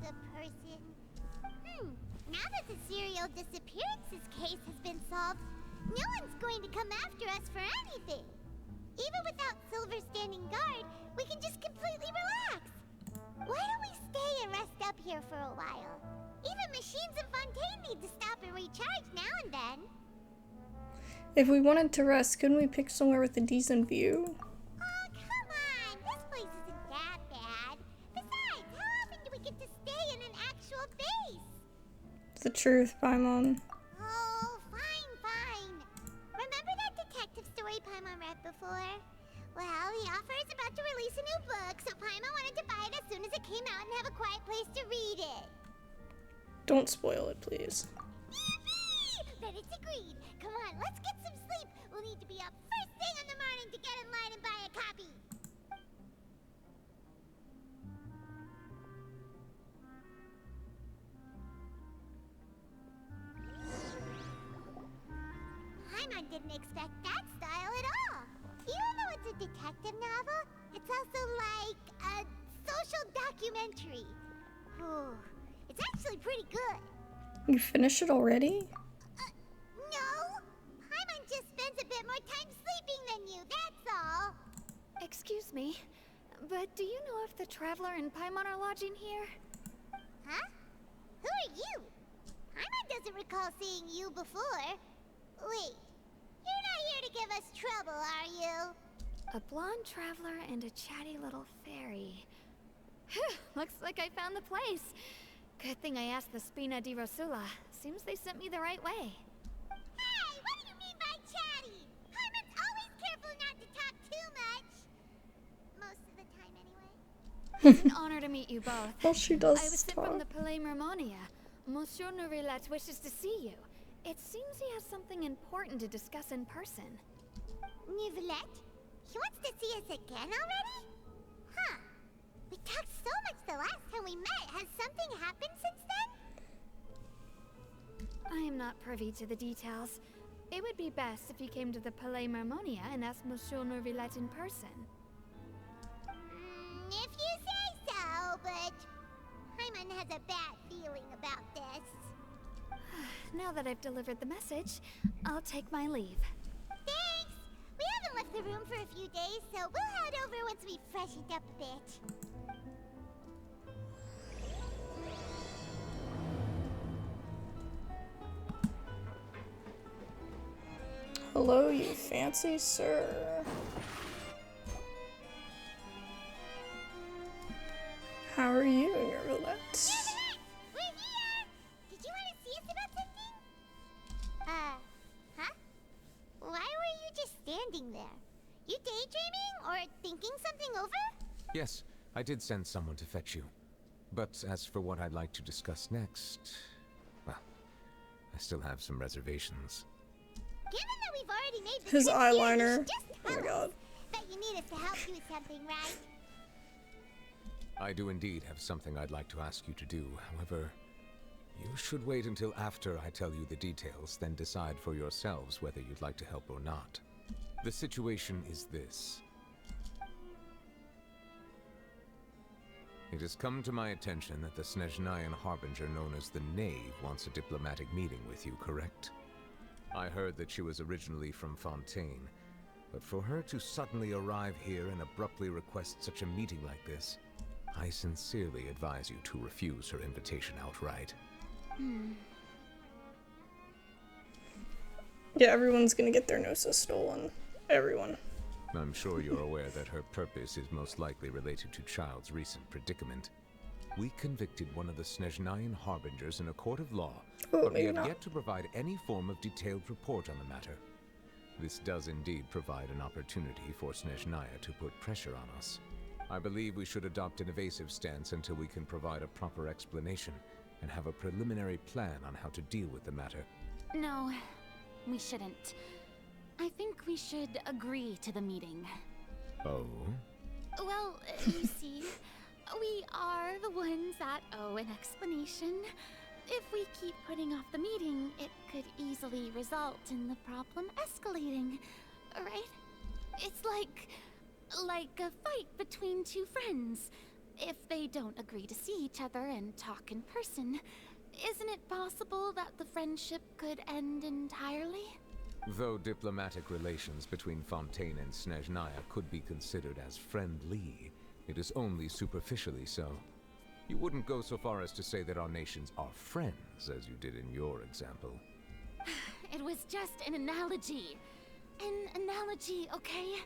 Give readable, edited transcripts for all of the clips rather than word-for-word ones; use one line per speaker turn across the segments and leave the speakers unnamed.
good person. Now that the serial disappearances case has been solved, no one's going to come after us for anything. Even without Silver standing guard, we can just completely relax. Why don't we stay and rest up here for a while? Even machines in Fontaine need to stop and recharge now and then.
If we wanted to rest, couldn't we pick somewhere with a decent view?
Oh, come on! This place isn't that bad. Besides, how often do we get to stay in an actual base?
It's the truth, Paimon.
Oh, fine. Remember that detective story Paimon read before? Well, the author is about to release a new book, so Paimon wanted to buy it as soon as it came out and have a quiet place to read it.
Don't spoil it, please.
Then it's agreed. Come on, let's get some sleep. We'll need to be up first thing in the morning to get in line and buy a copy. Paimon didn't expect that style at all. Even though it's a detective novel, it's also like a social documentary. Ooh, it's actually pretty good.
You finished it already?
No! Paimon just spends a bit more time sleeping than you, that's all.
Excuse me, but do you know if the Traveler and Paimon are lodging here?
Huh? Who are you? Paimon doesn't recall seeing you before. Wait, you're not here to give us trouble, are you?
A blonde traveler and a chatty little fairy. Looks like I found the place. Good thing I asked the Spina di Rosula. Seems they sent me the right way.
Hey, what do you mean by chatty? Paimon's always careful not to talk too much. Most of the time, anyway.
It's an honor to meet you both.
Well, she does
I was sent
talk.
from the Palais Mermonia. Monsieur Neuvillette wishes to see you. It seems he has something important to discuss in person.
Neuvillette? He wants to see us again already? Huh. We talked so much the last time we met. Has something happened since then?
I am not privy to the details. It would be best if you came to the Palais Mermonia and asked Monsieur Neuvillette in person.
If you say so, but Paimon has a bad feeling about this.
Now that I've delivered the message, I'll take my leave.
Thanks! We haven't left the room for a few days, so we'll head over once we've freshened up a bit.
Hello, you fancy sir. How are you, Neuvillette?
We're here! Did you want to see us about something? Huh? Why were you just standing there? You daydreaming or thinking something over?
Yes, I did send someone to fetch you. But as for what I'd like to discuss next, well, I still have some reservations.
Given that we've already made the
His
trip here, you
eyeliner.
should just
Oh my
tell
god.
us. Bet you need us to help you with something, right?
I do indeed have something I'd like to ask you to do. However, you should wait until after I tell you the details, then decide for yourselves whether you'd like to help or not. The situation is this. It has come to my attention that the Snezhnayan Harbinger known as the Knave wants a diplomatic meeting with you, correct? I heard that she was originally from Fontaine, but for her to suddenly arrive here and abruptly request such a meeting like this, I sincerely advise you to refuse her invitation outright.
Yeah, everyone's gonna get their Gnosis stolen. Everyone.
I'm sure you're aware that her purpose is most likely related to Child's recent predicament. We convicted one of the Snezhnayan Harbingers in a court of law,
Oh,
but we
maybe
have
not.
yet to provide any form of detailed report on the matter. This does indeed provide an opportunity for Snezhnaya to put pressure on us. I believe we should adopt an evasive stance until we can provide a proper explanation and have a preliminary plan on how to deal with the matter.
No, we shouldn't. I think we should agree to the meeting.
Oh?
Well, you see, we are the ones that owe an explanation. If we keep putting off the meeting, it could easily result in the problem escalating, right? It's like a fight between two friends. if they don't agree to see each other and talk in person, isn't it possible that the friendship could end entirely?
Though diplomatic relations between Fontaine and Snezhnaya could be considered as friendly, it is only superficially so. You wouldn't go so far as to say that our nations are friends, as you did in your example.
It was just an analogy. An analogy, okay?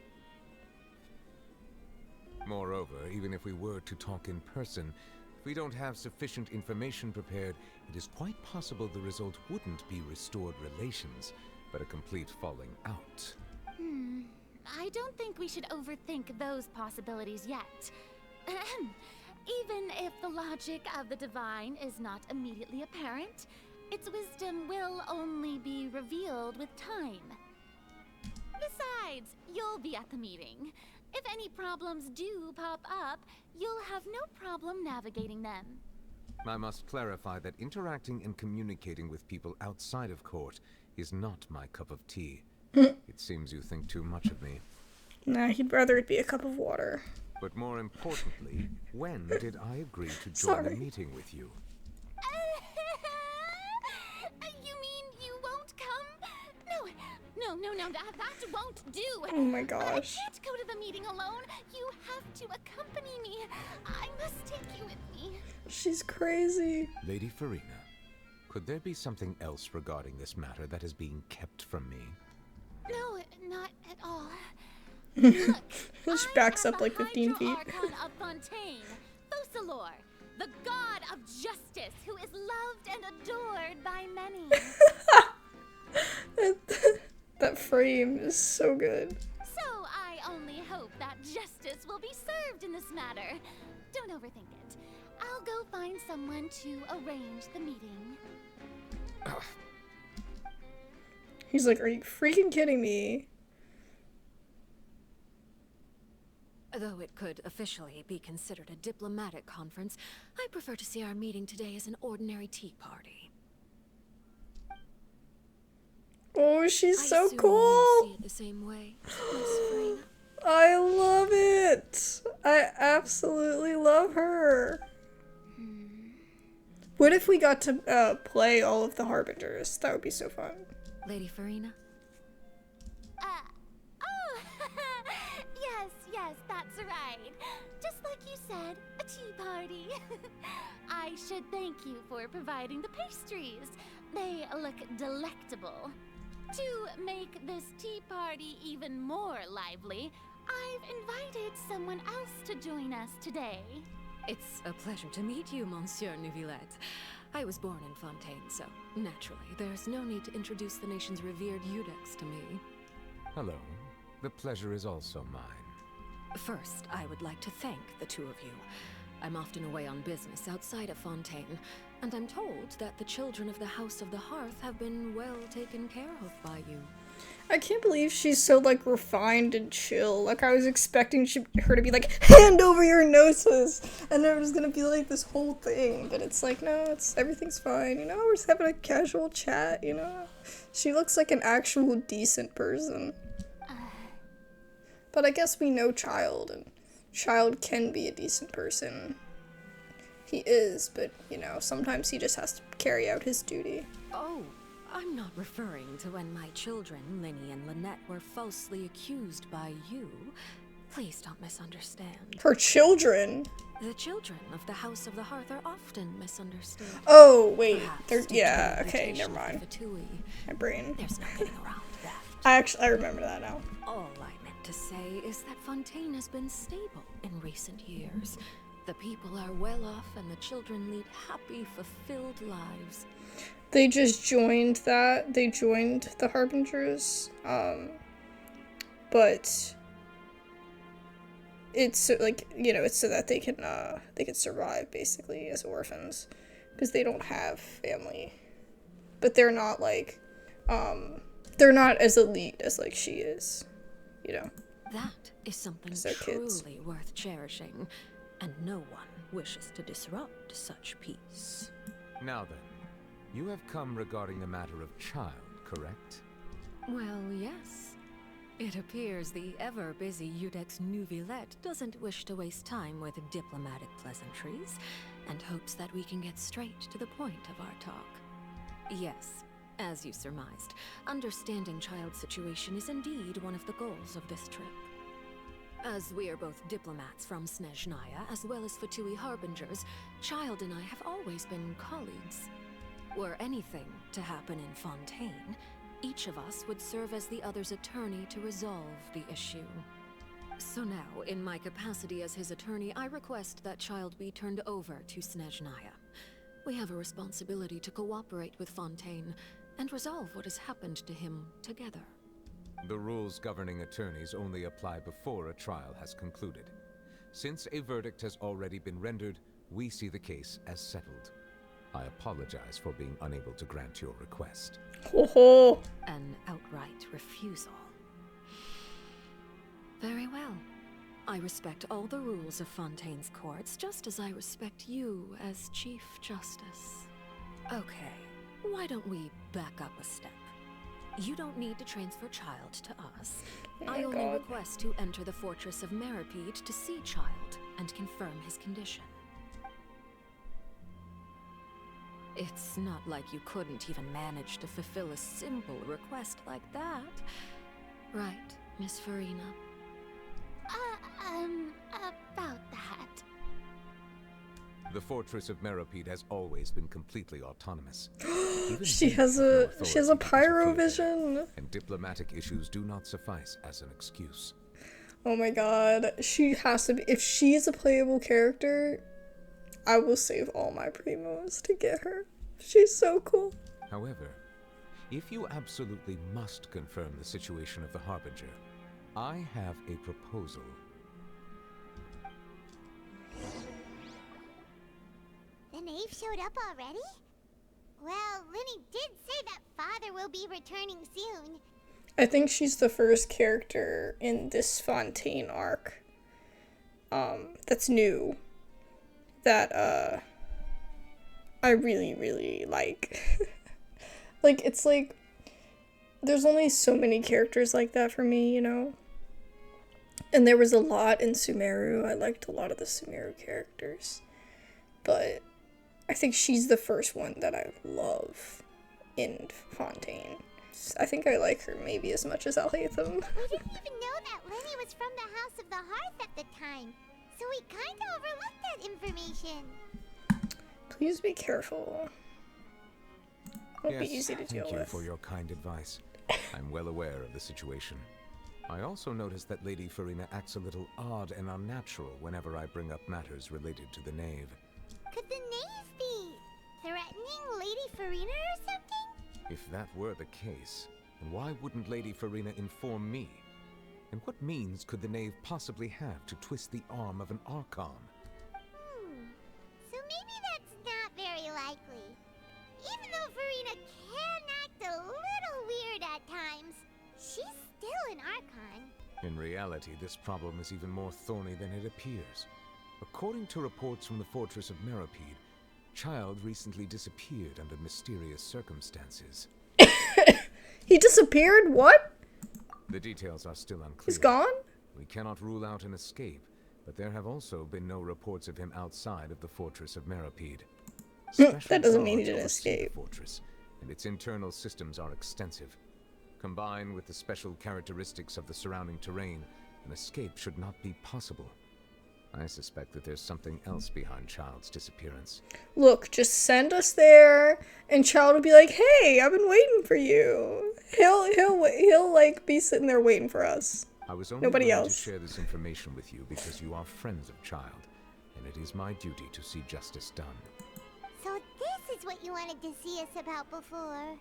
Moreover, even if we were to talk in person, if we don't have sufficient information prepared, it is quite possible the result wouldn't be restored relations, but a complete falling out.
I don't think we should overthink those possibilities yet. Even if the logic of the divine is not immediately apparent, its wisdom will only be revealed with time. Besides, you'll be at the meeting. If any problems do pop up, you'll have no problem navigating them.
I must clarify that interacting and communicating with people outside of court is not my cup of tea. It seems you think too much of me.
Nah, he'd rather it be a cup of water.
But more importantly, when did I agree to join a meeting with you?
You mean you won't come? No, that won't do.
Oh my gosh.
I can't go to the meeting alone. You have to accompany me. I must take you with me.
She's crazy.
Lady Farina, could there be something else regarding this matter that is being kept from me?
No, not at all.
She backs up like 15 feet.
Archon of Fontaine, focalor, the god of justice, who is loved and adored by many.
That frame is so good.
So I only hope that justice will be served in this matter. Don't overthink it. I'll go find someone to arrange the meeting.
He's like, are you freaking kidding me?
Though it could officially be considered a diplomatic conference, I prefer to see our meeting today as an ordinary tea party.
Oh, she's
I
so
assume
cool.
you see it the same way, Miss Farina.
I love it. I absolutely love her. What if we got to play all of the Harbingers? That would be so fun.
Lady Farina?
Yes, that's right. Just like you said, a tea party. I should thank you for providing the pastries. They look delectable. To make this tea party even more lively, I've invited someone else to join us today.
It's a pleasure to meet you, Monsieur Neuvillette. I was born in Fontaine, so naturally, there's no need to introduce the nation's revered Eudex to me.
Hello. The pleasure is also mine.
First, I would like to thank the two of you. I'm often away on business outside of Fontaine, and I'm told that the children of the House of the Hearth have been well taken care of by you.
I can't believe she's so, like, refined and chill. Like, I was expecting her to be like, hand over your noses! And there was gonna be, like, this whole thing. But it's like, no, everything's fine, you know? We're just having a casual chat, you know? She looks like an actual decent person. But I guess we know Child, and Child can be a decent person. He is, but, you know, sometimes he just has to carry out his duty.
Oh, I'm not referring to when my children, Linny and Lynette, were falsely accused by you. Please don't misunderstand.
Her children?
The children of the House of the Hearth are often misunderstood.
Oh, wait.
Perhaps due
Yeah,
to the
okay, never
reputation of
mind.
Fatui.
My brain.
There's no getting around that.
I remember that now.
All I meant to say is that Fontaine has been stable in recent years. The people are well off and the children lead happy, fulfilled lives.
They just joined that. They joined the Harbingers. But it's like, you know, it's so that they can survive basically as orphans because they don't have family. But they're not like they're not as elite as like she is, you know.
That is something
they're kids.
truly worth cherishing, and no one wishes to disrupt such peace.
Now then, you have come regarding the matter of Child, correct?
Well, yes. It appears the ever-busy Udex Neuvillette doesn't wish to waste time with diplomatic pleasantries, and hopes that we can get straight to the point of our talk. Yes, as you surmised, understanding Child's situation is indeed one of the goals of this trip. As we are both diplomats from Snezhnaya, as well as Fatui Harbingers, Child and I have always been colleagues. Were anything to happen in Fontaine, each of us would serve as the other's attorney to resolve the issue. So now, in my capacity as his attorney, I request that Child be turned over to Snezhnaya. We have a responsibility to cooperate with Fontaine and resolve what has happened to him together.
The rules governing attorneys only apply before a trial has concluded. Since a verdict has already been rendered, we see the case as settled. I apologize for being unable to grant your request.
Ho ho.
An outright refusal. Very well. I respect all the rules of Fontaine's courts, just as I respect you as Chief Justice. Okay, why don't we back up a step? You don't need to transfer Child to us.
Oh my
I only
God.
request to enter the fortress of Meripede to see Child and confirm his condition. It's not like you couldn't even manage to fulfill a simple request like that. Right, Miss Farina?
About that.
The fortress of Meripede has always been completely autonomous. Even
She
they
has
have no
a
authority to
pyro
interfere,
vision.
and diplomatic issues do not suffice as an excuse.
Oh my god. She has to be. If she's a playable character, I will save all my primos to get her. She's so cool.
However, if you absolutely must confirm the situation of the Harbinger, I have a proposal.
The knave showed up already? Well, Linny did say that father will be returning soon.
I think she's the first character in this Fontaine arc. That's new. That, I really, really like. Like, it's like, there's only so many characters like that for me, you know? And there was a lot in Sumeru. I liked a lot of the Sumeru characters. But I think she's the first one that I love in Fontaine. I think I like her maybe as much as Alhaitham.
We didn't even know that Lenny was from the House of the Hearth at the time, so we kinda overlooked that information.
Please be careful. Won't be
Yes,
easy to deal
thank you
with.
for your kind advice. I'm well aware of the situation. I also noticed that Lady Farina acts a little odd and unnatural whenever I bring up matters related to the knave.
Could the knave be threatening Lady Farina or something?
If that were the case, then why wouldn't Lady Farina inform me? And what means could the knave possibly have to twist the arm of an Archon?
So maybe that's not very likely. Even though Farina can act a little weird at times, she's still an Archon.
In reality, this problem is even more thorny than it appears. According to reports from the fortress of Meripede, Child recently disappeared under mysterious circumstances.
He disappeared? What?
The details are still unclear.
He's gone?
We cannot rule out an escape, but there have also been no reports of him outside of the fortress of Meripede.
That doesn't mean he didn't
Special guards oversee
escape.
the fortress, and its internal systems are extensive. Combined with the special characteristics of the surrounding terrain, an escape should not be possible. I suspect that there's something else behind Child's disappearance.
Look, just send us there, and Child will be like, "Hey, I've been waiting for you." He'll like be sitting there waiting for us.
I was only
Nobody
willing
else.
to share this information with you because you are friends of Child, and it is my duty to see justice done.
So this is what you wanted to see us about before.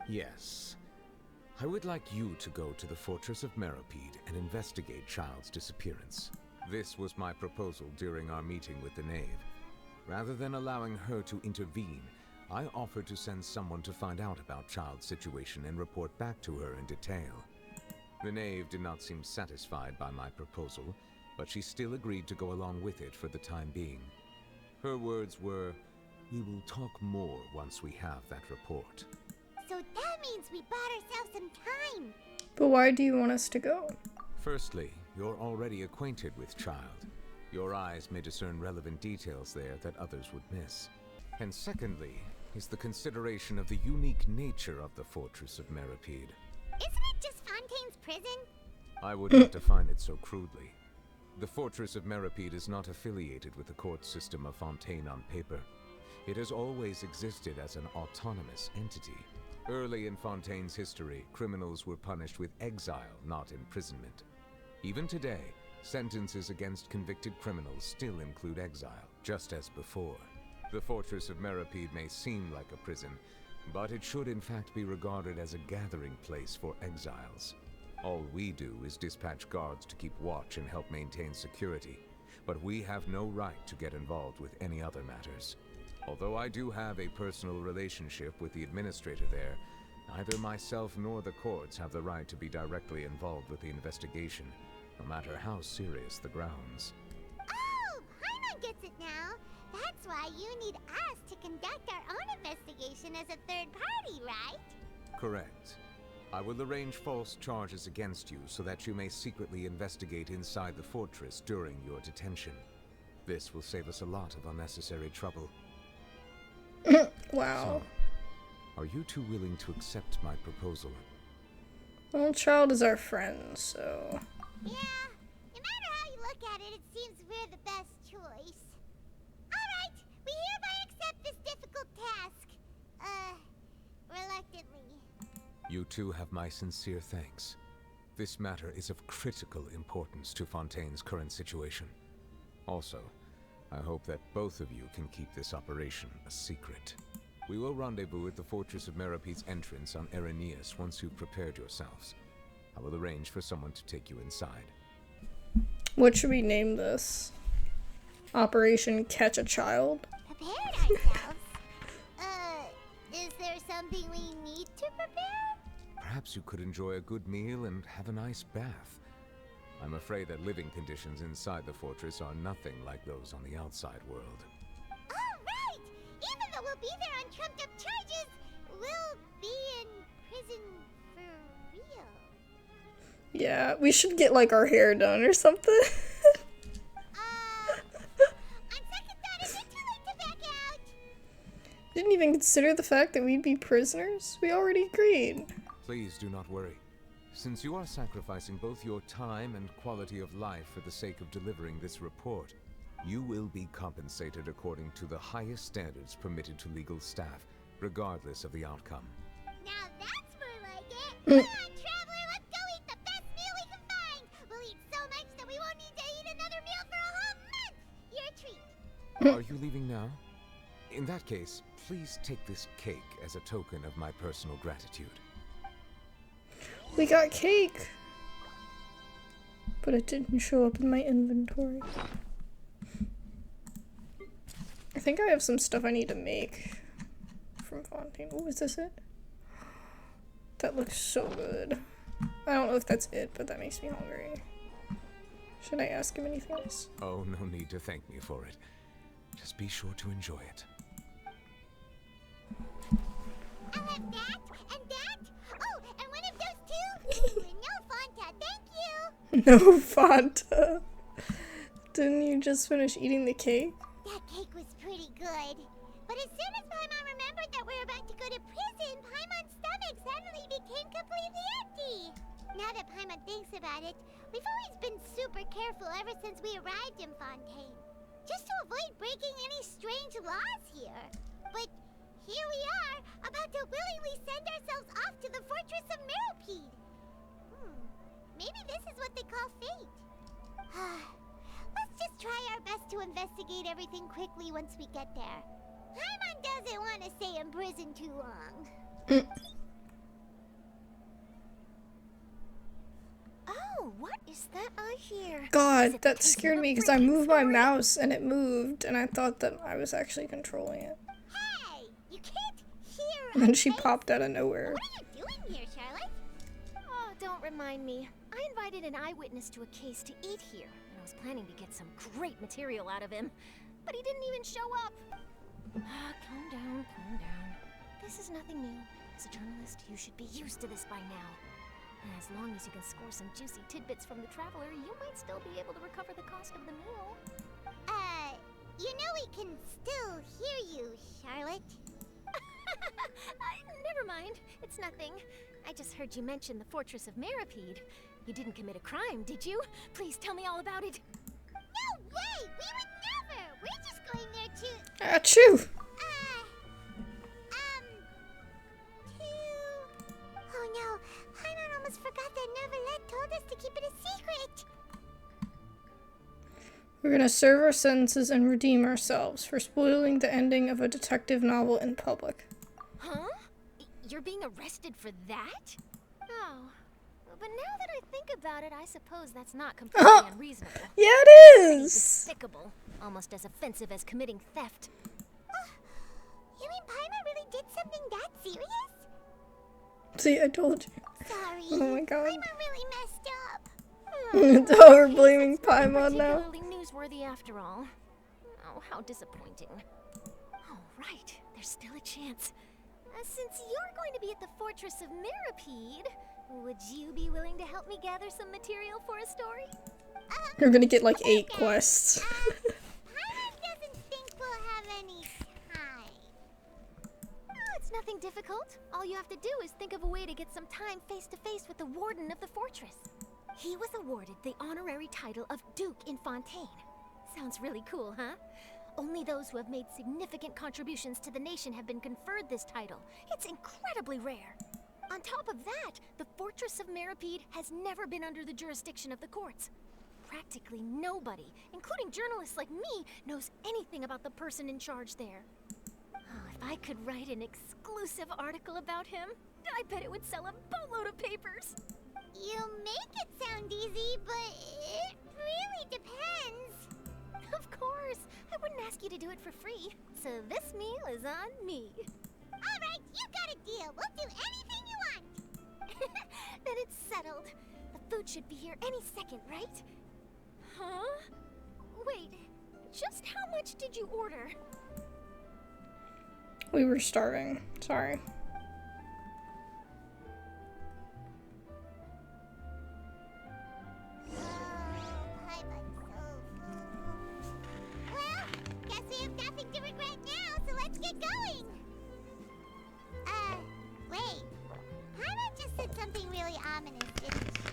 Yes. I would like you to go to the fortress of Meripede and investigate Child's disappearance. This was my proposal during our meeting with the knave. Rather than allowing her to intervene, I offered to send someone to find out about Child's situation and report back to her in detail. The knave did not seem satisfied by my proposal, but she still agreed to go along with it for the time being. Her words were, "We will talk more once we have that report."
So that means we bought ourselves some time.
But why do you want us to go?
Firstly, you're already acquainted with Child. Your eyes may discern relevant details there that others would miss. And secondly, is the consideration of the unique nature of the Fortress of Meripede.
Isn't it just Fontaine's prison?
I would not define it so crudely. The Fortress of Meripede is not affiliated with the court system of Fontaine on paper. It has always existed as an autonomous entity. Early in Fontaine's history, criminals were punished with exile, not imprisonment. Even today, sentences against convicted criminals still include exile, just as before. The Fortress of Meripede may seem like a prison, but it should in fact be regarded as a gathering place for exiles. All we do is dispatch guards to keep watch and help maintain security, but we have no right to get involved with any other matters. Although I do have a personal relationship with the administrator there, neither myself nor the courts have the right to be directly involved with the investigation, no matter how serious the grounds.
Oh, Paimon gets it now. That's why you need us to conduct our own investigation as a third party, right?
Correct. I will arrange false charges against you so that you may secretly investigate inside the fortress during your detention. This will save us a lot of unnecessary trouble.
Wow.
So, are you two willing to accept my proposal?
Well, Child is our friend, so...
Yeah, no matter how you look at it, it seems we're the best choice. Alright, we hereby accept this difficult task. Reluctantly.
You two have my sincere thanks. This matter is of critical importance to Fontaine's current situation. Also, I hope that both of you can keep this operation a secret. We will rendezvous at the Fortress of Meripede's entrance on Erinius once you've prepared yourselves. I will arrange for someone to take you inside.
What should we name this? Operation Catch a Child?
Prepared ourselves? Is there something we need to prepare?
Perhaps you could enjoy a good meal and have a nice bath. I'm afraid that living conditions inside the fortress are nothing like those on the outside world.
Oh, right! Even though we'll be there on trumped up charges, we'll be in prison for real.
Yeah, we should get like our hair done or something.
On second thought, is it too late to back out?
Didn't even consider the fact that we'd be prisoners. We already agreed.
Please do not worry. Since you are sacrificing both your time and quality of life for the sake of delivering this report, you will be compensated according to the highest standards permitted to legal staff, regardless of the outcome.
Now that's more like it. Come on, traveler, let's go eat the best meal we can find. We'll eat so much that we won't need to eat another meal for a whole month. Your treat.
Are you leaving now? In that case, please take this cake as a token of my personal gratitude.
We got cake. But it didn't show up in my inventory. I think I have some stuff I need to make from Fontaine. Oh, is this it? That looks so good. I don't know if that's it, but that makes me hungry. Should I ask him anything else?
Oh, no need to thank me for it. Just be sure to enjoy it.
I'll have that and that. Oh, and one of those two. No Fonta, thank you.
No Fonta. Didn't you just finish eating the cake?
That cake was pretty good. But as soon as Paimon remembered that we're about to go to prison, Paimon's stomach suddenly became completely empty. Now that Paimon thinks about it, we've always been super careful ever since we arrived in Fontaine. Just to avoid breaking any strange laws here. But here we are, about to willingly send ourselves off to the Fortress of Meripede. Maybe this is what they call fate. Let's just try our best to investigate everything quickly once we get there. Paimon doesn't want to stay in prison too long.
Oh, what is that I hear?
God, that scared me because I moved my mouse and it moved and I thought that I was actually controlling it.
Hey, you can't hear
And then
us,
she
Faith.
popped out of nowhere.
What are you doing here, Charlotte?
Oh, don't remind me. I invited an eyewitness to a case to eat here, and I was planning to get some great material out of him. But he didn't even show up. Calm down, calm down. This is nothing new. As a journalist, you should be used to this by now.
As long as you can score some juicy tidbits from the Traveler, you might still be able to recover the cost of the meal.
You know we can still hear you, Charlotte.
Never mind. It's nothing. I just heard you mention the Fortress of Meripede. You didn't commit a crime, did you? Please tell me all about it.
No way! We would never! We're just going there to...
Achoo!
Oh no, Paimon almost forgot that Neuvillette told us to keep it a secret!
We're gonna serve our sentences and redeem ourselves for spoiling the ending of a detective novel in public.
Huh? You're being arrested for that? Oh. But now that I think about it, I suppose that's not completely unreasonable.
Yeah, it
Pretty
is!
despicable. Almost as offensive as committing theft.
You mean Paimon really did something that serious?
See, I told you.
Sorry.
Oh my god.
Paimon really messed up.
Oh, we're blaming Paimon now.
Particularly newsworthy after all. Oh, how disappointing. Oh, right. There's still a chance. Since you're going to be at the Fortress of Meripede, would you be willing to help me gather some material for a story?
You're gonna get like 8 quests.
Paimon doesn't think we'll have any time.
Oh, it's nothing difficult. All you have to do is think of a way to get some time face to face with the warden of the fortress. He was awarded the honorary title of Duke in Fontaine. Sounds really cool, huh? Only those who have made significant contributions to the nation have been conferred this title. It's incredibly rare. On top of that, the Fortress of Meripede has never been under the jurisdiction of the courts. Practically nobody, including journalists like me, knows anything about the person in charge there. Oh, if I could write an exclusive article about him, I bet it would sell a boatload of papers.
You make it sound easy, but it really depends.
Of course, I wouldn't ask you to do it for free. So this meal is on me.
All right, you got a deal. We'll do anything you want.
Then it's settled. The food should be here any second, right? Huh? Wait, just how much did you order?
We were starving. Sorry.
Well, guess we have nothing to regret now, so let's get going. Wait. Paimon just said something really ominous, didn't she?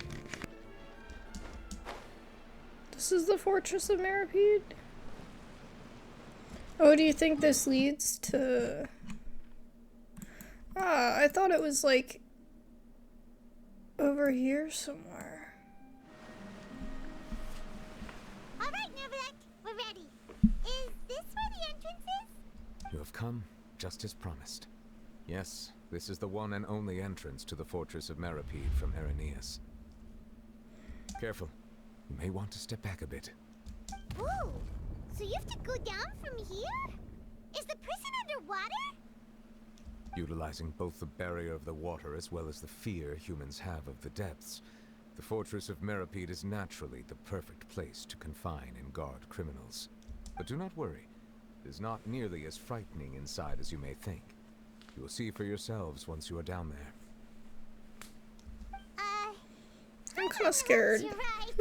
This is the Fortress of Meripede? Oh, do you think this leads to... Ah, I thought it was like... over here somewhere.
All right, Neuvillette, we're ready. Is this where the entrance is?
You have come, just as promised. Yes, this is the one and only entrance to the Fortress of Meripede from Irenaeus. Careful. You may want to step back a bit.
Whoa! So you have to go down from here? Is the prison underwater?
Utilizing both the barrier of the water as well as the fear humans have of the depths, the Fortress of Meripede is naturally the perfect place to confine and guard criminals. But do not worry. It is not nearly as frightening inside as you may think. You will see for yourselves once you are down there.
I'm kind of scared.
You're right.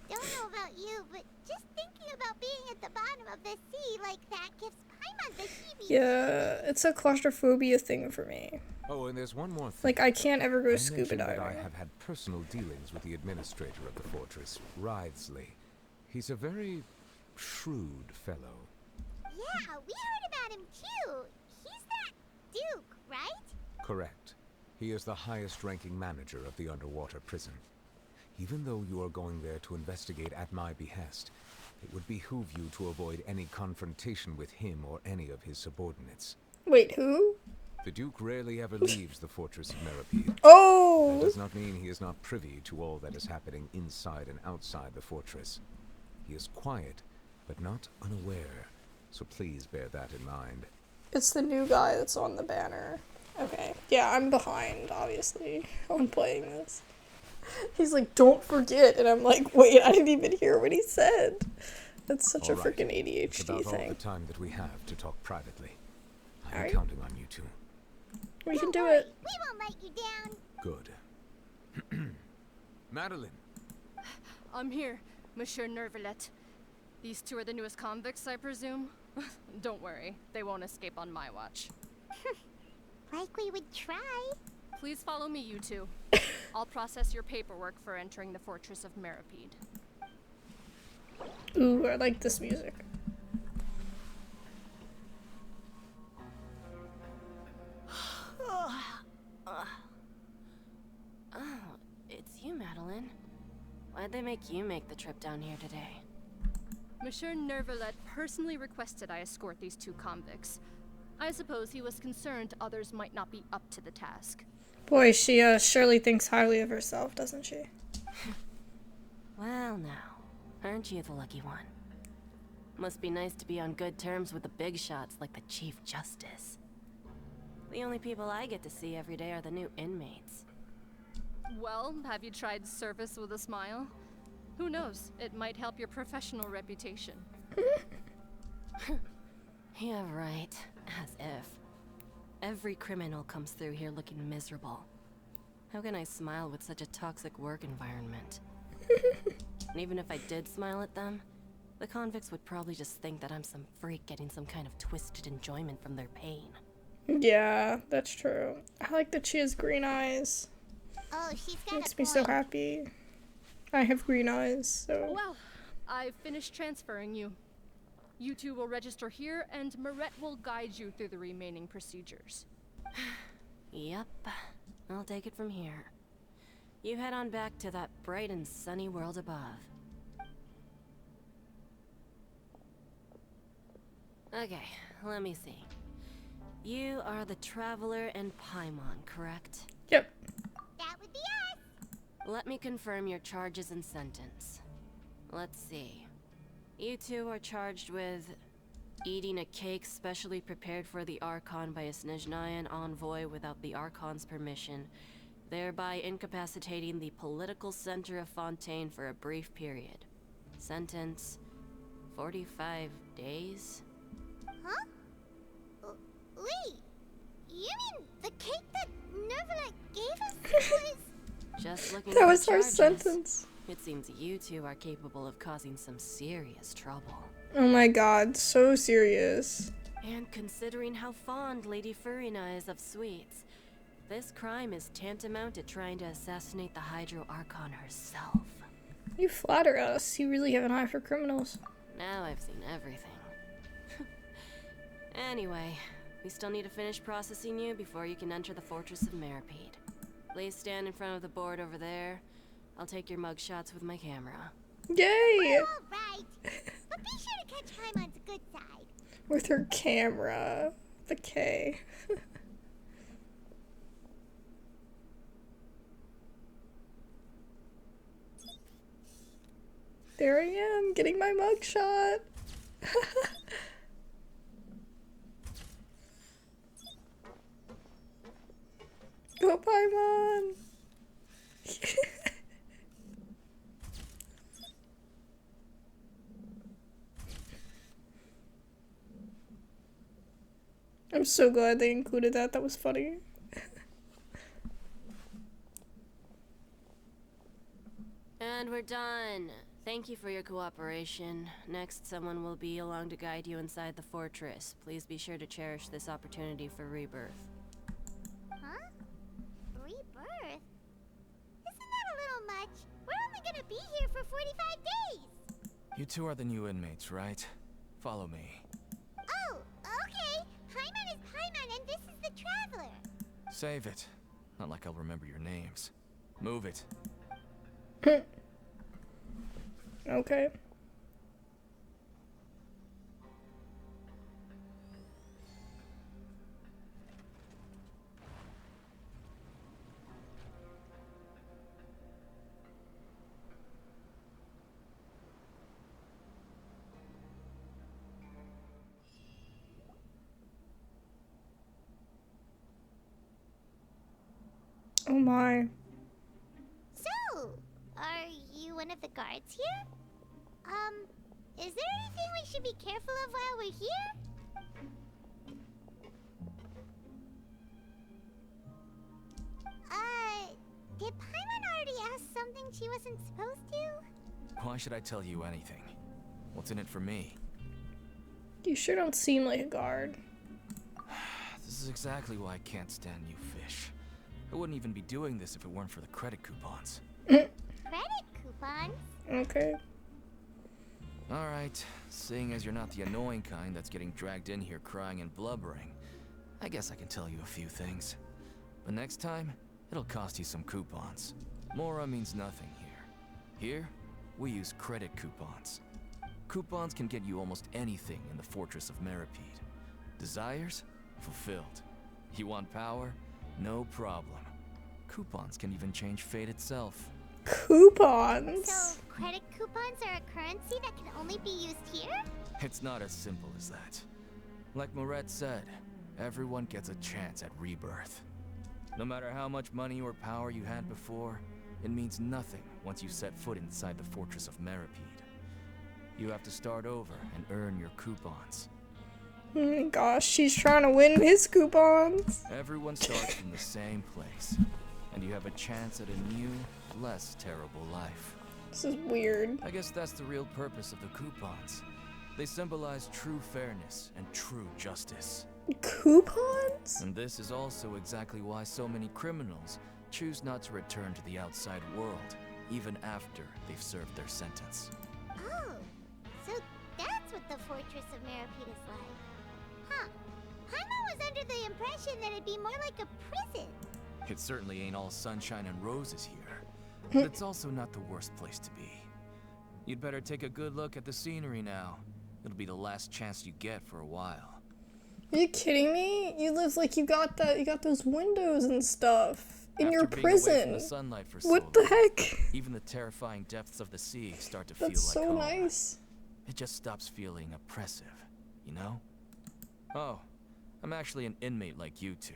Don't know about you, but just thinking about being at the bottom of the sea like that gives Paimon the heebie-jeebies.
Yeah, it's a claustrophobia thing for me.
Oh, and there's one more thing.
Like, I can't ever go
I
scuba
mentioned that
diving.
I have had personal dealings with the administrator of the fortress, wriothesley. He's a very shrewd fellow.
Yeah, we heard about him too. He's that Duke, right?
Correct. He is the highest-ranking manager of the underwater prison. Even though you are going there to investigate at my behest, it would behoove you to avoid any confrontation with him or any of his subordinates.
Wait, who?
The Duke rarely ever leaves the Fortress of Meripede. That
Oh!
does not mean he is not privy to all that is happening inside and outside the fortress. He is quiet, but not unaware, so please bear that in mind.
It's the new guy that's on the banner. Okay. Yeah, I'm behind, obviously, on playing this. He's like, don't forget, and I'm like, wait, I didn't even hear what he said. That's such a
All right.
freaking
It's
ADHD
about all the
thing.
time that we have to talk privately. I'm
Alright.
counting on you two.
We can
Don't
do
worry,
it.
We won't let you down.
Good. Madeline.
I'm here, Monsieur Neuvillette. These two are the newest convicts, I presume? Don't worry, they won't escape on my watch.
Like we would try.
Please follow me, you two. I'll process your paperwork for entering the fortress of Meripede.
Ooh, I like this music.
Oh, it's you, Madeline. Why'd they make you make the trip down here today?
Monsieur Neuvillette personally requested I escort these two convicts. I suppose he was concerned others might not be up to the task.
Boy, she surely thinks highly of herself, doesn't she?
Well now, aren't you the lucky one? Must be nice to be on good terms with the big shots like the Chief Justice. The only people I get to see every day are the new inmates.
Well, have you tried service with a smile? Who knows, it might help your professional reputation.
Yeah, right. As if. Every criminal comes through here looking miserable. How can I smile with such a toxic work environment? And even if I did smile at them, the convicts would probably just think that I'm some freak getting some kind of twisted enjoyment from their pain.
Yeah, that's true. I like that she has green eyes.
Oh, she's got
Makes
a
me so
point.
happy. I have green eyes, so...
Well, I've finished transferring you. You two will register here, and Mirette will guide you through the remaining procedures.
Yep, I'll take it from here. You head on back to that bright and sunny world above. Okay, let me see. You are the Traveler and Paimon, correct?
Yep.
That would be us.
Let me confirm your charges and sentence. Let's see. You two are charged with eating a cake specially prepared for the Archon by a Snezhnayan envoy without the Archon's permission, thereby incapacitating the political center of Fontaine for a brief period. Sentence: 45 days?
Huh? Wait, you mean the cake that Neuvillette gave us was...
Just looking
That
at
was
the
her
charges,
sentence.
it seems you two are capable of causing some serious trouble.
Oh my god, so serious.
And considering how fond Lady Furina is of sweets, this crime is tantamount to trying to assassinate the Hydro Archon herself.
You flatter us. You really have an eye for criminals.
Now I've seen everything. Anyway, we still need to finish processing you before you can enter the Fortress of Meripede. Please stand in front of the board over there. I'll take your mug shots with my camera.
Yay!
All right. But be sure to catch Paimon's good side.
With her camera. The K. There I am, getting my mugshot. Go Paimon! I'm so glad they included that. That was funny.
And we're done. Thank you for your cooperation. Next, someone will be along to guide you inside the fortress. Please be sure to cherish this opportunity for rebirth.
Huh? Rebirth? Isn't that a little much? We're only gonna be here for 45 days.
You two are the new inmates, right? Follow me.
Oh, okay. Paimon is Paimon and this is the Traveler.
Save it. Not like I'll remember your names. Move it.
Okay. Oh my.
So, are you one of the guards here? Is there anything we should be careful of while we're here? Did Paimon already asked something she wasn't supposed to?
Why should I tell you anything? What's in it for me?
You sure don't seem like a guard.
This is exactly why I can't stand you fish. I wouldn't even be doing this if it weren't for the credit coupons.
Credit coupons?
Okay.
Alright, seeing as you're not the annoying kind that's getting dragged in here crying and blubbering, I guess I can tell you a few things. But next time, it'll cost you some coupons. Mora means nothing here. Here, we use credit coupons. Coupons can get you almost anything in the Fortress of Meripede. Desires? Fulfilled. You want power? No problem. Coupons can even change fate itself.
Coupons?
So, credit coupons are a currency that can only be used here?
It's not as simple as that. Like Moret said, everyone gets a chance at rebirth. No matter how much money or power you had before, it means nothing once you set foot inside the Fortress of Meripede. You have to start over and earn your coupons.
Gosh, she's trying to win his coupons.
Everyone starts from the same place, and you have a chance at a new, less terrible life.
This is weird.
I guess that's the real purpose of the coupons. They symbolize true fairness and true justice.
Coupons?
And this is also exactly why so many criminals choose not to return to the outside world, even after they've served their sentence.
Oh, so that's what the Fortress of Meripede is like. Huh. Paimon was under the impression that it'd be more like a prison.
It certainly ain't all sunshine and roses here, but it's also not the worst place to be. You'd better take a good look at the scenery now. It'll be the last chance you get for a while.
Are you kidding me? You live like you got those windows and stuff in
After
your
being away from
prison.
the sunlight for so
What the
long,
heck?
even the terrifying depths of the sea start to
That's
feel like
so
home.
nice.
It just stops feeling oppressive, you know? Oh, I'm actually an inmate like you two.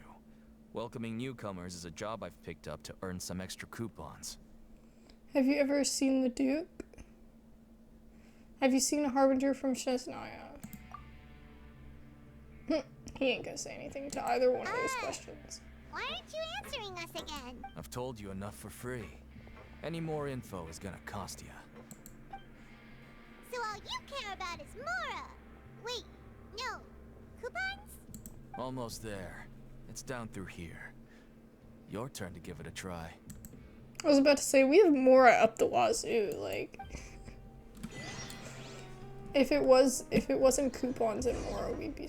Welcoming newcomers is a job I've picked up to earn some extra coupons.
Have you ever seen the Duke? Have you seen a Harbinger from Snezhnaya? He ain't gonna say anything to either one of those questions.
Why aren't you answering us again?
I've told you enough for free. Any more info is gonna cost you.
So all you care about is Mora. Wait, no. Coupons?
Almost there. It's down through here. Your turn to give it a try.
I was about to say, we have Mora up the wazoo, like... If it wasn't coupons and Mora, we'd be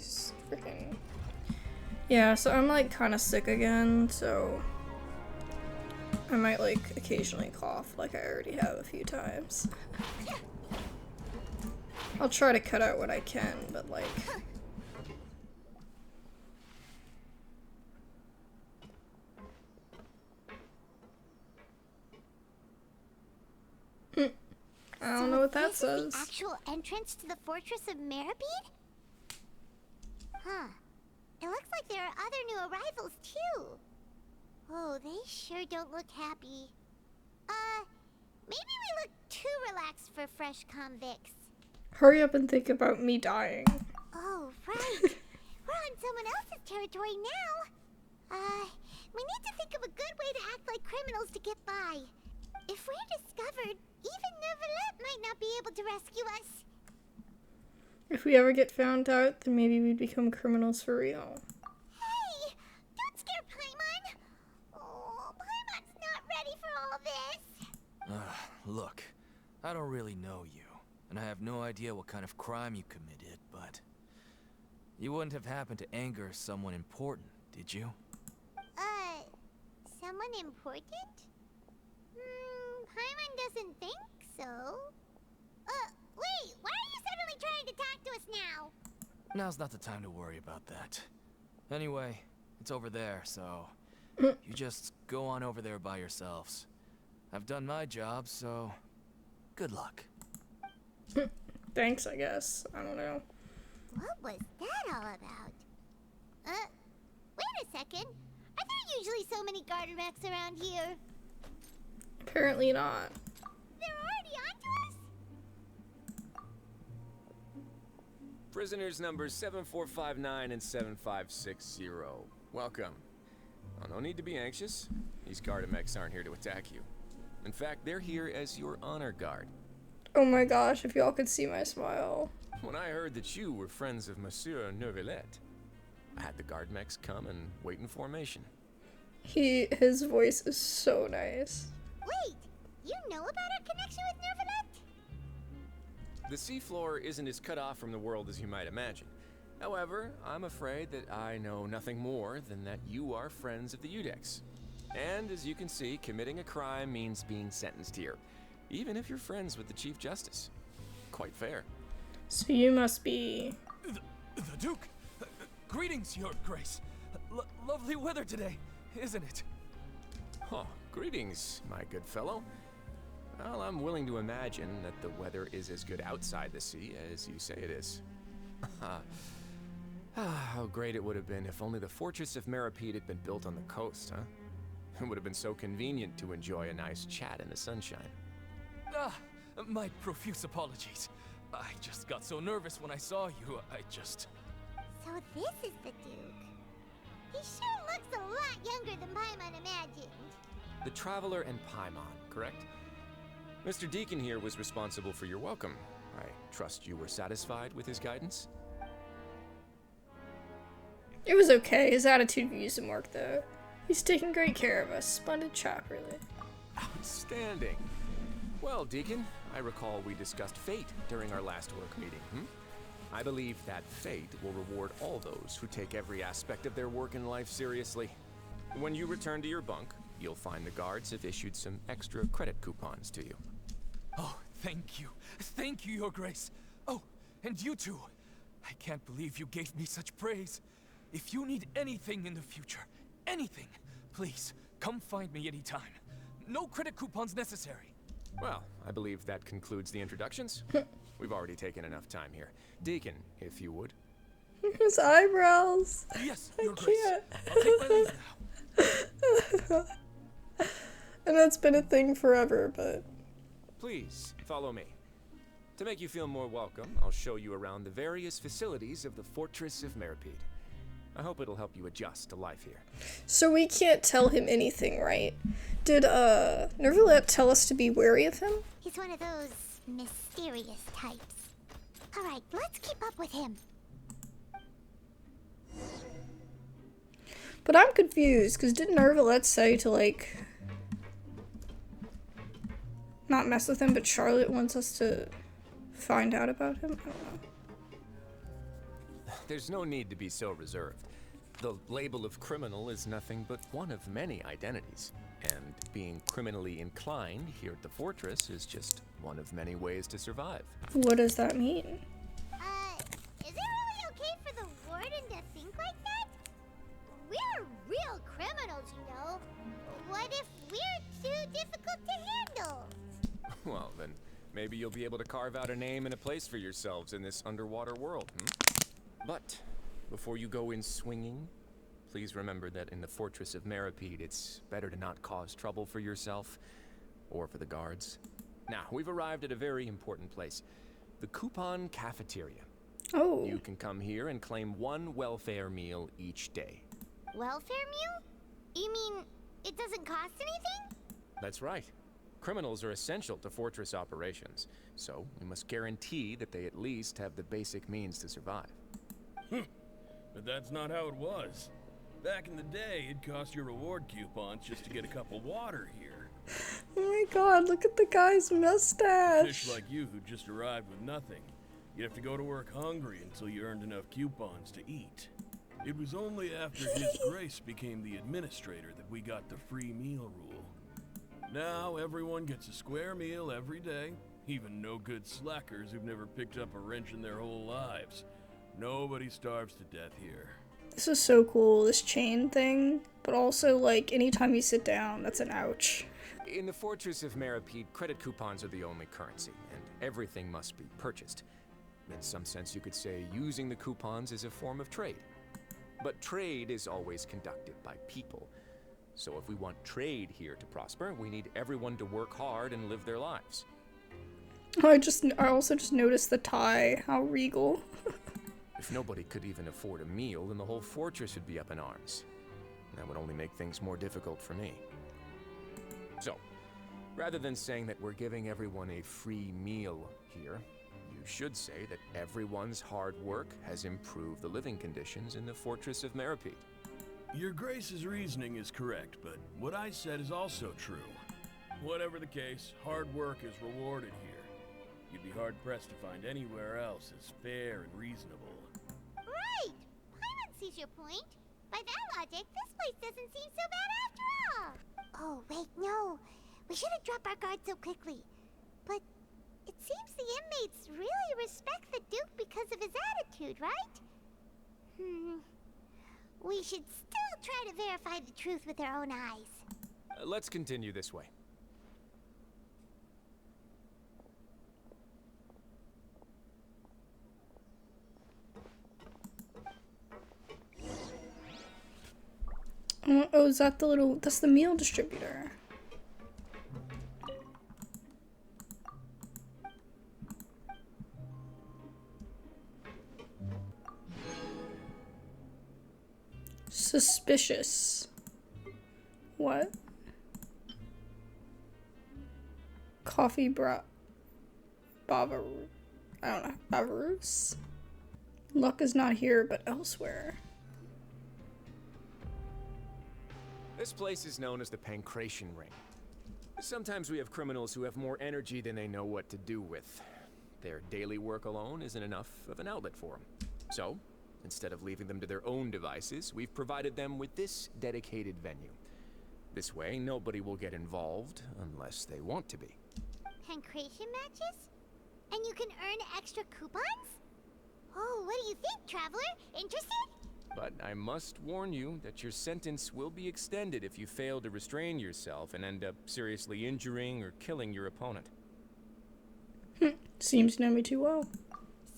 freaking... Yeah, so I'm like kind of sick again, so... I might like occasionally cough like I already have a few times. I'll try to cut out what I can, but like... I don't know what that says.
The actual entrance to the Fortress of Meripede? Huh. It looks like there are other new arrivals too. Oh, they sure don't look happy. Maybe we look too relaxed for fresh convicts.
Hurry up and think about me dying.
Oh, right. We're on someone else's territory now. We need to think of a good way to act like criminals to get by. If we're discovered, even neuvillette might not be able to rescue us.
If we ever get found out, then maybe we'd become criminals for real.
Hey! Don't scare Paimon! Oh, Paimon's not ready for all this.
Look, I don't really know you, and I have no idea what kind of crime you committed, but... You wouldn't have happened to anger someone important, did you?
Someone important? Paimon doesn't think so. Wait, why are you suddenly trying to talk to us now?
Now's not the time to worry about that. Anyway, it's over there, so... you just go on over there by yourselves. I've done my job, so... good luck.
Thanks, I guess. I don't know.
What was that all about? Wait a second. Are there usually so many garter mechs around here?
Apparently not.
They're already onto us?
Prisoners numbers 7459 and 7560. Welcome. Oh, no need to be anxious. These garter mechs aren't here to attack you. In fact, they're here as your honor guard.
Oh my gosh, if y'all could see my smile.
When I heard that you were friends of Monsieur Neuvillette, I had the guard mechs come and wait in formation.
His voice is so nice.
Wait, you know about our connection with Neuvillette?
The seafloor isn't as cut off from the world as you might imagine. However, I'm afraid that I know nothing more than that you are friends of the Udex. And as you can see, committing a crime means being sentenced here, even if you're friends with the Chief Justice. Quite fair.
So you must be...
The Duke! Greetings, Your Grace. Lovely weather today, isn't it?
Huh, greetings, my good fellow. Well, I'm willing to imagine that the weather is as good outside the sea as you say it is. How great it would have been if only the Fortress of Meripede had been built on the coast, huh? It would have been so convenient to enjoy a nice chat in the sunshine.
My profuse apologies. I just got so nervous when I saw you,
So this is the Duke. He sure looks a lot younger than Paimon imagined.
The Traveler and Paimon, correct? Mr. Deacon here was responsible for your welcome. I trust you were satisfied with his guidance?
It was okay. His attitude used him work, though. He's taking great care of us. Splendid chap, really.
Outstanding. Well, Deacon, I recall we discussed fate during our last work meeting, I believe that fate will reward all those who take every aspect of their work in life seriously. When you return to your bunk, you'll find the guards have issued some extra credit coupons to you.
Oh, thank you. Thank you, Your Grace. Oh, and you too. I can't believe you gave me such praise. If you need anything in the future, anything, please, come find me anytime. No credit coupons necessary.
Well, I believe that concludes the introductions. We've already taken enough time here. Deacon, if you would.
His eyebrows.
Yes, Your
I
Grace.
can't.
I'll take my leave now.
And that's been a thing forever, but...
Please, follow me. To make you feel more welcome, I'll show you around the various facilities of the Fortress of Meripede. I hope it'll help you adjust to life here.
So we can't tell him anything, right? Did, Neuvillette tell us to be wary of him?
He's one of those mysterious types. Alright, let's keep up with him.
But I'm confused, because didn't Neuvillette say to, like... not mess with him, but Charlotte wants us to find out about him? I don't know.
There's no need to be so reserved. The label of criminal is nothing but one of many identities. And being criminally inclined here at the Fortress is just one of many ways to survive.
What does that mean?
Is it really okay for the warden to think like that? We're real criminals, you know. What if we're too difficult to handle?
Well, then maybe you'll be able to carve out a name and a place for yourselves in this underwater world, But before you go in swinging, please remember that in the Fortress of Meripede, it's better to not cause trouble for yourself or for the guards. Now, we've arrived at a very important place, the Coupon Cafeteria.
Oh.
You can come here and claim one welfare meal each day.
Welfare meal? You mean it doesn't cost anything?
That's right. Criminals are essential to Fortress operations, so we must guarantee that they at least have the basic means to survive.
But that's not how it was. Back in the day, it cost your reward coupons just to get a cup of water here.
Oh my god, look at the guy's mustache.
Fish like you who just arrived with nothing. You'd have to go to work hungry until you earned enough coupons to eat. It was only after His Grace became the administrator that we got the free meal rule. Now everyone gets a square meal every day, even no-good slackers who've never picked up a wrench in their whole lives. Nobody starves to death here.
This is so cool, this chain thing. But also, like, anytime you sit down, that's an ouch.
In the Fortress of Meripede, credit coupons are the only currency, and everything must be purchased. In some sense, you could say using the coupons is a form of trade. But trade is always conducted by people. So if we want trade here to prosper, we need everyone to work hard and live their lives.
I also just noticed the tie. How regal.
If nobody could even afford a meal, then the whole fortress would be up in arms. That would only make things more difficult for me. So, Rather than saying that we're giving everyone a free meal here, you should say that everyone's hard work has improved the living conditions in the Fortress of Meripede.
Your Grace's reasoning is correct, but what I said is also true. Whatever the case, hard work is rewarded here. You'd be hard-pressed to find anywhere else as fair and reasonable.
Right! Paimon sees your point. By that logic, this place doesn't seem so bad after all. Oh, wait, no. We shouldn't drop our guard so quickly. But it seems the inmates really respect the Duke because of his attitude, right? We should still try to verify the truth with our own eyes.
Let's continue this way.
Oh, is that the little... That's the meal distributor. Suspicious. What? Coffee Bavarus. I don't know. Bavarus? Luck is not here, but elsewhere.
This place is known as the Pancration Ring. Sometimes we have criminals who have more energy than they know what to do with. Their daily work alone isn't enough of an outlet for them. So, instead of leaving them to their own devices, we've provided them with this dedicated venue. This way, nobody will get involved unless they want to be.
Pancration matches? And you can earn extra coupons? Oh, what do you think, Traveler? Interested?
But I must warn you that your sentence will be extended if you fail to restrain yourself and end up seriously injuring or killing your opponent.
Seems to know me too well.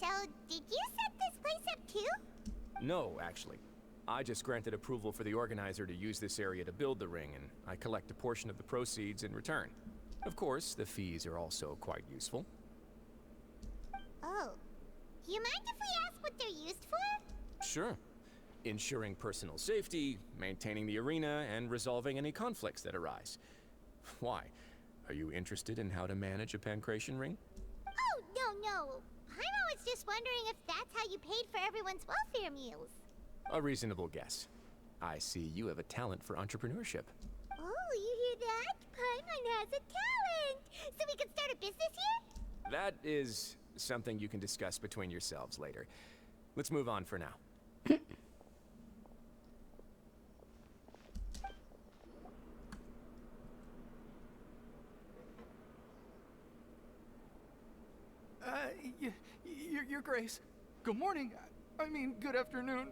So, did you set this place up too?
No, actually. I just granted approval for the organizer to use this area to build the ring, and I collect a portion of the proceeds in return. Of course, the fees are also quite useful.
Oh. Do you mind if we ask what they're used for?
Sure. Ensuring personal safety, maintaining the arena, and resolving any conflicts that arise. Why? Are you interested in how to manage a pancration ring?
Oh, no. Paimon was just wondering if that's how you paid for everyone's welfare meals.
A reasonable guess. I see you have a talent for entrepreneurship.
Oh, you hear that? Paimon has a talent! So we can start a business here?
That is something you can discuss between yourselves later. Let's move on for now.
Your Grace. Good morning. I mean, good afternoon.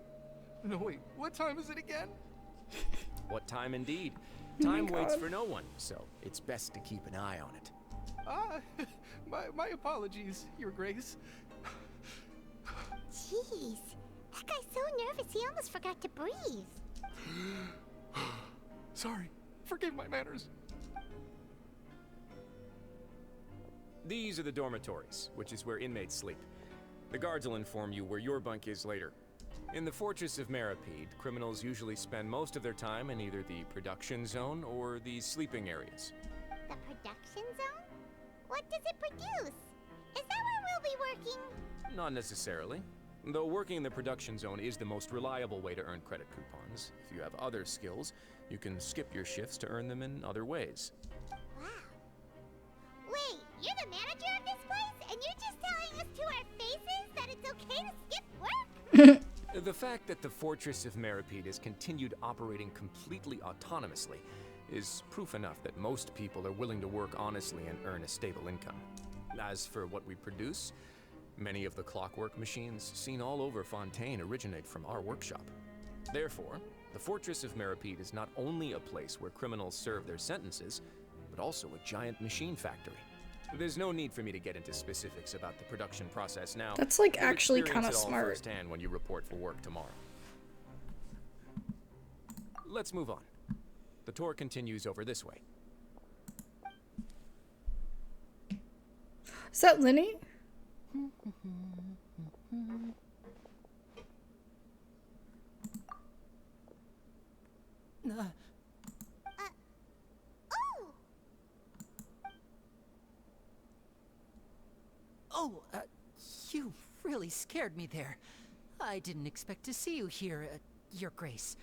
No, wait, what time is it again?
What time indeed? Time waits for no one, so it's best to keep an eye on it.
My apologies, Your Grace.
Jeez, that guy's so nervous he almost forgot to breathe.
Sorry, forgive my manners.
These are the dormitories, which is where inmates sleep. The guards will inform you where your bunk is later. In the Fortress of Meripede, criminals usually spend most of their time in either the production zone or the sleeping areas.
The production zone? What does it produce? Is that where we'll be working?
Not necessarily. Though working in the production zone is the most reliable way to earn credit coupons. If you have other skills, you can skip your shifts to earn them in other ways.
Wow. Wait, you're the manager of this place, and you're just telling us to our faces that it's okay to skip work?
The fact that the Fortress of Meripede has continued operating completely autonomously is proof enough that most people are willing to work honestly and earn a stable income. As for what we produce, many of the clockwork machines seen all over Fontaine originate from our workshop. Therefore, the Fortress of Meripede is not only a place where criminals serve their sentences, but also a giant machine factory. There's no need for me to get into specifics about the production process now.
That's like
You'll
actually
experience
kind of
it all
smart.
firsthand when you report for work tomorrow. Let's move on. The tour continues over this way.
Is that Linny?
Oh!
Oh, you really scared me there. I didn't expect to see you here, Your Grace.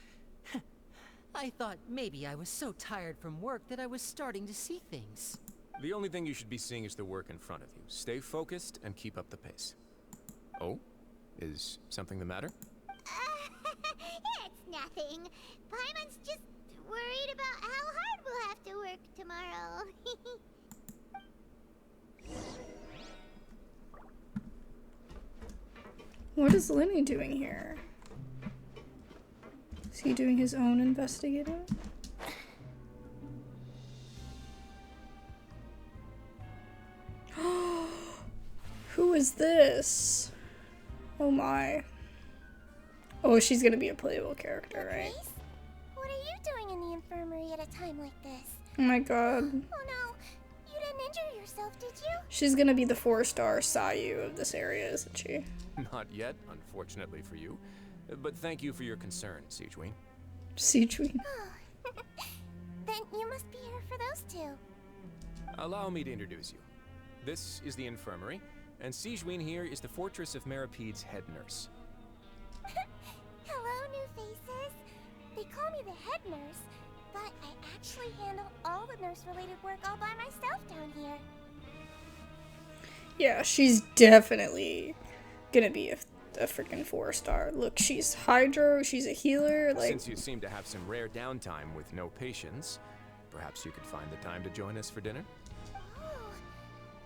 I thought maybe I was so tired from work that I was starting to see things.
The only thing you should be seeing is the work in front of you. Stay focused and keep up the pace. Oh? Is something the matter?
It's nothing. Paimon's just worried about how hard we'll have to work tomorrow.
What is Lenny doing here? Is he doing his own investigating? Who is this? Oh my. Oh, she's gonna be a playable character, right?
Grace? What are you doing in the infirmary at a time like this?
Oh my god.
Oh no, you didn't injure yourself, did you?
She's gonna be the 4-star Sayu of this area, isn't she?
Not yet, unfortunately for you. But thank you for your concern, Siegeween.
Siegeween?
Then you must be here for those two.
Allow me to introduce you. This is the infirmary, and Siegeween here is the Fortress of Merapede's head nurse.
Hello, new faces. They call me the head nurse, but I actually handle all the nurse-related work all by myself down here.
Yeah, she's definitely gonna be a freaking 4-star. Look, she's Hydro, she's a healer, like...
Since you seem to have some rare downtime with no patients, perhaps you could find the time to join us for dinner?
Oh,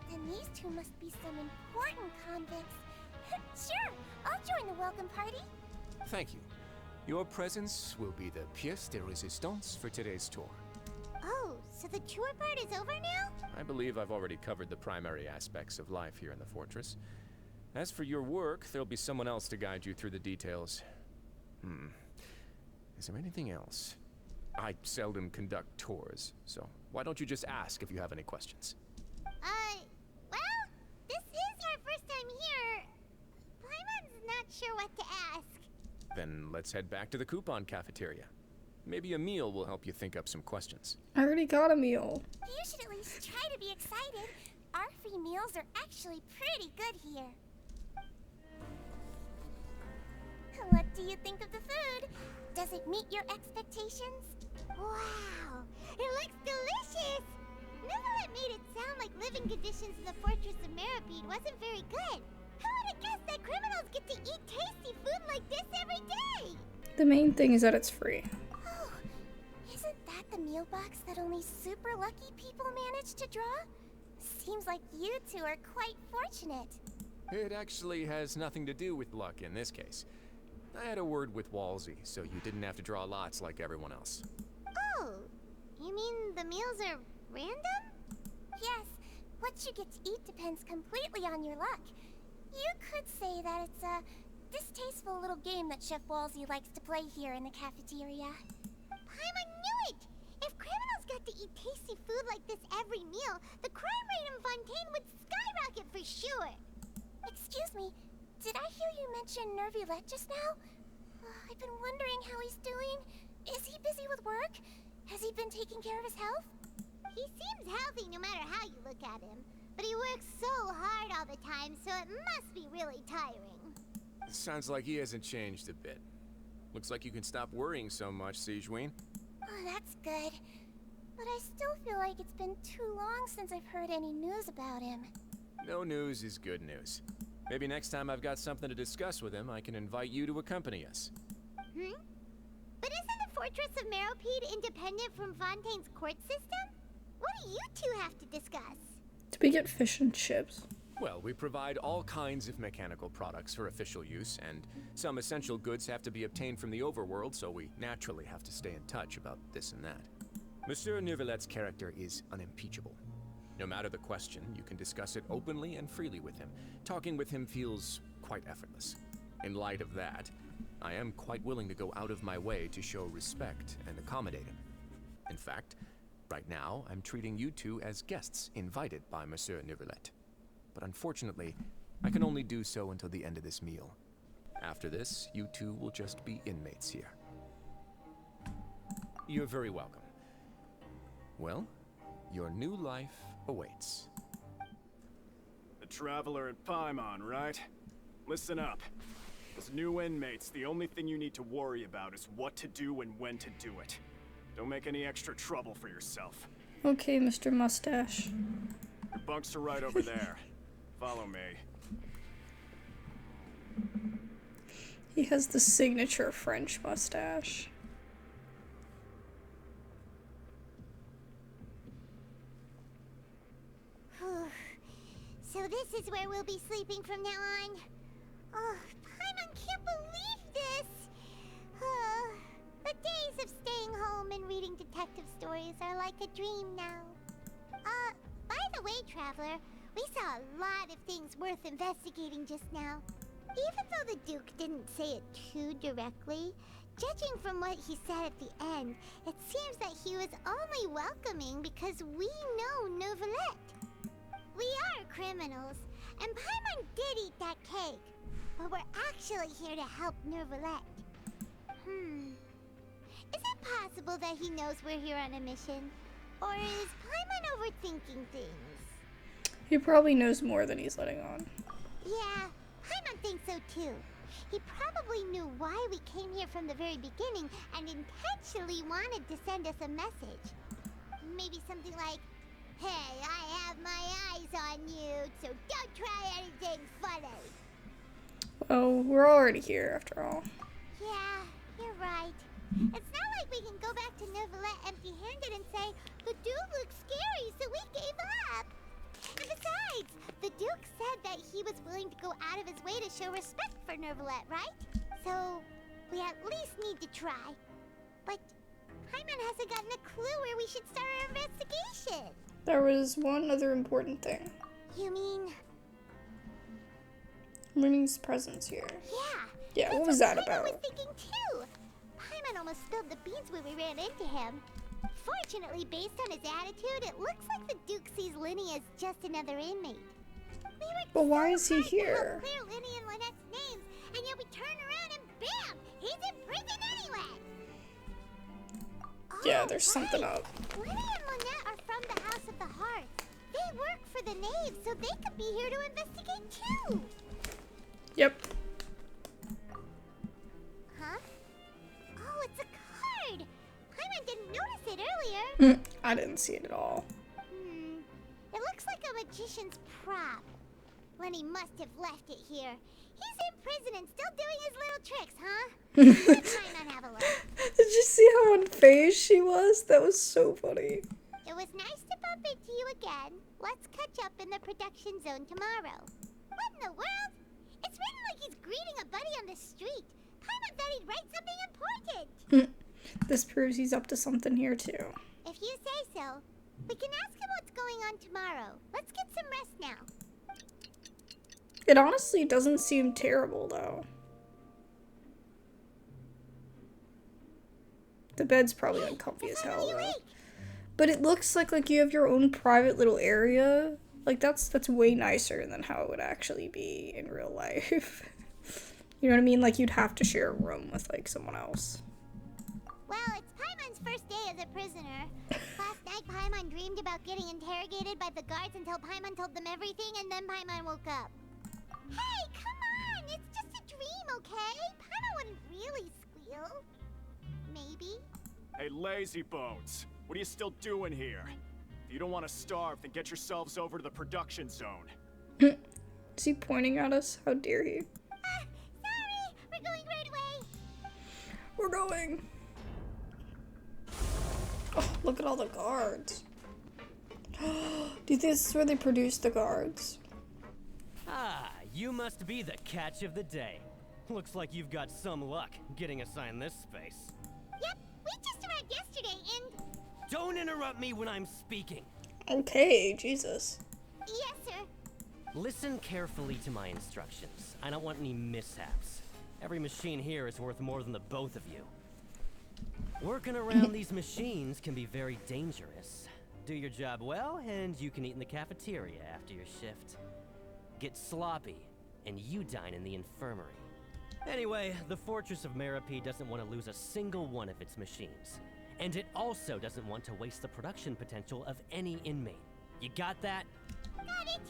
then these two must be some important convicts. Sure, I'll join the welcome party.
Thank you. Your presence will be the pièce de résistance for today's tour.
Oh, so the tour part is over now?
I believe I've already covered the primary aspects of life here in the fortress. As for your work, there'll be someone else to guide you through the details. Is there anything else? I seldom conduct tours, so why don't you just ask if you have any questions?
Well, this is our first time here. Paimon's not sure what to ask.
Then let's head back to the coupon cafeteria. Maybe a meal will help you think up some questions.
I already got a meal.
You should at least try to be excited. Our free meals are actually pretty good here. What do you think of the food? Does it meet your expectations?
Wow, it looks delicious! Neuvillette made it sound like living conditions in the Fortress of Meripede wasn't very good. Who would have guessed that criminals get to eat tasty food like this every day?
The main thing is that it's free.
Oh, isn't that the meal box that only super lucky people manage to draw? Seems like you two are quite fortunate.
It actually has nothing to do with luck in this case. I had a word with Walsey, so you didn't have to draw lots like everyone else.
Oh, you mean the meals are random?
Yes, what you get to eat depends completely on your luck. You could say that it's a distasteful little game that Chef Walsey likes to play here in the cafeteria.
Paimon knew it! If criminals got to eat tasty food like this every meal, the crime rate in Fontaine would skyrocket for sure!
Excuse me, did I hear you mention neuvillette just now? I've been wondering how he's doing. Is he busy with work? Has he been taking care of his health?
He seems healthy no matter how you look at him. But he works so hard all the time, so it must be really tiring.
Sounds like he hasn't changed a bit. Looks like you can stop worrying so much, Siegeween.
Oh, that's good. But I still feel like it's been too long since I've heard any news about him.
No news is good news. Maybe next time I've got something to discuss with him, I can invite you to accompany us.
But isn't the Fortress of Meropede independent from Fontaine's court system? What do you two have to discuss?
Do we get fish and chips?
Well, we provide all kinds of mechanical products for official use, and some essential goods have to be obtained from the overworld, so we naturally have to stay in touch about this and that. Monsieur Neuvillette's character is unimpeachable. No matter the question, you can discuss it openly and freely with him. Talking with him feels quite effortless. In light of that, I am quite willing to go out of my way to show respect and accommodate him. In fact, right now, I'm treating you two as guests invited by Monsieur Neuvillette. But unfortunately, I can only do so until the end of this meal. After this, you two will just be inmates here. You're very welcome. Well, your new life awaits.
Traveler and Paimon, right? Listen up. As new inmates, the only thing you need to worry about is what to do and when to do it. Don't make any extra trouble for yourself.
Okay, Mr. Mustache.
Your bunks are right over there. Follow me.
He has the signature French mustache.
So this is where we'll be sleeping from now on. Oh, Paimon can't believe this! The days of staying home and reading detective stories are like a dream now. By the way, Traveler, we saw a lot of things worth investigating just now. Even though the Duke didn't say it too directly, judging from what he said at the end, it seems that he was only welcoming because we know neuvillette. We are criminals, and Paimon did eat that cake, but we're actually here to help neuvillette. Is it possible that he knows we're here on a mission? Or is Paimon overthinking things?
He probably knows more than he's letting on.
Yeah, Paimon thinks so too. He probably knew why we came here from the very beginning and intentionally wanted to send us a message. Maybe something like, "Hey, I have my eyes on you, so don't try anything funny."
Oh, we're already here after all.
Yeah, you're right. It's not like we can go back to neuvillette empty-handed and say, "The Duke looks scary, so we gave up." And besides, the Duke said that he was willing to go out of his way to show respect for neuvillette, right? So, we at least need to try. But Paimon hasn't gotten a clue where we should start our investigation.
There was one other important thing.
You mean?
Mooney's presence here.
Yeah,
what was that about?
I was thinking too. Paimon almost spilled the beans when we ran into him. Fortunately, based on his attitude, it looks like the Duke sees Linny as just another inmate.
But why is he here?
Clear Linny and Lynette's names, and yet we turn around and bam! He's in prison anyway!
Yeah, there's something up.
Linny and Lynette are from the House of the Hearth. They work for the Knave, so they could be here to investigate too!
Yep.
Huh? Oh, it's a card! Paimon didn't notice it earlier.
I didn't see it at all.
It looks like a magician's prop. Lenny must have left it here. He's in prison and still doing his little tricks, huh? Let Paimon have a look.
Did you see how unfazed she was? That was so funny.
It was nice to bump into you again. Let's catch up in the production zone tomorrow. What in the world? It's written like he's greeting a buddy on the street. Paimon thought he'd write something important.
This proves he's up to something here too.
If you say so. We can ask him what's going on tomorrow. Let's get some rest now.
It honestly doesn't seem terrible though. The bed's probably uncomfy as hell though. But it looks like you have your own private little area. Like that's way nicer than how it would actually be in real life. You know what I mean? Like you'd have to share a room with like someone else.
Well, it's Paimon's first day as a prisoner. Last night, Paimon dreamed about getting interrogated by the guards until Paimon told them everything, and then Paimon woke up. Hey, come on! It's just a dream, okay? Paimon wouldn't really squeal. Maybe.
Hey, lazy bones. What are you still doing here? If you don't want to starve, then get yourselves over to the production zone.
Is he pointing at us? How dare he?
Sorry! We're going right away!
We're going! Oh, look at all the guards. Do you think this is where they produce the guards?
Ah, you must be the catch of the day. Looks like you've got some luck getting assigned this space.
Yep, we just arrived yesterday and...
Don't interrupt me when I'm speaking.
Okay, Jesus.
Yes, sir.
Listen carefully to my instructions. I don't want any mishaps. Every machine here is worth more than the both of you. Working around these machines can be very dangerous. Do your job well, and you can eat in the cafeteria after your shift. Get sloppy, and you dine in the infirmary. Anyway, the Fortress of Merope doesn't want to lose a single one of its machines. And it also doesn't want to waste the production potential of any inmate. You got that?
Got it!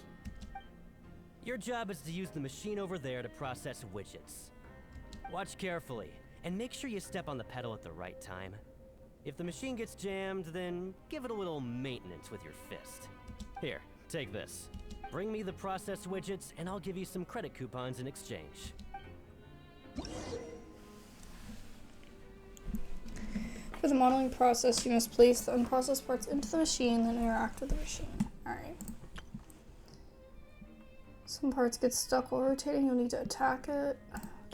Your job is to use the machine over there to process widgets. Watch carefully, and make sure you step on the pedal at the right time. If the machine gets jammed, then give it a little maintenance with your fist. Here, take this. Bring me the processed widgets, and I'll give you some credit coupons in exchange.
For the modeling process, you must place the unprocessed parts into the machine, then interact with the machine. Alright. Some parts get stuck while rotating, you'll need to attack it.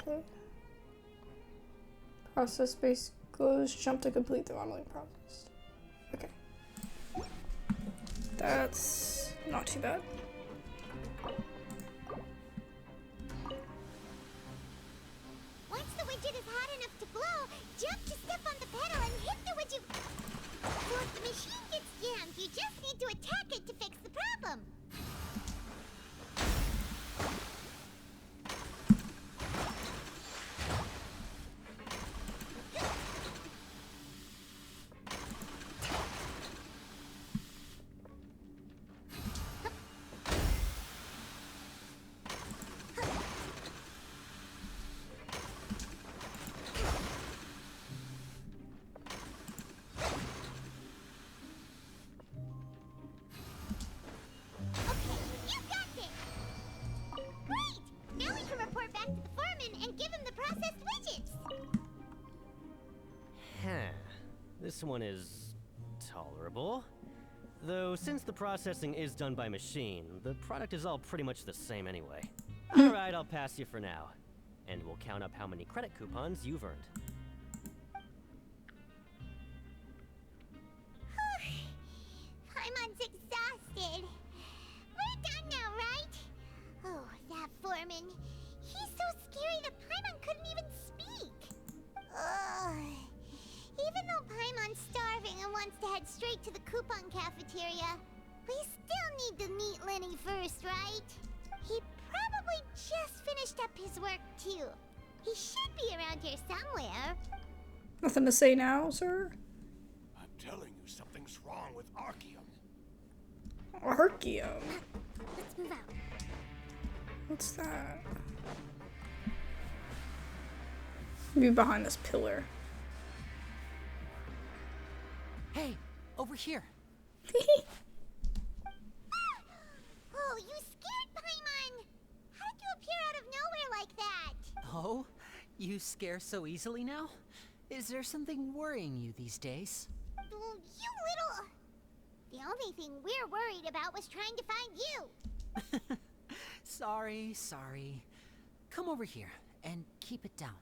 Okay. Process base goes, jump to complete the modeling process. Okay. That's not too bad.
Once the widget is hot enough to blow, jump to step on the pedal and hit the widget. So if the machine gets jammed, you just need to attack it to fix the problem.
This one is tolerable. Though since the processing is done by machine, the product is all pretty much the same anyway. Alright, I'll pass you for now. And we'll count up how many credit coupons you've earned.
Paimon's exhausted. We're done now, right? Oh, that foreman. He's so scary that Paimon couldn't even speak. Ugh. Even though Paimon's starving and wants to head straight to the coupon cafeteria, we still need to meet Lenny first, right? He probably just finished up his work, too. He should be around here somewhere.
Nothing to say now, sir?
I'm telling you, something's wrong with Archeum.
Archeum?
Let's move out.
What's that? Maybe behind this pillar.
Hey, over here.
Oh, you scared Paimon! How did you appear out of nowhere like that?
Oh, you scare so easily now? Is there something worrying you these days?
You little... The only thing we're worried about was trying to find you.
Sorry. Come over here and keep it down.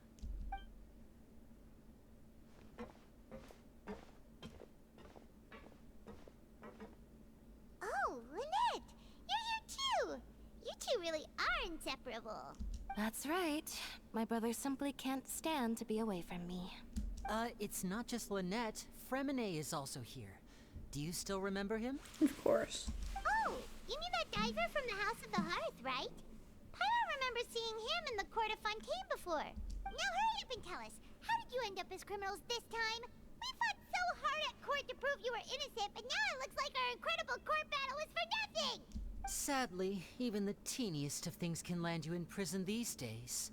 Oh, Lynette! You're here too! You two really are inseparable.
That's right. My brother simply can't stand to be away from me.
It's not just Lynette. Fremine is also here. Do you still remember him?
Of course.
Oh, you mean that diver from the House of the Hearth, right? Paimon remembers seeing him in the court of Fontaine before. Now hurry up and tell us, how did you end up as criminals this time? We fought so hard at court to prove you were innocent, but now it looks like our incredible court battle was for nothing!
Sadly, even the teeniest of things can land you in prison these days.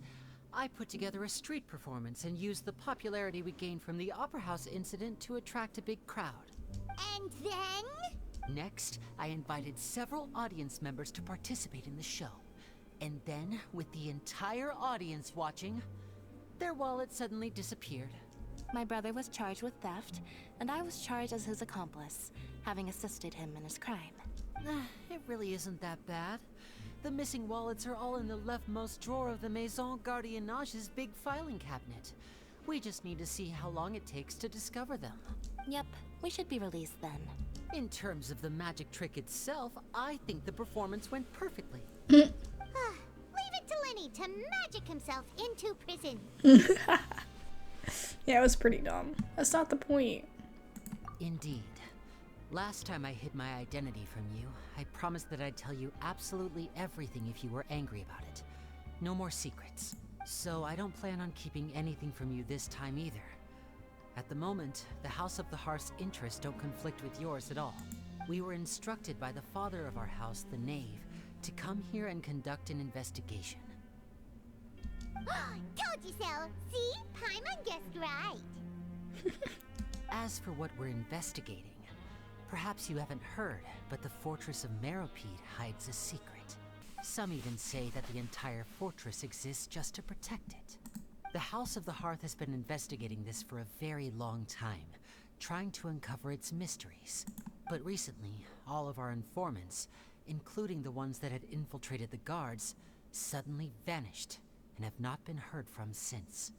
I put together a street performance and used the popularity we gained from the Opera House incident to attract a big crowd.
And then?
Next, I invited several audience members to participate in the show. And then, with the entire audience watching, their wallet suddenly disappeared.
My brother was charged with theft, and I was charged as his accomplice, having assisted him in his crime.
It really isn't that bad. The missing wallets are all in the leftmost drawer of the Maison Gardiennage's big filing cabinet. We just need to see how long it takes to discover them.
Yep, we should be released then.
In terms of the magic trick itself, I think the performance went perfectly.
Leave it to Lenny to magic himself into prison.
Yeah, it was pretty dumb. That's not the point.
Indeed. Last time I hid my identity from you, I promised that I'd tell you absolutely everything if you were angry about it. No more secrets. So I don't plan on keeping anything from you this time either. At the moment, the House of the Hearth's interests don't conflict with yours at all. We were instructed by the father of our house, the Knave, to come here and conduct an investigation.
Told you so. See? Paimon guessed right.
As for what we're investigating, perhaps you haven't heard, but the fortress of Meropide hides a secret. Some even say that the entire fortress exists just to protect it. The House of the Hearth has been investigating this for a very long time, trying to uncover its mysteries. But recently, all of our informants, including the ones that had infiltrated the guards, suddenly vanished and have not been heard from since.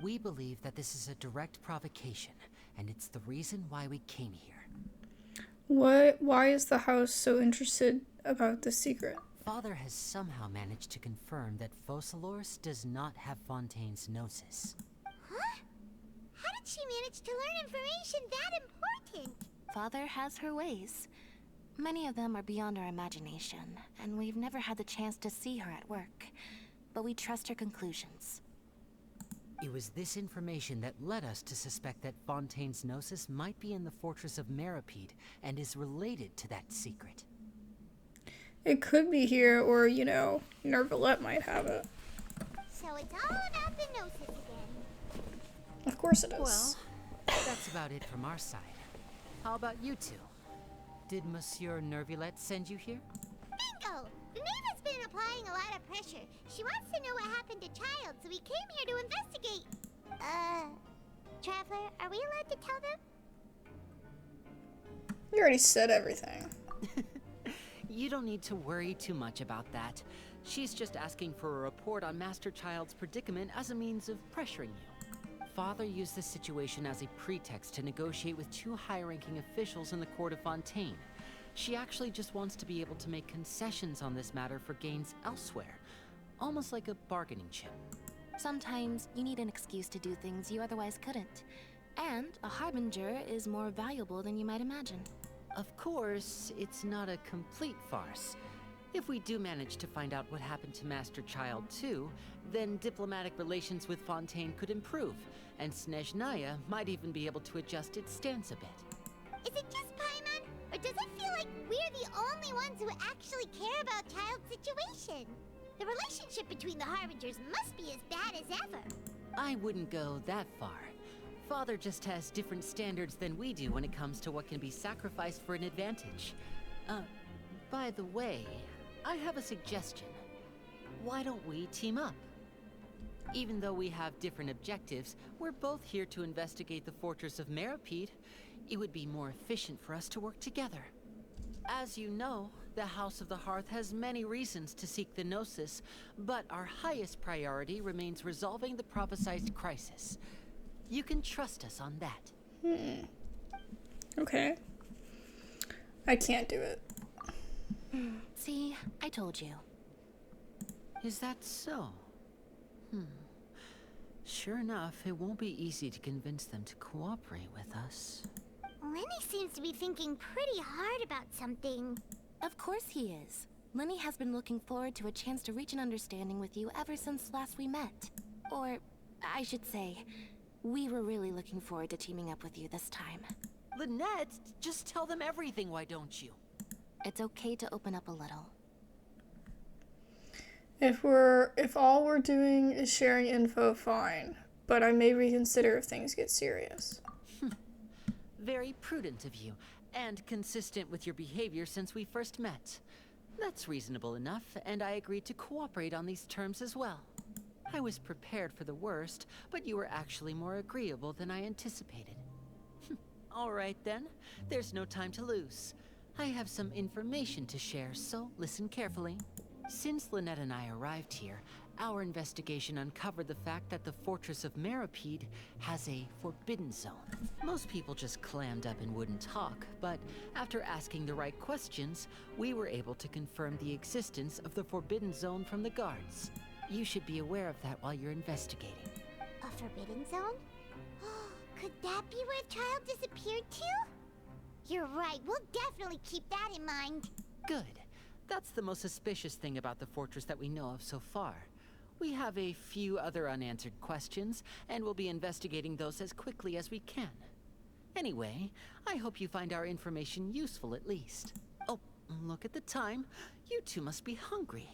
We believe that this is a direct provocation, and it's the reason why we came here.
Why is the house so interested about this secret?
Father has somehow managed to confirm that focalors does not have Fontaine's gnosis.
Huh? How did she manage to learn information that important?
Father has her ways. Many of them are beyond our imagination, and we've never had the chance to see her at work. But we trust her conclusions.
It was this information that led us to suspect that Fontaine's gnosis might be in the fortress of Meropide and is related to that secret.
It could be here, or, you know, Neuvillette might have it.
So it's all about the gnosis again.
Of course it is.
Well, that's about it from our side. How about you two? Did Monsieur Neuvillette send you here?
Bingo! The Nave has been applying a lot of pressure. She wants to know what happened to Child, so we came here to investigate. Traveler, are we allowed to tell them?
You already said everything.
You don't need to worry too much about that. She's just asking for a report on Master Child's predicament as a means of pressuring you. Father used this situation as a pretext to negotiate with two high-ranking officials in the court of Fontaine. She actually just wants to be able to make concessions on this matter for gains elsewhere, almost like a bargaining chip.
Sometimes you need an excuse to do things you otherwise couldn't. And a harbinger is more valuable than you might imagine.
Of course, it's not a complete farce. If we do manage to find out what happened to Master Child too, then diplomatic relations with Fontaine could improve, and Snezhnaya might even be able to adjust its stance a bit.
Is it just Paimon? Or does it feel like we're the only ones who actually care about Child's situation? The relationship between the Harbingers must be as bad as ever.
I wouldn't go that far. Father just has different standards than we do when it comes to what can be sacrificed for an advantage. By the way, I have a suggestion. Why don't we team up? Even though we have different objectives, we're both here to investigate the fortress of Meropide. It would be more efficient for us to work together. As you know, the House of the Hearth has many reasons to seek the Gnosis, but our highest priority remains resolving the prophesized crisis. You can trust us on that.
Okay. I can't do it.
See, I told you.
Is that so? Sure enough, it won't be easy to convince them to cooperate with us.
Lenny seems to be thinking pretty hard about something.
Of course he is. Lenny has been looking forward to a chance to reach an understanding with you ever since last we met. Or, I should say, we were really looking forward to teaming up with you this time.
Lynette, just tell them everything, why don't you?
It's okay to open up a little.
If all we're doing is sharing info, fine. But I may reconsider if things get serious.
Very prudent of you, and consistent with your behavior since we first met. That's reasonable enough, and I agreed to cooperate on these terms as well. I was prepared for the worst, but you were actually more agreeable than I anticipated. All right then, there's no time to lose. I have some information to share, so listen carefully. Since Lynette and I arrived here, our investigation uncovered the fact that the fortress of Meropide has a forbidden zone. Most people just clammed up and wouldn't talk, but after asking the right questions, we were able to confirm the existence of the forbidden zone from the guards. You should be aware of that while you're investigating.
A forbidden zone? Could that be where Child disappeared to? You're right, we'll definitely keep that in mind.
Good. That's the most suspicious thing about the fortress that we know of so far. We have a few other unanswered questions, and we'll be investigating those as quickly as we can. Anyway, I hope you find our information useful at least. Oh, Look at the time. You two must be hungry.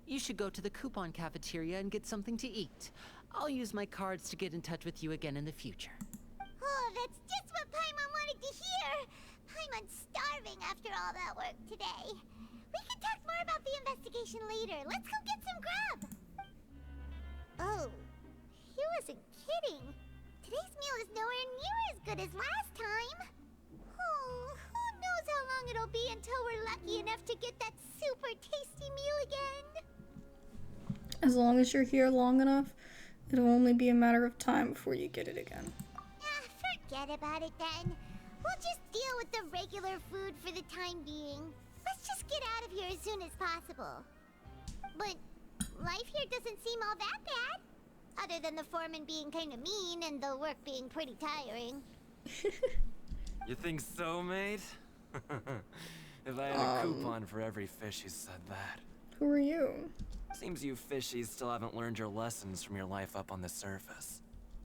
You should go to the coupon cafeteria and get something to eat. I'll use my cards to get in touch with you again in the future.
Oh, that's just what Paimon wanted to hear! Paimon's starving after all that work today. We can talk more about the investigation later. Let's go get some grub! Oh, he wasn't kidding. Today's meal is nowhere near as good as last time. Oh, who knows how long it'll be until we're lucky enough to get that super tasty meal again.
As long as you're here long enough, it'll only be a matter of time before you get it again.
Forget about it then. We'll just deal with the regular food for the time being. Let's just get out of here as soon as possible. But life here doesn't seem all that bad. Other than the foreman being kind of mean and the work being pretty tiring.
You think so, mate? If I had a coupon for every fish who said that.
Who are you?
Seems you fishies still haven't learned your lessons from your life up on the surface.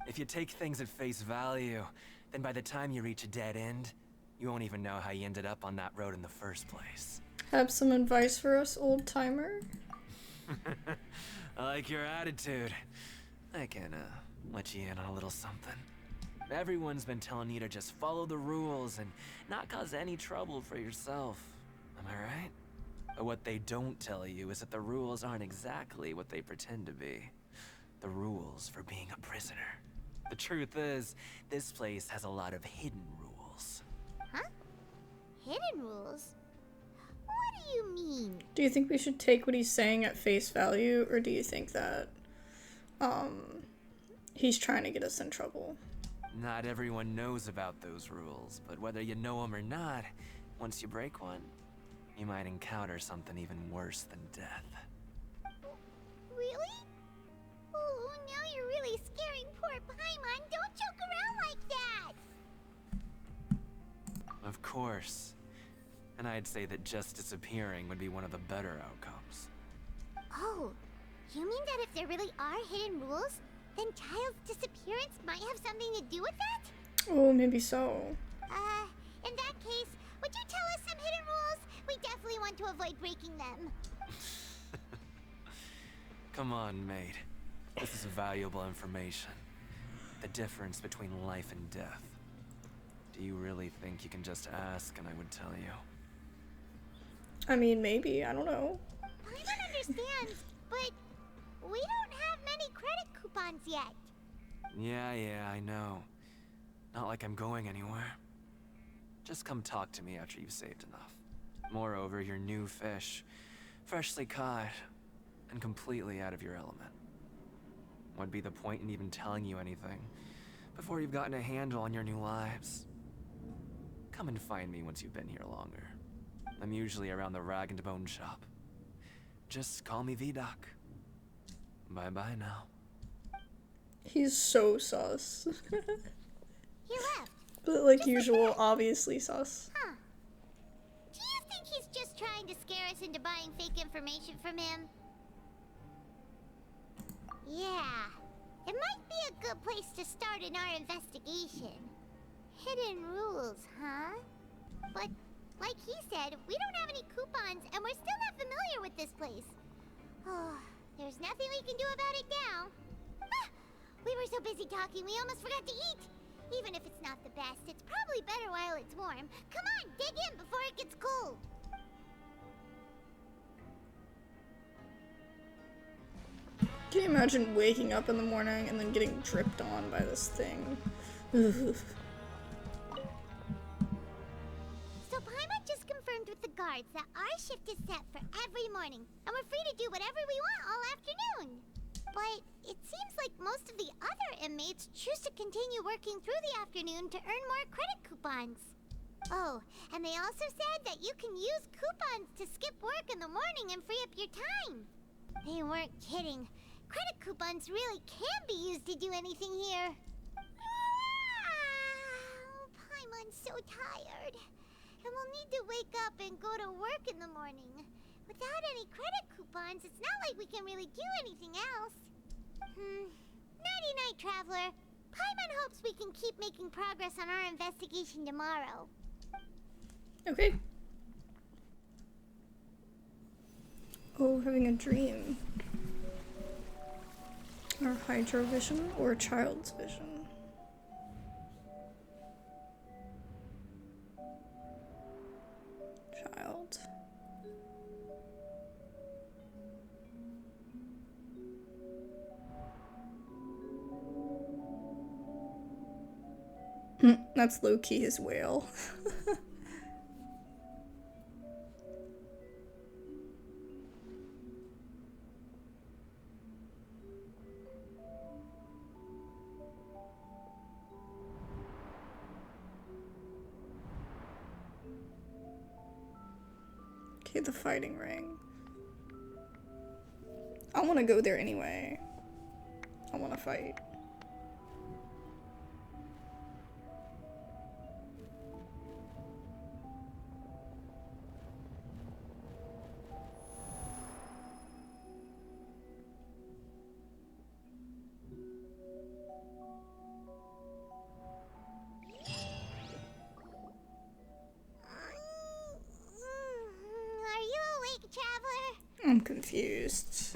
If you take things at face value, then by the time you reach a dead end, you won't even know how you ended up on that road in the first place.
Have some advice for us, old timer?
I like your attitude. I can, let you in on a little something. Everyone's been telling you to just follow the rules and not cause any trouble for yourself. Am I right? But what they don't tell you is that the rules aren't exactly what they pretend to be. The rules for being a prisoner. The truth is, this place has a lot of hidden rules.
Huh? Hidden rules? What do you mean?
Do you think we should take what he's saying at face value, or do you think that, he's trying to get us in trouble?
Not everyone knows about those rules, but whether you know them or not, once you break one, you might encounter something even worse than death.
Really? Oh, now you're really scaring poor Paimon. Don't joke around like that!
Of course. And I'd say that just disappearing would be one of the better outcomes.
Oh, you mean that if there really are hidden rules, then Child's disappearance might have something to do with that?
Oh, maybe so.
In that case, would you tell us some hidden rules? We definitely want to avoid breaking them.
Come on, mate. This is valuable information. The difference between life and death. Do you really think you can just ask and I would tell you?
I mean, maybe. I don't know.
Paimon understands, but we don't have many credit coupons yet.
Yeah, I know. Not like I'm going anywhere. Just come talk to me after you've saved enough. Moreover, you're new fish, freshly caught, and completely out of your element. What'd be the point in even telling you anything before you've gotten a handle on your new lives? Come and find me once you've been here longer. I'm usually around the rag and bone shop. Just call me V-Doc. Bye-bye now.
He's so sus.
He left.
But like usual, obviously sus.
Huh. Do you think he's just trying to scare us into buying fake information from him? Yeah. It might be a good place to start in our investigation. Hidden rules, huh? But, like he said, we don't have any coupons and we're still not familiar with this place. Oh, there's nothing we can do about it now. Ah, we were so busy talking we almost forgot to eat. Even if it's not the best, it's probably better while it's warm. Come on, dig in before it gets cold.
Can you imagine waking up in the morning and then getting dripped on by this thing? Ugh.
So Paimon just confirmed with the guards that our shift is set for every morning, and we're free to do whatever we want all afternoon. But it seems like most of the other inmates choose to continue working through the afternoon to earn more credit coupons. Oh, and they also said that you can use coupons to skip work in the morning and free up your time. They weren't kidding. Credit coupons really can be used to do anything here. Paimon's so tired. And we'll need to wake up and go to work in the morning. Without any credit coupons, it's not like we can really do anything else. Nighty-night, Traveler. Paimon hopes we can keep making progress on our investigation tomorrow.
Okay. Oh, having a dream. Or hydrovision, or child's vision. Child. That's low-key his whale. Okay, the fighting ring. I want to go there anyway. I want to fight. I'm confused.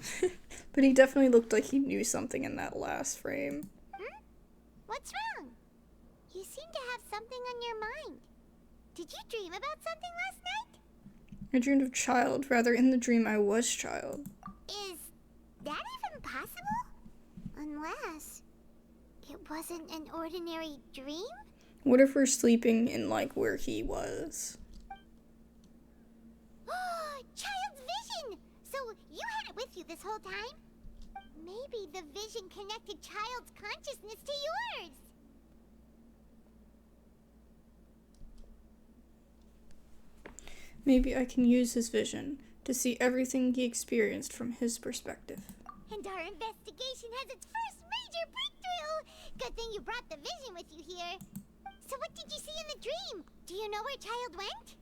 But he definitely looked like he knew something in that last frame.
What's wrong? You seem to have something on your mind. Did you dream about something last night?
I dreamed of child. Rather, in the dream I was child.
Is that even possible? Unless it wasn't an ordinary dream?
What if we're sleeping in, like, where he was?
Child's vision! So you had it with you this whole time? Maybe the vision connected Child's consciousness to yours.
Maybe I can use his vision to see everything he experienced from his perspective.
And our investigation has its first major breakthrough! Good thing you brought the vision with you here. So what did you see in the dream? Do you know where Child went?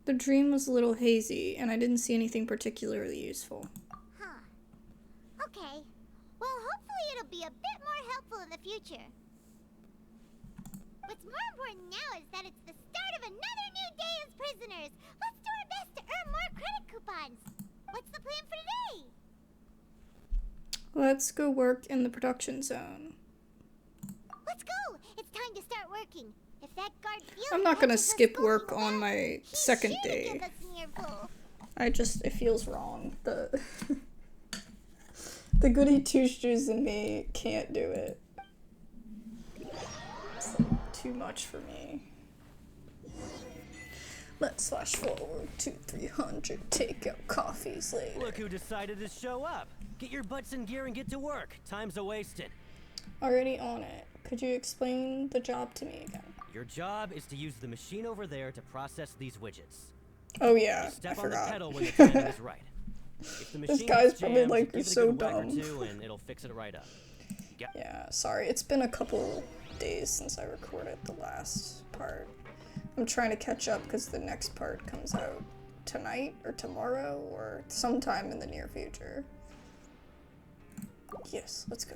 The dream was a little hazy, and I didn't see anything particularly useful.
Huh. Okay. Well, hopefully it'll be a bit more helpful in the future. What's more important now is that it's the start of another new day as prisoners. Let's do our best to earn more credit coupons. What's the plan for today?
Let's go work in the production zone.
Let's go! It's time to start working. If that guard feels
I'm not gonna skip work on my second day. It feels wrong. The goody two-shoes in me can't do it. It's too much for me. Let's slash forward to 300, take out coffees later.
Look who decided to show up. Get your butts in gear and get to work. Time's a-wasted.
Already on it. Could you explain the job to me again?
Your job is to use the machine over there to process these widgets.
Oh yeah,
you step
I
on
forgot.
the pedal when the timing is right. If the
This
machine
guy's
gets
probably
jammed,
like
give it a
so
good whack or
dumb.
two and it'll fix it right up. Yep.
Yeah, sorry. It's been a couple days since I recorded the last part. I'm trying to catch up because the next part comes out tonight or tomorrow or sometime in the near future. Yes, let's go.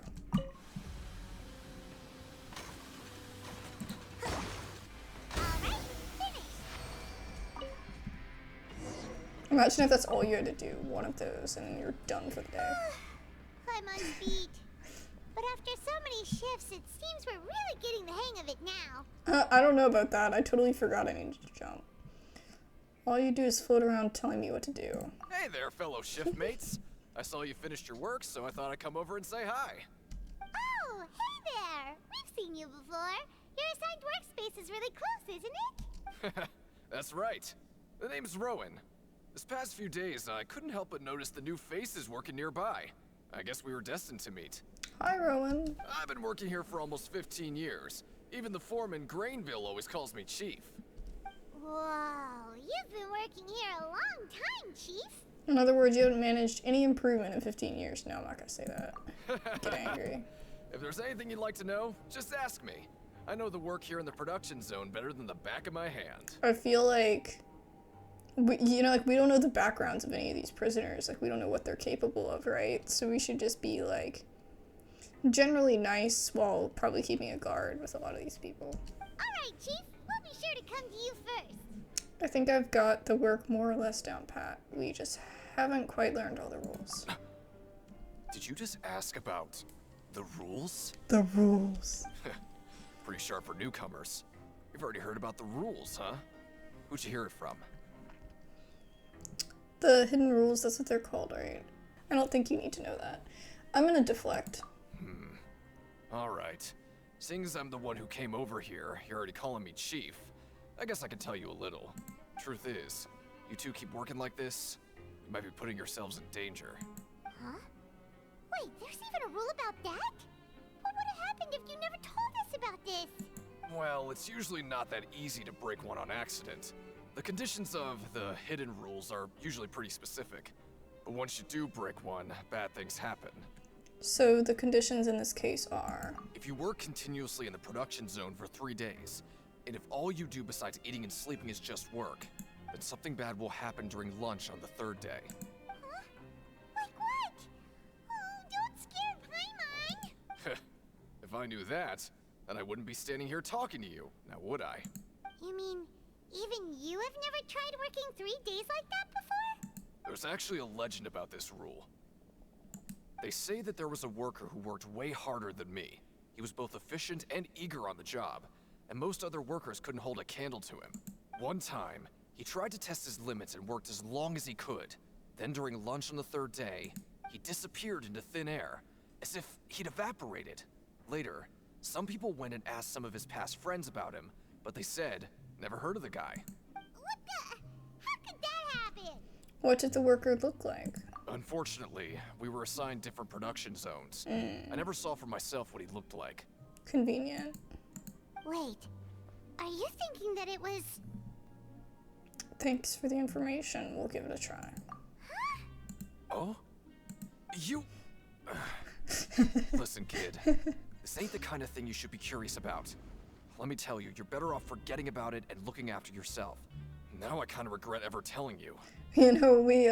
Imagine if that's all you had to do, one of those, and then you're done for the day.
I'm on beat. But after so many shifts, it seems we're really getting the hang of it now.
I don't know about that. I totally forgot I needed to jump. All you do is float around telling me what to do.
Hey there, fellow shiftmates. I saw you finished your work, so I thought I'd come over and say hi.
Oh, hey there! We've seen you before. Your assigned workspace is really close, isn't it?
That's right. The name's Rowan. This past few days, I couldn't help but notice the new faces working nearby. I guess we were destined to meet.
Hi, Rowan.
I've been working here for almost 15 years. Even the foreman, Grainville, always calls me Chief.
Whoa, you've been working here a long time, Chief.
In other words, you haven't managed any improvement in 15 years. No, I'm not gonna say that. Get angry.
If there's anything you'd like to know, just ask me. I know the work here in the production zone better than the back of my hand.
I feel like, we don't know the backgrounds of any of these prisoners. Like, we don't know what they're capable of, right? So we should just be, like, generally nice while probably keeping a guard with a lot of these people.
Alright, Chief. We'll be sure to come to you first.
I think I've got the work more or less down pat. We just haven't quite learned all the rules.
Did you just ask about the rules?
The rules.
Pretty sharp for newcomers. You've already heard about the rules, huh? Who'd you hear it from?
The hidden rules, that's what they're called, right? I don't think you need to know that. I'm gonna deflect.
Alright. Seeing as I'm the one who came over here, you're already calling me chief. I guess I can tell you a little. Truth is, you two keep working like this, you might be putting yourselves in danger.
Huh? Wait, there's even a rule about that? What would have happened if you never told us about this?
Well, it's usually not that easy to break one on accident. The conditions of the hidden rules are usually pretty specific. But once you do break one, bad things happen.
So the conditions in this case are...
If you work continuously in the production zone for 3 days, and if all you do besides eating and sleeping is just work, then something bad will happen during lunch on the 3rd day.
Huh? Like what? Oh, don't scare Paimon!
If I knew that, then I wouldn't be standing here talking to you, now would I?
You mean, even you have never tried working 3 days like that before?
There's actually a legend about this rule. They say that there was a worker who worked way harder than me. He was both efficient and eager on the job, and most other workers couldn't hold a candle to him. One time, he tried to test his limits and worked as long as he could. Then during lunch on the 3rd day, he disappeared into thin air, as if he'd evaporated. Later, some people went and asked some of his past friends about him, but they said, never heard of the guy.
What the? How could that happen?
What did the worker look like?
Unfortunately, we were assigned different production zones. I never saw for myself what he looked like.
Convenient.
Wait, are you thinking that it was...
Thanks for the information. We'll give it a try.
Oh? You... Listen, kid. This ain't the kind of thing you should be curious about. Let me tell you, you're better off forgetting about it and looking after yourself. Now I kind of regret ever telling you.
You know, we've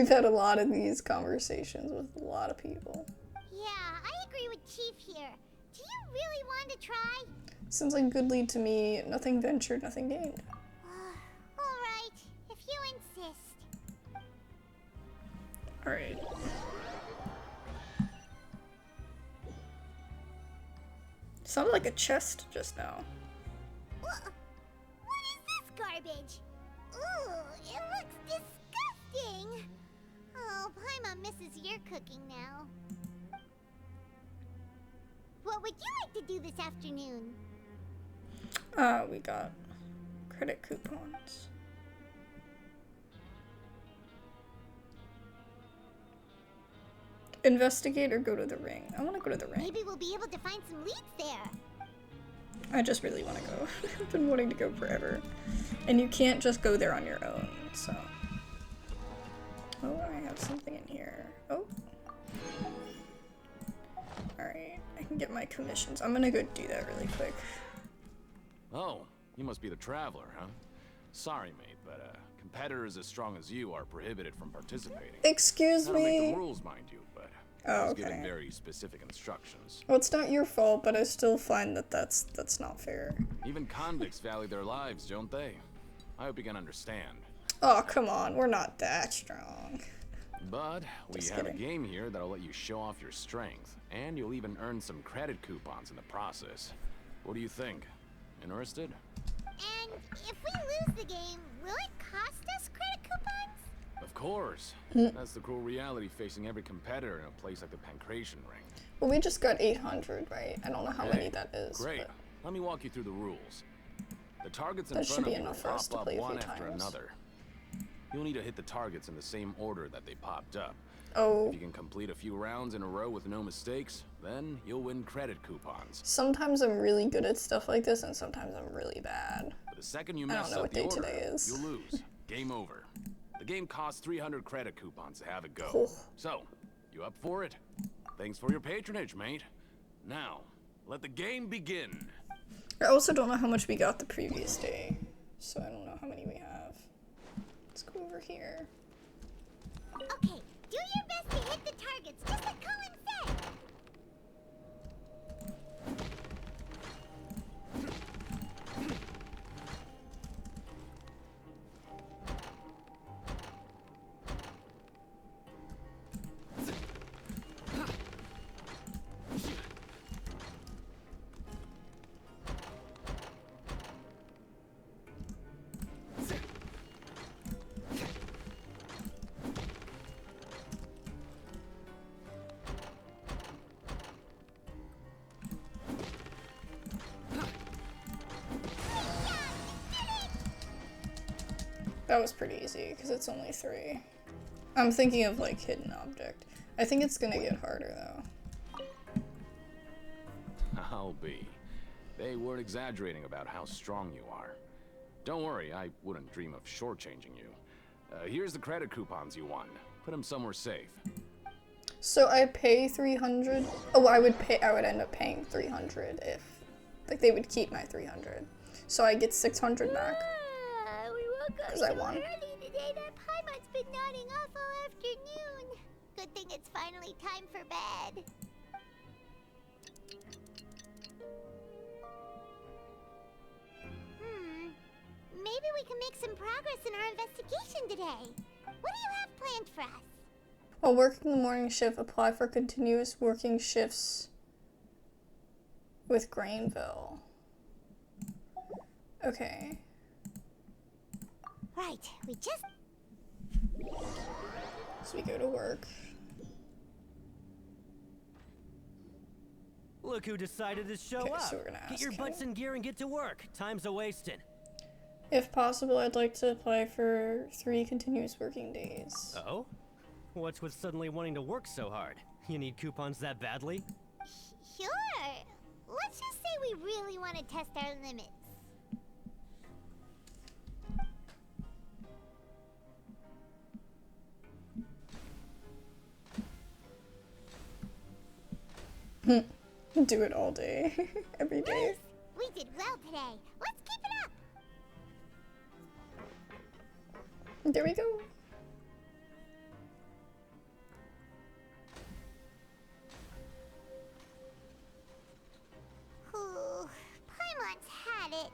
had a lot of these conversations with a lot of people.
Yeah, I agree with Chief here. Do you really want to try?
Seems like a good lead to me. Nothing ventured, nothing gained.
Alright, if you insist.
Alright. Sounded like a chest just now.
What is this garbage? Ooh, it looks disgusting. Oh, Paimon misses your cooking now. What would you like to do this afternoon?
We got credit coupons. Investigate or go to the ring? I want to go to the ring.
Maybe we'll be able to find some leads there.
I just really want to go. I've been wanting to go forever. And you can't just go there on your own, so. Oh, I have something in here. Oh. Alright, I can get my commissions. I'm gonna go do that really quick.
Oh, you must be the traveler, huh? Sorry, mate, but competitors as strong as you are prohibited from participating.
Excuse
I don't make
me?
the rules, mind you, but
Oh,
I was
okay.
given very specific instructions.
Well, it's not your fault, but I still find that that's not fair.
Even convicts value their lives, don't they? I hope you can understand.
Oh, come on, we're not that strong.
But we
Just
have
kidding.
a game here that'll let you show off your strength, and you'll even earn some credit coupons in the process. What do you think? Interested?
And if we lose the game, will it cost us credit coupons?
Of course. That's the cruel reality facing every competitor in a place like the Pancration Ring.
Well, we just got 800, right? I don't know how many that is.
Great.
but-
Let me walk you through the rules. The targets in
That should
front
be
of you will
enough for us
pop
to
up
play a
one
few
after
times.
another. You'll need to hit the targets in the same order that they popped up.
Oh.
If you can complete a few rounds in a row with no mistakes, then you'll win credit coupons.
Sometimes I'm really good at stuff like this, and sometimes I'm really bad.
But the second you
I don't
mess
know
up
what
the
day
order,
today is.
you'll lose. Game over. The game costs 300 credit coupons to have it go.
Oh.
So, you up for it? Thanks for your patronage, mate. Now, let the game begin.
I also don't know how much we got the previous day, so I don't know how many we have. Let's go over here.
Okay, do your best to hit the targets, just like Colin said.
That was pretty easy, because it's only 3. I'm thinking of, like, hidden object. I think it's gonna get harder, though.
I'll be. They weren't exaggerating about how strong you are. Don't worry, I wouldn't dream of shortchanging you. Here's the credit coupons you won. Put them somewhere safe.
So I pay 300? Oh, I would end up paying 300 if, like, they would keep my 300. So I get 600 back.
We woke up
Because
so
I won.
early today that Paimon's been nodding off all afternoon. Good thing it's finally time for bed. Maybe we can make some progress in our investigation today. What do you have planned for us?
While working the morning shift, apply for continuous working shifts with Grainville. Okay.
Right, we just...
So we go to work.
Look who decided to show
Okay,
up.
so we're gonna
Get
ask
your
him.
butts in gear and get to work. Time's a-wasting.
If possible, I'd like to apply for 3 continuous working days.
Oh? What's with suddenly wanting to work so hard? You need coupons that badly?
Sure. Let's just say we really want to test our limits.
Do it all day. Every day.
We did well today. Let's keep it up.
There we go.
Ooh, Paimon's had it.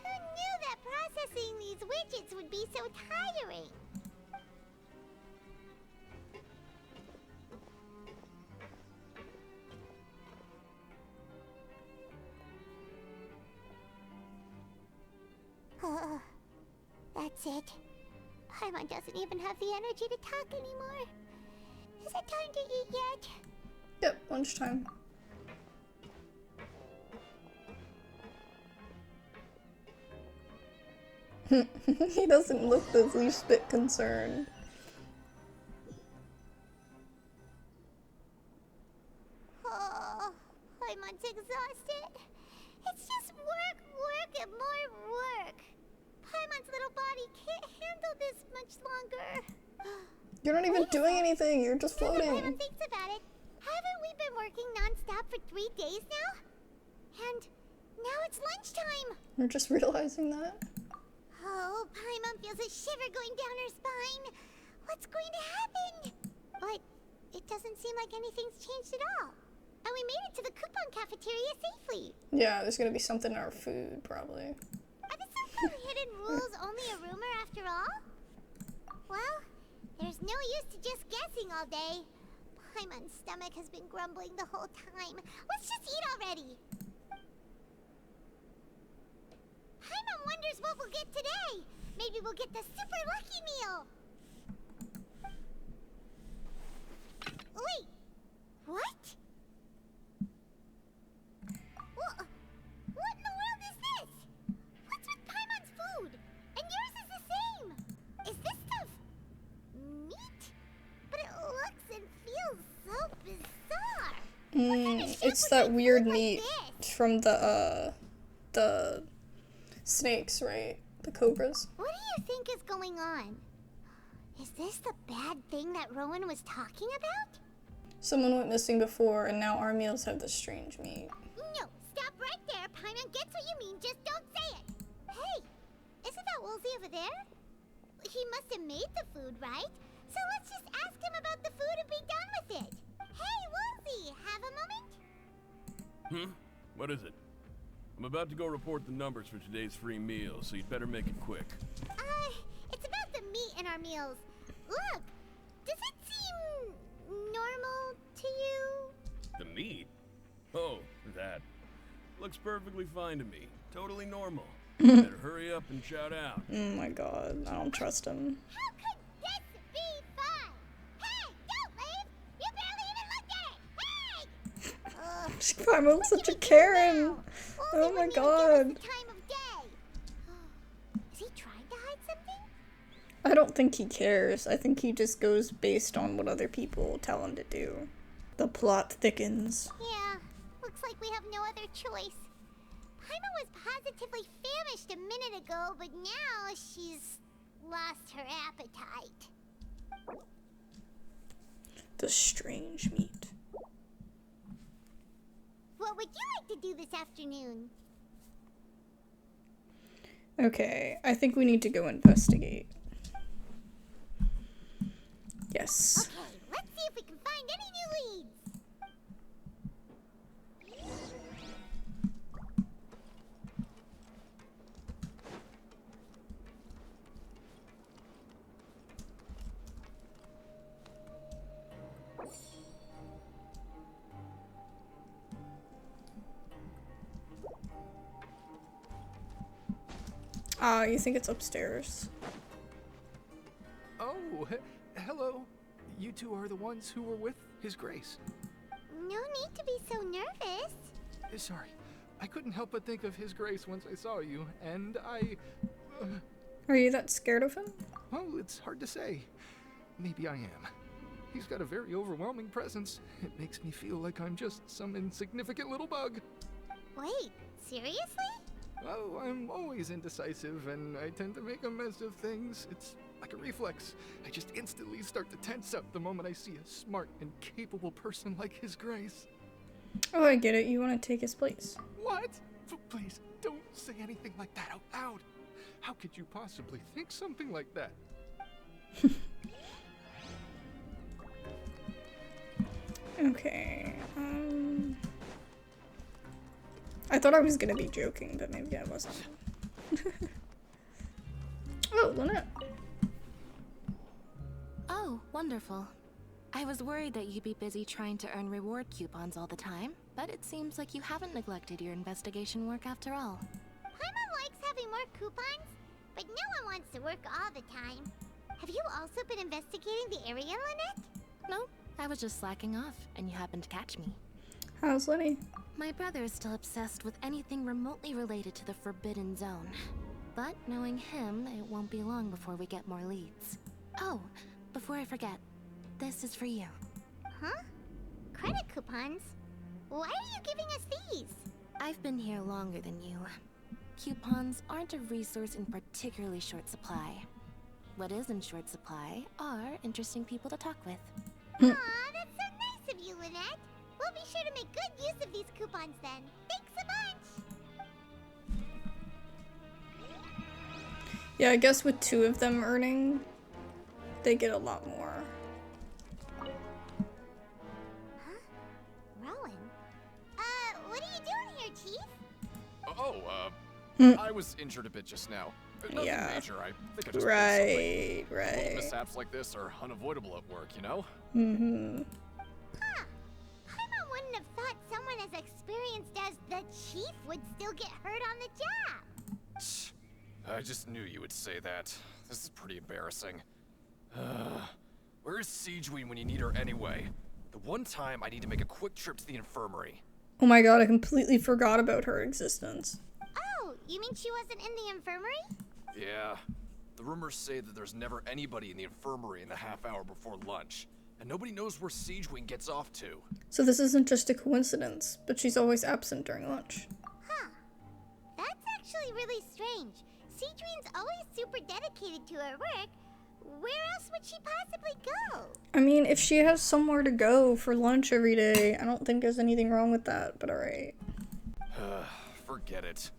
Who knew that processing these widgets would be so tiring? That's it. Paimon doesn't even have the energy to talk anymore. Is it time to eat yet?
Yep, lunchtime. He doesn't look the least bit concerned.
Oh, Paimon's exhausted. It's just work, work, and more work. Paimon's little body can't handle this much longer.
You're not even doing anything, you're just
Now that
floating.
Paimon thinks about it, haven't we been working non-stop for 3 days now? And now it's lunchtime.
You're just realizing that?
Oh, Paimon feels a shiver going down her spine. What's going to happen? But it doesn't seem like anything's changed at all. And we made it to the coupon cafeteria safely.
Yeah, there's gonna be something in our food, probably.
Are the so-called hidden rules only a rumor after all? Well, there's no use to just guessing all day. Paimon's stomach has been grumbling the whole time. Let's just eat already. Paimon wonders what we'll get today. Maybe we'll get the super lucky meal. Wait, what? What in the world is this? What's with Paimon's food? And yours is the same. Is this stuff meat? But it looks and feels so bizarre.
It's that weird meat from the snakes, right? The cobras.
What do you think is going on? Is this the bad thing that Rowan was talking about?
Someone went missing before, and now our meals have this strange meat.
No, stop right there. Paimon gets what you mean, just don't say it. Hey, isn't that Woolsey over there? He must have made the food, right? So let's just ask him about the food and be done with it. Hey, Woolsey, have a moment?
What is it? I'm about to go report the numbers for today's free meal, so you'd better make it quick.
It's about the meat in our meals. Look, does it seem normal to you?
The meat? Oh, that. Looks perfectly fine to me. Totally normal. Better hurry up and shout out.
Oh my god, I don't trust him.
How could this be fun? Hey, don't leave! You barely even looked at it! Hey!
Paimon's such a Karen. Oh my god.
Time of day. Is he trying to hide something?
don't think he cares. I think he just goes based on what other people tell him to do. The plot thickens.
Yeah, looks like we have no other choice. Paima was positively famished a minute ago, but now she's lost her appetite.
The strange meat.
What would you like to do this afternoon?
Okay, I think we need to go investigate. Yes.
Okay, let's see if we can find any new leads.
You think it's upstairs?
Oh, hello. You two are the ones who were with His Grace.
No need to be so nervous.
Sorry, I couldn't help but think of His Grace once I saw you, and I...
Are you that scared of him?
Well, it's hard to say. Maybe I am. He's got a very overwhelming presence. It makes me feel like I'm just some insignificant little bug.
Wait, seriously?
Oh, I'm always indecisive, and I tend to make a mess of things. It's like a reflex. I just instantly start to tense up the moment I see a smart and capable person like His Grace.
Oh, I get it. You want to take his place.
What? Please, don't say anything like that out loud. How could you possibly think something like that?
Okay, I thought I was gonna be joking, but maybe I wasn't. Oh, Lynette.
Oh, wonderful. I was worried that you'd be busy trying to earn reward coupons all the time, but it seems like you haven't neglected your investigation work after all.
Paimon likes having more coupons, but no one wants to work all the time. Have you also been investigating the area, Lynette?
No, I was just slacking off, and you happened to catch me.
How's Lenny?
My brother is still obsessed with anything remotely related to the Forbidden Zone. But knowing him, it won't be long before we get more leads. Oh, before I forget, this is for you.
Huh? Credit coupons? Why are you giving us these?
I've been here longer than you. Coupons aren't a resource in particularly short supply. What is in short supply are interesting people to talk with.
Aw, that's so nice of you, Lynette. We'll be sure to make good use of these coupons then. Thanks a bunch!
Yeah, I guess with 2 of them earning, they get a lot more.
Huh? Rowan? What are you doing here, Chief?
Oh, I was injured a bit just now. Nothing
Yeah.
major. I think I just
Right,
Little
right.
mishaps like this are unavoidable at work, you know?
Mm-hmm.
Huh. Paimon wouldn't have thought someone as experienced as the Chief would still get hurt on the job.
I just knew you would say that. This is pretty embarrassing. Where is Siegeween when you need her anyway? The one time I need to make a quick trip to the infirmary.
Oh my god, I completely forgot about her existence.
Oh, you mean she wasn't in the infirmary?
Yeah. The rumors say that there's never anybody in the infirmary in the half hour before lunch, and nobody knows where Siegeween gets off to.
So this isn't just a coincidence, but she's always absent during lunch.
Huh. That's actually really strange. Siegeween's always super dedicated to her work. Where else would she possibly go?
I mean, if she has somewhere to go for lunch every day, I don't think there's anything wrong with that, but alright.
Forget it.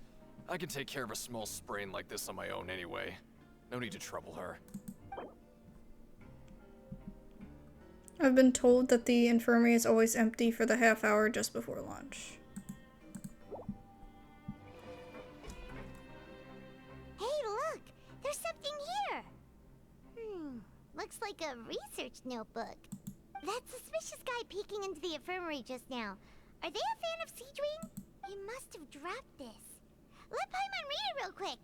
I can take care of a small sprain like this on my own anyway. No need to trouble her.
I've been told that the infirmary is always empty for the half hour just before lunch.
Hey, look! There's something here! Looks like a research notebook. That suspicious guy peeking into the infirmary just now. Are they a fan of Siegeween? He must have dropped this. Let Paimon read it real quick.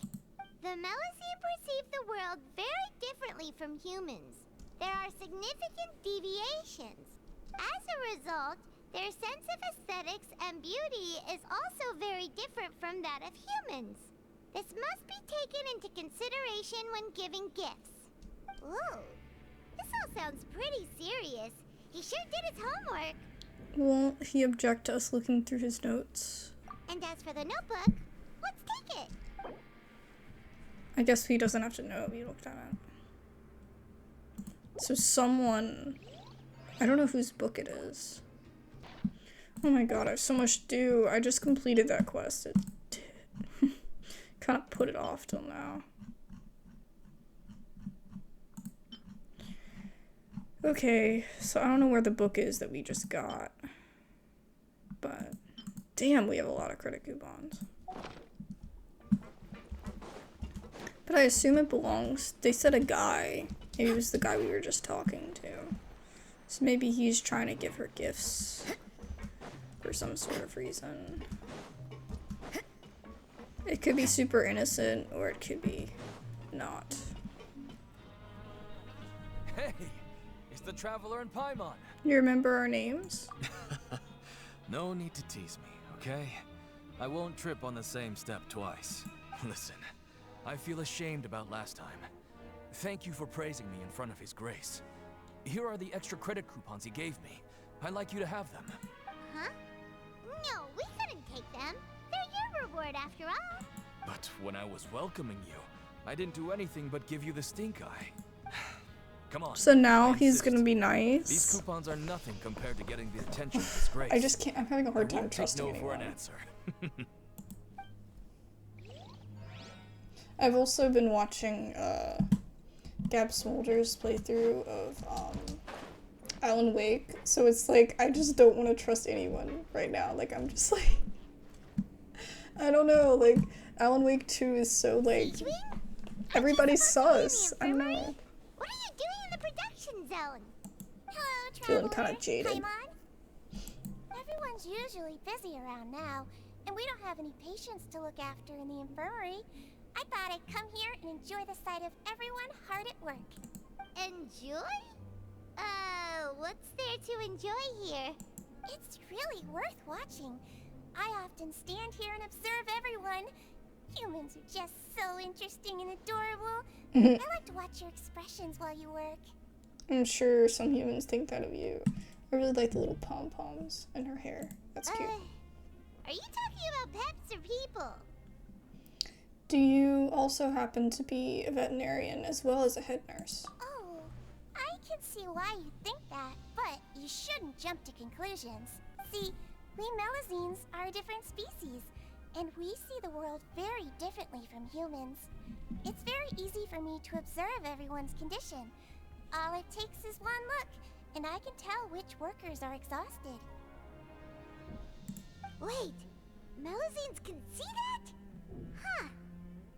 The Melusine perceive the world very differently from humans. There are significant deviations. As a result, their sense of aesthetics and beauty is also very different from that of humans. This must be taken into consideration when giving gifts. Whoa. This all sounds pretty serious. He sure did his homework.
Won't he object to us looking through his notes?
And as for the notebook, let's take it.
I guess he doesn't have to know we looked at it. So someone... I don't know whose book it is. Oh my god, I have so much to do. I just completed that quest. It kind of put it off till now. Okay, so I don't know where the book is that we just got. But, damn, we have a lot of credit coupons. But I assume it belongs, they said a guy. Maybe it was the guy we were just talking to. So maybe he's trying to give her gifts for some sort of reason. It could be super innocent, or it could be not.
Hey, it's the Traveler and Paimon.
You remember our names?
No need to tease me, okay? I won't trip on the same step twice. Listen, I feel ashamed about last time. Thank you for praising me in front of His Grace. Here are the extra credit coupons he gave me. I'd like you to have them.
Huh? No, we couldn't take them. They're your reward after all.
But when I was welcoming you, I didn't do anything but give you the stink eye. Come on.
So now he's gonna be nice.
These coupons are nothing compared to getting the attention of His Grace.
I just can't, I'm having a hard time trusting
anyone.
anyone.
For an answer.
I've also been watching Gab Smolder's playthrough of Alan Wake, so it's like I just don't want to trust anyone right now. Like I'm just like I don't know, like Alan Wake 2 is so like everybody's sus. I don't know.
What are you doing in the production zone? Hello,
Feeling
Traveler.
kind of jaded.
Paimon? Everyone's usually busy around now, and we don't have any patients to look after in the infirmary. I thought I'd come here and enjoy the sight of everyone hard at work.
Enjoy? What's there to enjoy here?
It's really worth watching. I often stand here and observe everyone. Humans are just so interesting and adorable. I like to watch your expressions while you work.
I'm sure some humans think that of you. I really like the little pom-poms in her hair. That's cute.
Are you talking about pets or people?
Do you also happen to be a veterinarian as well as a head nurse?
Oh, I can see why you think that, but you shouldn't jump to conclusions. See, we Melazines are a different species, and we see the world very differently from humans. It's very easy for me to observe everyone's condition. All it takes is one look, and I can tell which workers are exhausted.
Wait, Melazines can see that? Huh.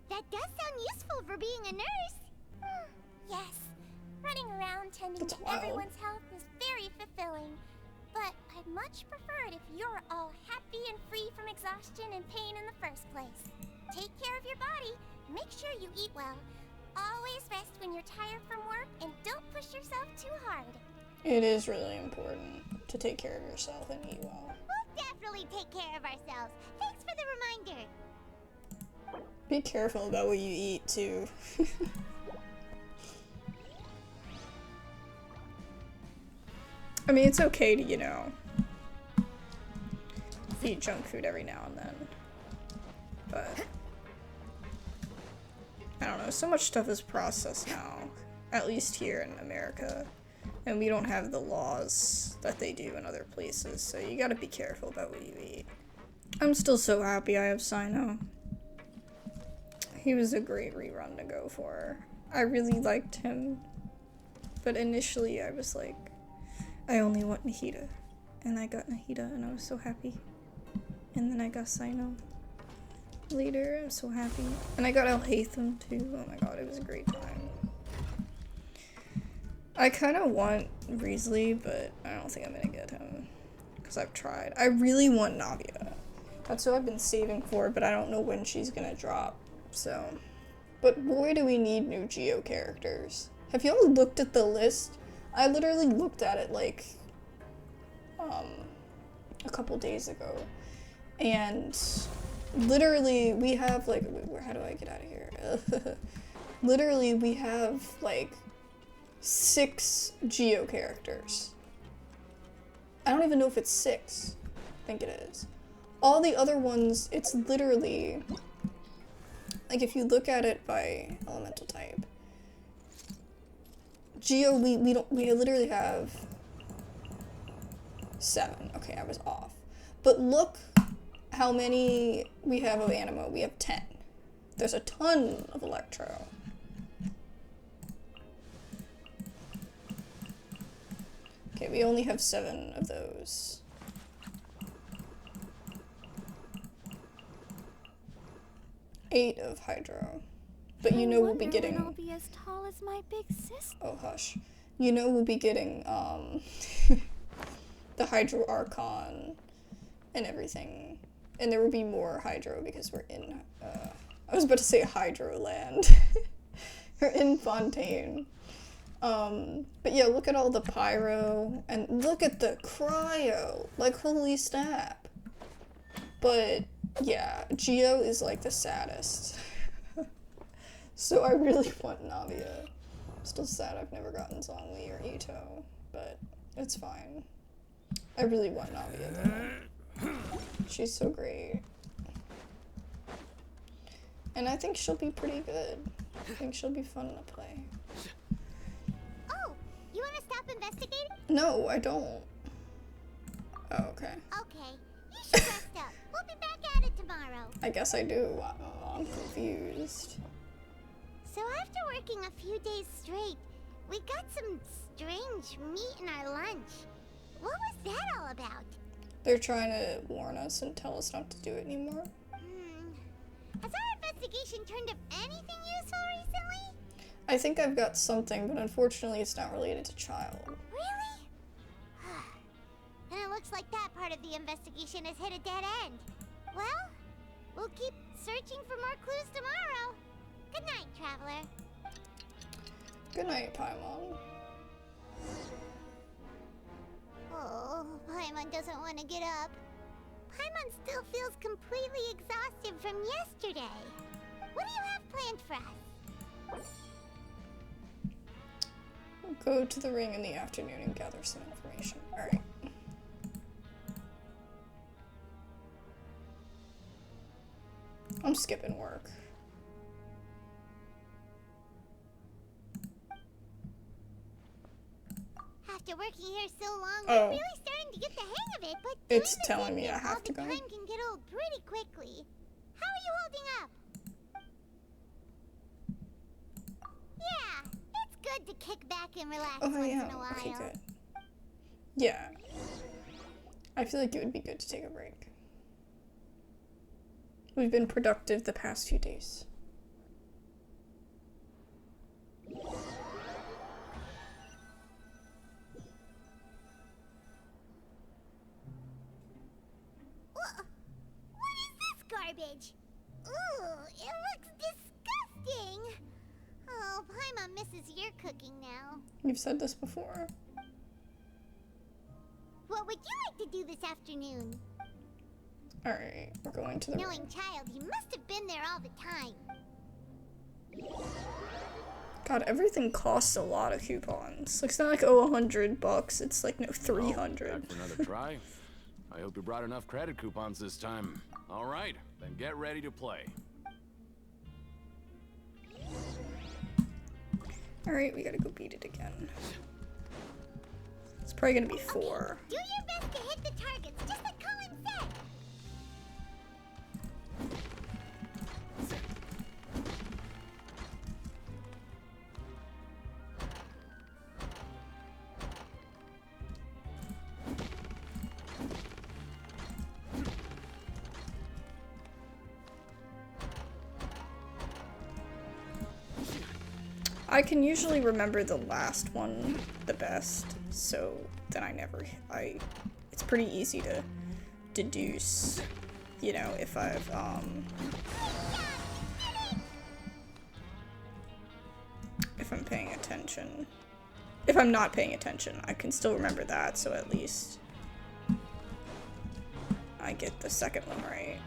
That does sound useful for being a nurse.
Yes, running around tending to everyone's health is very fulfilling. But I'd much prefer it if you're all happy and free from exhaustion and pain in the first place. Take care of your body, make sure you eat well. Always rest when you're tired from work, and don't push yourself too hard.
It is really important to take care of yourself and eat well.
We'll definitely take care of ourselves. Thanks for the reminder.
Be careful about what you eat, too. I mean, it's okay to, you know, eat junk food every now and then. But, I don't know, so much stuff is processed now, at least here in America. And we don't have the laws that they do in other places, so you gotta be careful about what you eat. I'm still so happy I have Sino. He was a great rerun to go for. I really liked him, but initially I was like, I only want Nahida, and I got Nahida, and I was so happy. And then I got Sino later. I'm so happy, and I got Al-Haytham too. Oh my god, it was a great time. I kind of want Wriothesley, but I don't think I'm gonna get him because I've tried. I really want Navia. That's what I've been saving for, but I don't know when she's gonna drop. So, but boy, do we need new Geo characters. Have y'all looked at the list? I literally looked at it like a couple days ago, and literally we have like, how do I get out of here? Literally we have like 6 Geo characters. I don't even know if it's 6. I think it is. All the other ones, it's literally, like if you look at it by elemental type, Geo, we literally have 7. Okay, I was off. But look how many we have of Animo. We have 10. There's a ton of Electro. Okay, we only have 7 of those. Eight of Hydro. But you know we'll be getting...
I'll be as tall as my big sister.
Oh, hush. You know we'll be getting, the Hydro Archon and everything. And there will be more Hydro because we're in, I was about to say Hydro Land. We're in Fontaine. But yeah, look at all the Pyro, and look at the Cryo! Like, holy snap. But, yeah, Geo is, like, the saddest. So I really want Navia. I'm still sad I've never gotten Zhongli or Ito, but it's fine. I really want Navia, though. She's so great. And I think she'll be pretty good. I think she'll be fun to play.
Oh, you want to stop investigating?
No, I don't. Oh, okay.
Okay, you should rest up. We'll be back at it tomorrow.
I guess I do. I'm confused.
So after working a few days straight, we got some strange meat in our lunch. What was that all about?
They're trying to warn us and tell us not to do it anymore.
Has our investigation turned up anything useful recently?
I think I've got something, but unfortunately it's not related to Child.
Really? Then it looks like that part of the investigation has hit a dead end. Well, we'll keep searching for more clues tomorrow. Good night, Traveler.
Good night, Paimon.
Oh, Paimon doesn't want to get up. Paimon still feels completely exhausted from yesterday. What do you have planned for us?
We'll go to the ring in the afternoon and gather some information. Alright. I'm skipping work.
After working here so long,
Oh.
we're really starting to get the hang of it, but
It's
doing the
telling
same
me
thing
I have
all
to
the
go.
time can get old pretty quickly. How are you holding up? Yeah, it's good to kick back and relax
Oh,
once
yeah.
in a while.
Okay, good. Yeah. I feel like it would be good to take a break. We've been productive the past few days.
What is this garbage? Ooh, it looks disgusting. Oh, Paimon misses your cooking now.
You've said this before.
What would you like to do this afternoon?
Alright, we're going to the
Knowing
ring.
Child, he must have been there all the time.
God, everything costs a lot of coupons. Like, it's not like, oh, $100. It's like, no, 300.
Back for another try? I hope you brought enough credit coupons this time. All right, then get ready to play.
Alright, we gotta go beat it again. It's probably gonna be 4.
Do your best to hit the targets, just like Colin said.
I can usually remember the last one the best, so then it's pretty easy to deduce, you know, if I've, if I'm paying attention. If I'm not paying attention, I can still remember that, so at least I get the second one right.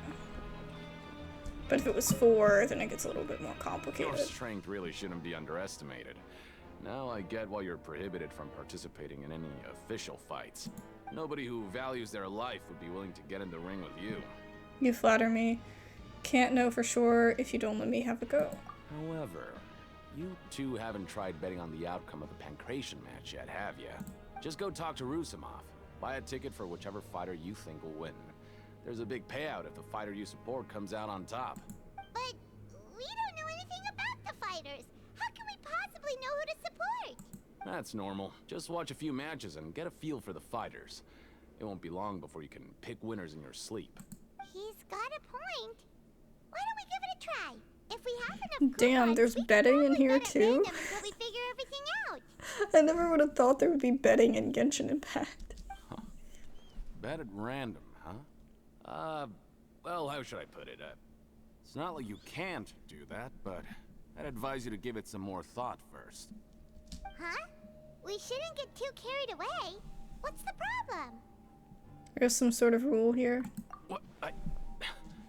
But if it was 4, then it gets a little bit more complicated.
Your strength really shouldn't be underestimated. Now I get why you're prohibited from participating in any official fights. Nobody who values their life would be willing to get in the ring with you.
You flatter me. Can't know for sure if you don't let me have a go.
However, you two haven't tried betting on the outcome of the Pancration match yet, have ya? Just go talk to Rusimov. Buy a ticket for whichever fighter you think will win. There's a big payout if the fighter you support comes out on top.
But we don't know anything about the fighters. How can we possibly know who to support?
That's normal. Just watch a few matches and get a feel for the fighters. It won't be long before you can pick winners in your sleep.
He's got a point. Why don't we give it a try? If we have enough
Damn,
coupons,
there's
we can
betting in
totally
here
bet at
too?
random until we figure everything out.
I never would have thought there would be betting in Genshin Impact.
Bet at random, huh? Well, how should I put it? It's not like you can't do that, but I'd advise you to give it some more thought first.
Huh? We shouldn't get too carried away. What's the problem?
There's some sort of rule here.
What?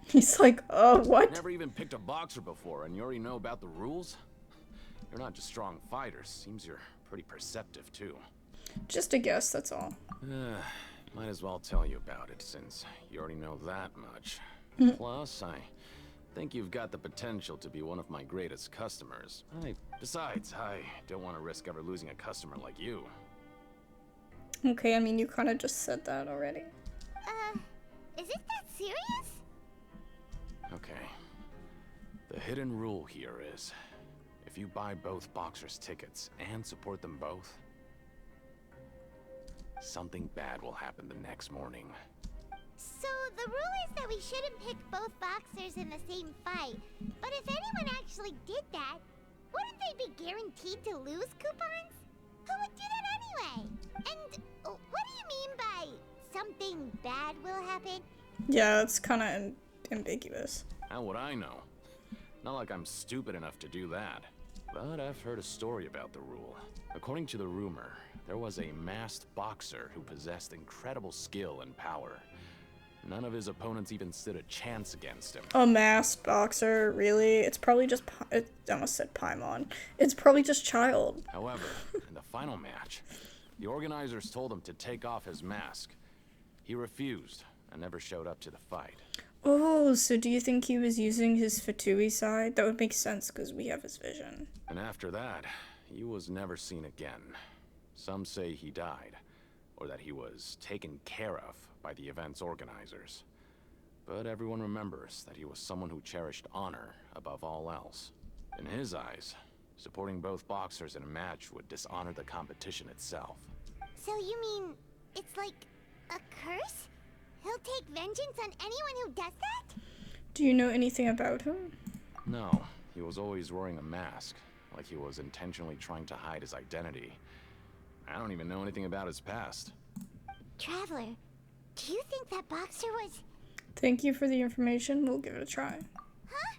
He's like, what?
Never even picked a boxer before, and you already know about the rules? You're not just strong fighters. Seems you're pretty perceptive, too.
Just a guess, that's all.
Might as well tell you about it, since you already know that much. Plus, I think you've got the potential to be one of my greatest customers. Besides, I don't want to risk ever losing a customer like you.
Okay, I mean, you kind of just said that already.
Is it that serious?
Okay. The hidden rule here is, if you buy both boxers' tickets and support them both, something bad will happen the next morning.
So the rule is that we shouldn't pick both boxers in the same fight. But if anyone actually did that, wouldn't they be guaranteed to lose coupons? Who would do that anyway? And what do you mean by something bad will happen?
Yeah, it's kind of ambiguous.
How would I know? Not like I'm stupid enough to do that. But I've heard a story about the rule. According to the rumor, there was a masked boxer who possessed incredible skill and power. None of his opponents even stood a chance against him.
A masked boxer, really? It's probably just, I almost said Paimon. It's probably just Child.
However, in the final match, the organizers told him to take off his mask. He refused and never showed up to the fight.
Oh, so do you think he was using his Fatui side? That would make sense because we have his vision.
And after that, he was never seen again. Some say he died, or that he was taken care of by the event's organizers. But everyone remembers that he was someone who cherished honor above all else. In his eyes, supporting both boxers in a match would dishonor the competition itself.
So you mean it's like a curse? He'll take vengeance on anyone who does that?
Do you know anything about him?
No, he was always wearing a mask, like he was intentionally trying to hide his identity. I don't even know anything about his past.
Traveler, do you think that boxer was...
Thank you for the information. We'll give it a try.
Huh?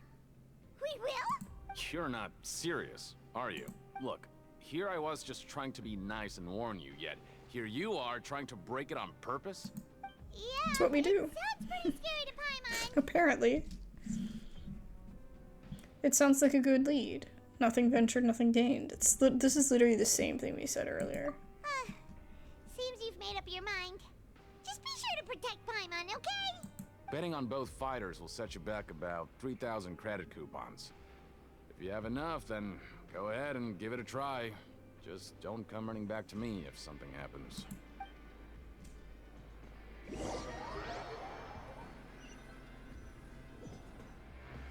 We will?
You're not serious, are you? Look, here I was just trying to be nice and warn you, yet here you are trying to break it on purpose?
Yeah,
that's what we do.
Sounds pretty scary to Paimon.
Apparently. It sounds like a good lead. Nothing ventured, nothing gained. This is literally the same thing we said earlier.
Seems you've made up your mind. Just be sure to protect Paimon, okay?
Betting on both fighters will set you back about 3,000 credit coupons. If you have enough, then go ahead and give it a try. Just don't come running back to me if something happens.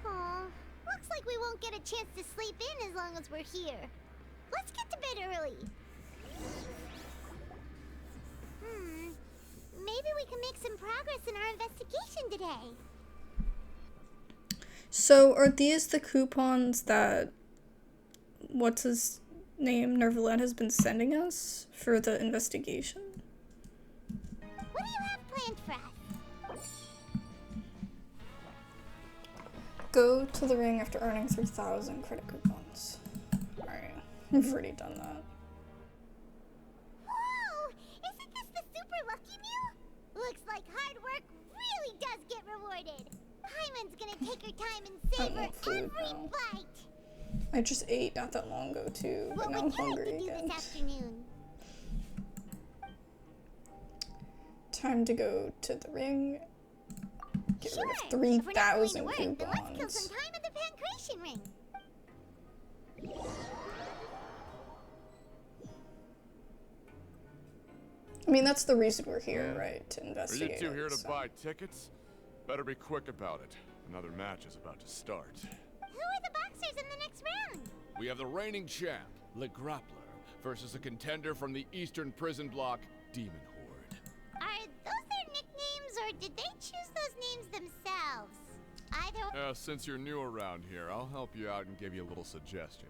Aw, looks like we won't get a chance to sleep in as long as we're here. Let's get to bed early. Maybe we can make some progress in our investigation today.
So, are these the coupons that... what's his name? Neuvillette has been sending us for the investigation?
What do you have planned for us?
Go to the ring after earning 3,000 credit coupons. Alright, we've already done that.
Whoa! Isn't this the super lucky meal? Looks like hard work really does get rewarded. Paimon's gonna take her time and savor every bite.
I just ate not that long ago too, but now I'm hungry again.
This afternoon?
Time to go to the ring. Get rid of
If we're not going to
3,000
work, then let's kill
coupons.
some time at the Pancration ring.
I mean, that's the reason we're here, right? To
Are you
investigate.
two here to
so.
buy tickets? Better be quick about it. Another match is about to start.
Who are the boxers in the next round?
We have the reigning champ, Le Grappler, versus a contender from the Eastern Prison Block, Demon Horde.
Are those their nicknames, or did they choose those names themselves? I don't...
Since you're new around here, I'll help you out and give you a little suggestion.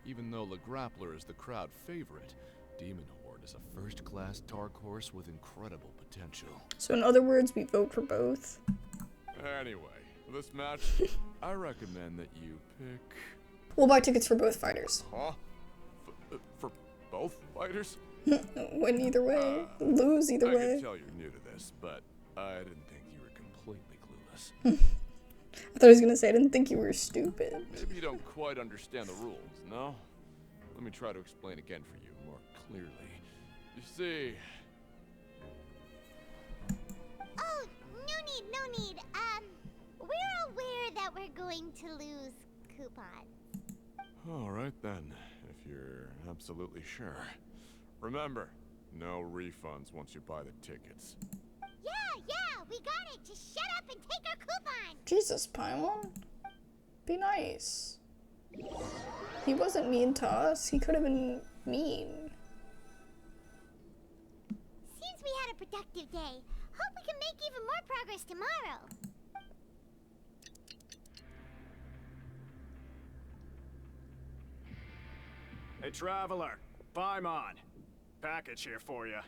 Even though Le Grappler is the crowd favorite, Demon Horde is a first-class dark horse with incredible potential.
So in other words, we vote for both.
Anyway, for this match, I recommend that you pick...
We'll buy tickets for both fighters.
Huh? For both fighters?
Win either way. Lose either
I
way.
can tell you're new to this, but I didn't think you were completely clueless.
I thought I was gonna say I didn't think you were stupid.
Maybe you don't quite understand the rules, no? Let me try to explain again for you more clearly. You see...
Oh, no need. We're aware that we're going to lose coupons.
Alright then, if you're absolutely sure. Remember, no refunds once you buy the tickets.
Yeah, we got it. Just shut up and take our coupon.
Jesus, Paimon. Be nice. He wasn't mean to us. He could have been mean.
Seems we had a productive day. Hope we can make even more progress tomorrow.
Hey, Traveler. Paimon. Package here for you.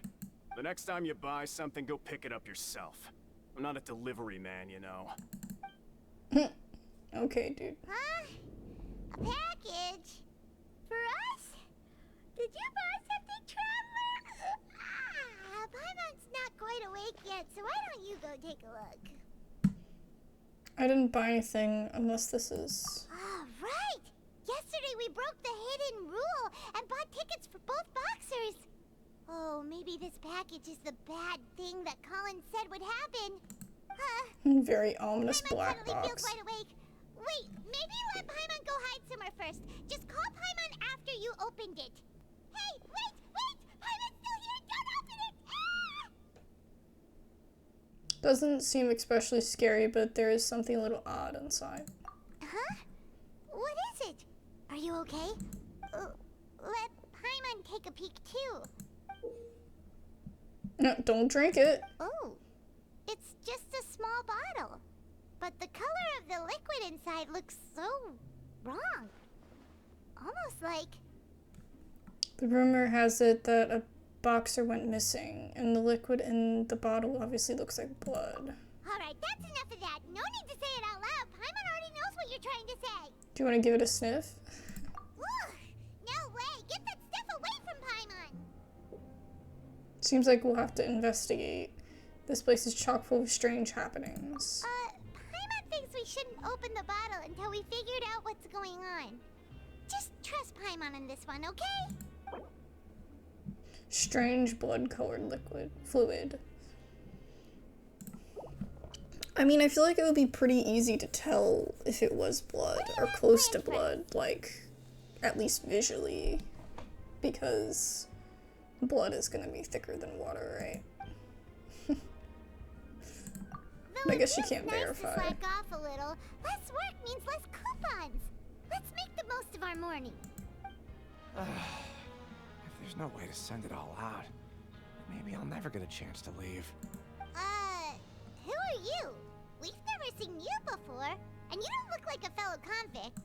The next time you buy something, go pick it up yourself. I'm not a delivery man, you know.
Okay, dude.
Huh? A package? For us? Did you buy something, Traveler? Paimon's not quite awake yet, so why don't you go take a look?
I didn't buy anything unless this is...
Right! Yesterday we broke the hidden rule and bought tickets for both boxers. Oh, maybe this package is the bad thing that Colin said would happen.
Very ominous
Paimon
black
suddenly feels
box.
wide awake. Wait, maybe let Paimon go hide somewhere first. Just call Paimon after you opened it. Hey, wait! Paimon's still here! Don't open it!
Doesn't seem especially scary, but there is something a little odd inside.
Huh? What is it? Are you okay? Let Paimon take a peek too.
No, don't drink it.
Oh, it's just a small bottle. But the color of the liquid inside looks so wrong. Almost like...
The rumor has it that a boxer went missing, and the liquid in the bottle obviously looks like blood.
Alright, that's enough of that. No need to say it out loud. Paimon already knows what you're trying to say.
Do you want to give it a sniff?
Ugh, no way. Get that stuff away from Paimon.
Seems like we'll have to investigate. This place is chock full of strange happenings.
Paimon thinks we shouldn't open the bottle until we figured out what's going on. Just trust Paimon on this one, okay?
Strange blood-colored fluid. I mean, I feel like it would be pretty easy to tell if it was blood, or close to blood, like, at least visually, because blood is gonna be thicker than water, right? I guess you can't verify.
To slack off a little. Less work means less coupons. Let's make the most of our morning.
If there's no way to send it all out, maybe I'll never get a chance to leave.
Who are you? We've never seen you before, and you don't look like a fellow convict.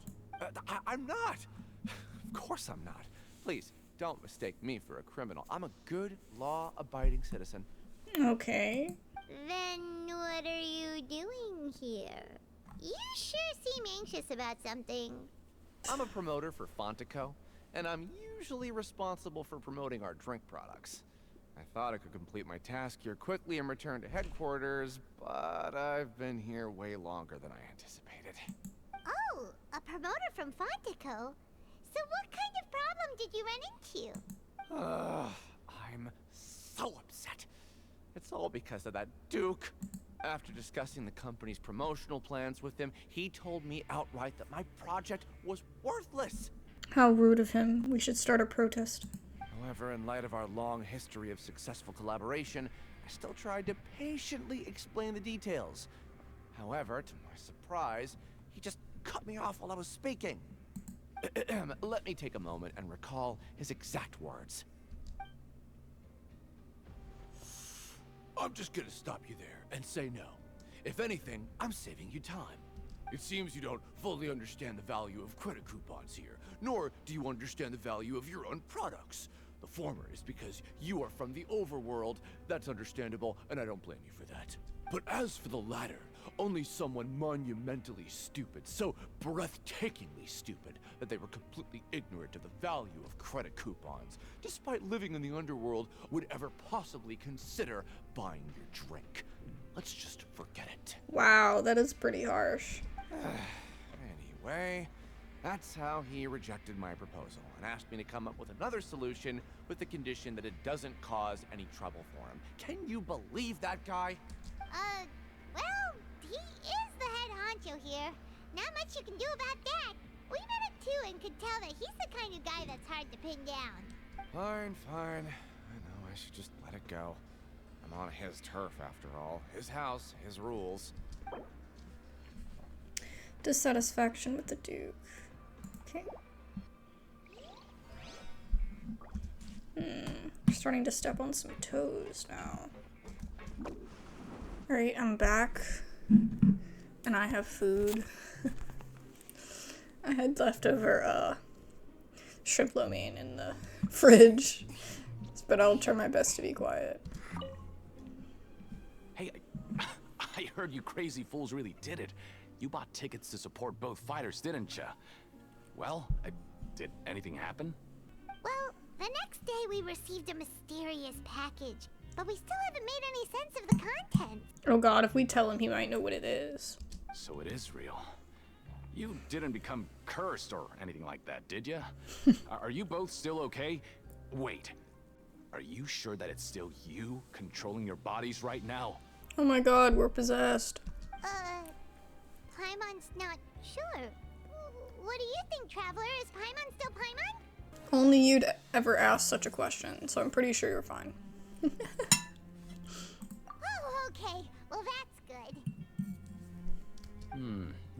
I'm not! Of course I'm not. Please, don't mistake me for a criminal. I'm a good, law-abiding citizen.
Okay.
Then what are you doing here? You sure seem anxious about something.
I'm a promoter for FONTA, and I'm usually responsible for promoting our drink products. I thought I could complete my task here quickly and return to headquarters, but I've been here way longer than I anticipated.
Oh, a promoter from Fontaco. So what kind of problem did you run into?
I'm so upset. It's all because of that Duke. After discussing the company's promotional plans with him, he told me outright that my project was worthless.
How rude of him. We should start a protest.
However, in light of our long history of successful collaboration, I still tried to patiently explain the details. However, to my surprise, he just cut me off while I was speaking. Let me take a moment and recall his exact words. I'm just gonna stop you there and say no. If anything, I'm saving you time. It seems you don't fully understand the value of credit coupons here, nor do you understand the value of your own products. The former is because you are from the overworld. That's understandable, and I don't blame you for that. But as for the latter, only someone monumentally stupid, so breathtakingly stupid, that they were completely ignorant of the value of credit coupons, despite living in the underworld, would ever possibly consider buying your drink. Let's just forget it.
Wow, that is pretty harsh.
Anyway, that's how he rejected my proposal and asked me to come up with another solution with the condition that it doesn't cause any trouble for him. Can you believe that guy?
Well, he is the head honcho here. Not much you can do about that. We met him too and could tell that he's the kind of guy that's hard to pin down.
Fine. I know, I should just let it go. I'm on his turf after all. His house, his rules.
Dissatisfaction with the Duke. Okay. We're starting to step on some toes now. Alright, I'm back. And I have food. I had leftover shrimp lo mein in the fridge. But I'll try my best to be quiet.
Hey, I heard you crazy fools really did it. You bought tickets to support both fighters, didn't ya? Well, did anything happen?
Well, the next day we received a mysterious package, but we still haven't made any sense of the content.
Oh god, if we tell him, he might know what it is.
So it is real. You didn't become cursed or anything like that, did ya? Are you both still okay? Wait, are you sure that it's still you controlling your bodies right now?
Oh my god, we're possessed.
Paimon's not sure. What do you think, Traveler? Is Paimon still Paimon?
Only you'd ever ask such a question, so I'm pretty sure you're fine.
Oh, okay. Well, that's good.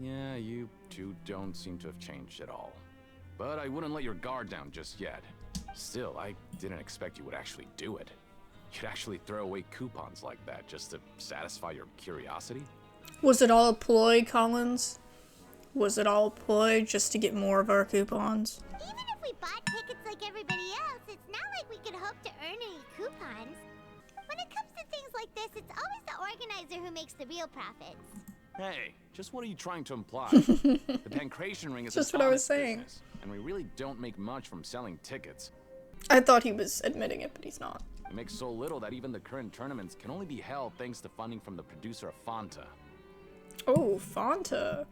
Yeah, you two don't seem to have changed at all. But I wouldn't let your guard down just yet. Still, I didn't expect you would actually do it. You'd actually throw away coupons like that just to satisfy your curiosity?
Was it all a ploy, Collins? Was it all a ploy just to get more of our coupons?
Even if we bought tickets like everybody else, it's not like we could hope to earn any coupons. When it comes to things like this, it's always the organizer who makes the real profits.
Hey, just what are you trying to imply? The Pancration Ring is
just
an
what I was
honest
saying.
business, and we really don't make much from selling tickets.
I thought he was admitting it, but he's not.
We make so little that even the current tournaments can only be held thanks to funding from the producer of FONTA.
Oh, FONTA.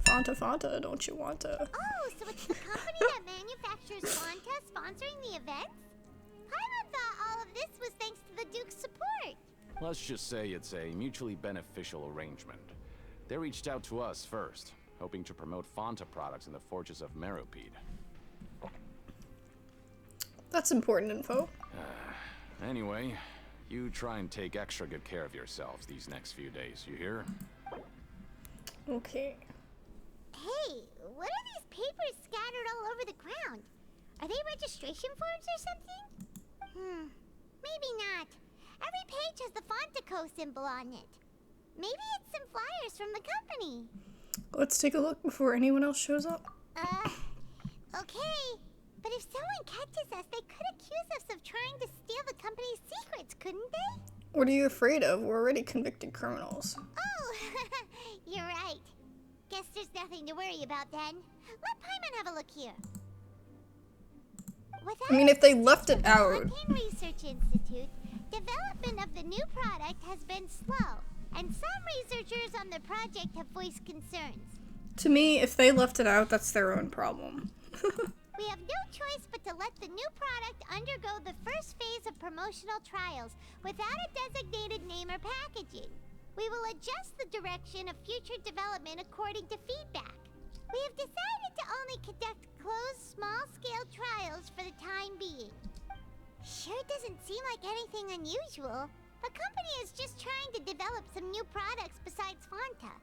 FONTA, don't you want to?
Oh, so it's the company that manufactures FONTA sponsoring the events? Paimon thought all of this was thanks to the Duke's support.
Let's just say it's a mutually beneficial arrangement. They reached out to us first, hoping to promote FONTA products in the fortress of Meropide.
That's important info.
Anyway, you try and take extra good care of yourselves these next few days, you hear?
Okay.
Hey, what are these papers scattered all over the ground? Are they registration forms or something? Maybe not. Every page has the Fontaco symbol on it. Maybe it's some flyers from the company.
Let's take a look before anyone else shows up.
Okay. But if someone catches us, they could accuse us of trying to steal the company's secrets, couldn't they?
What are you afraid of? We're already convicted criminals.
Oh, you're right. Guess there's nothing to worry about then. Let Paimon have a look here.
I mean, if they left it out.
Fontaine Research Institute, development of the new product has been slow, and some researchers on the project have voiced concerns.
To me, if they left it out, that's their own problem.
We have no choice but to let the new product undergo the first phase of promotional trials without a designated name or packaging. We will adjust the direction of future development according to feedback. We have decided to only conduct closed, small-scale trials for the time being. Sure doesn't seem like anything unusual. The company is just trying to develop some new products besides Fonta.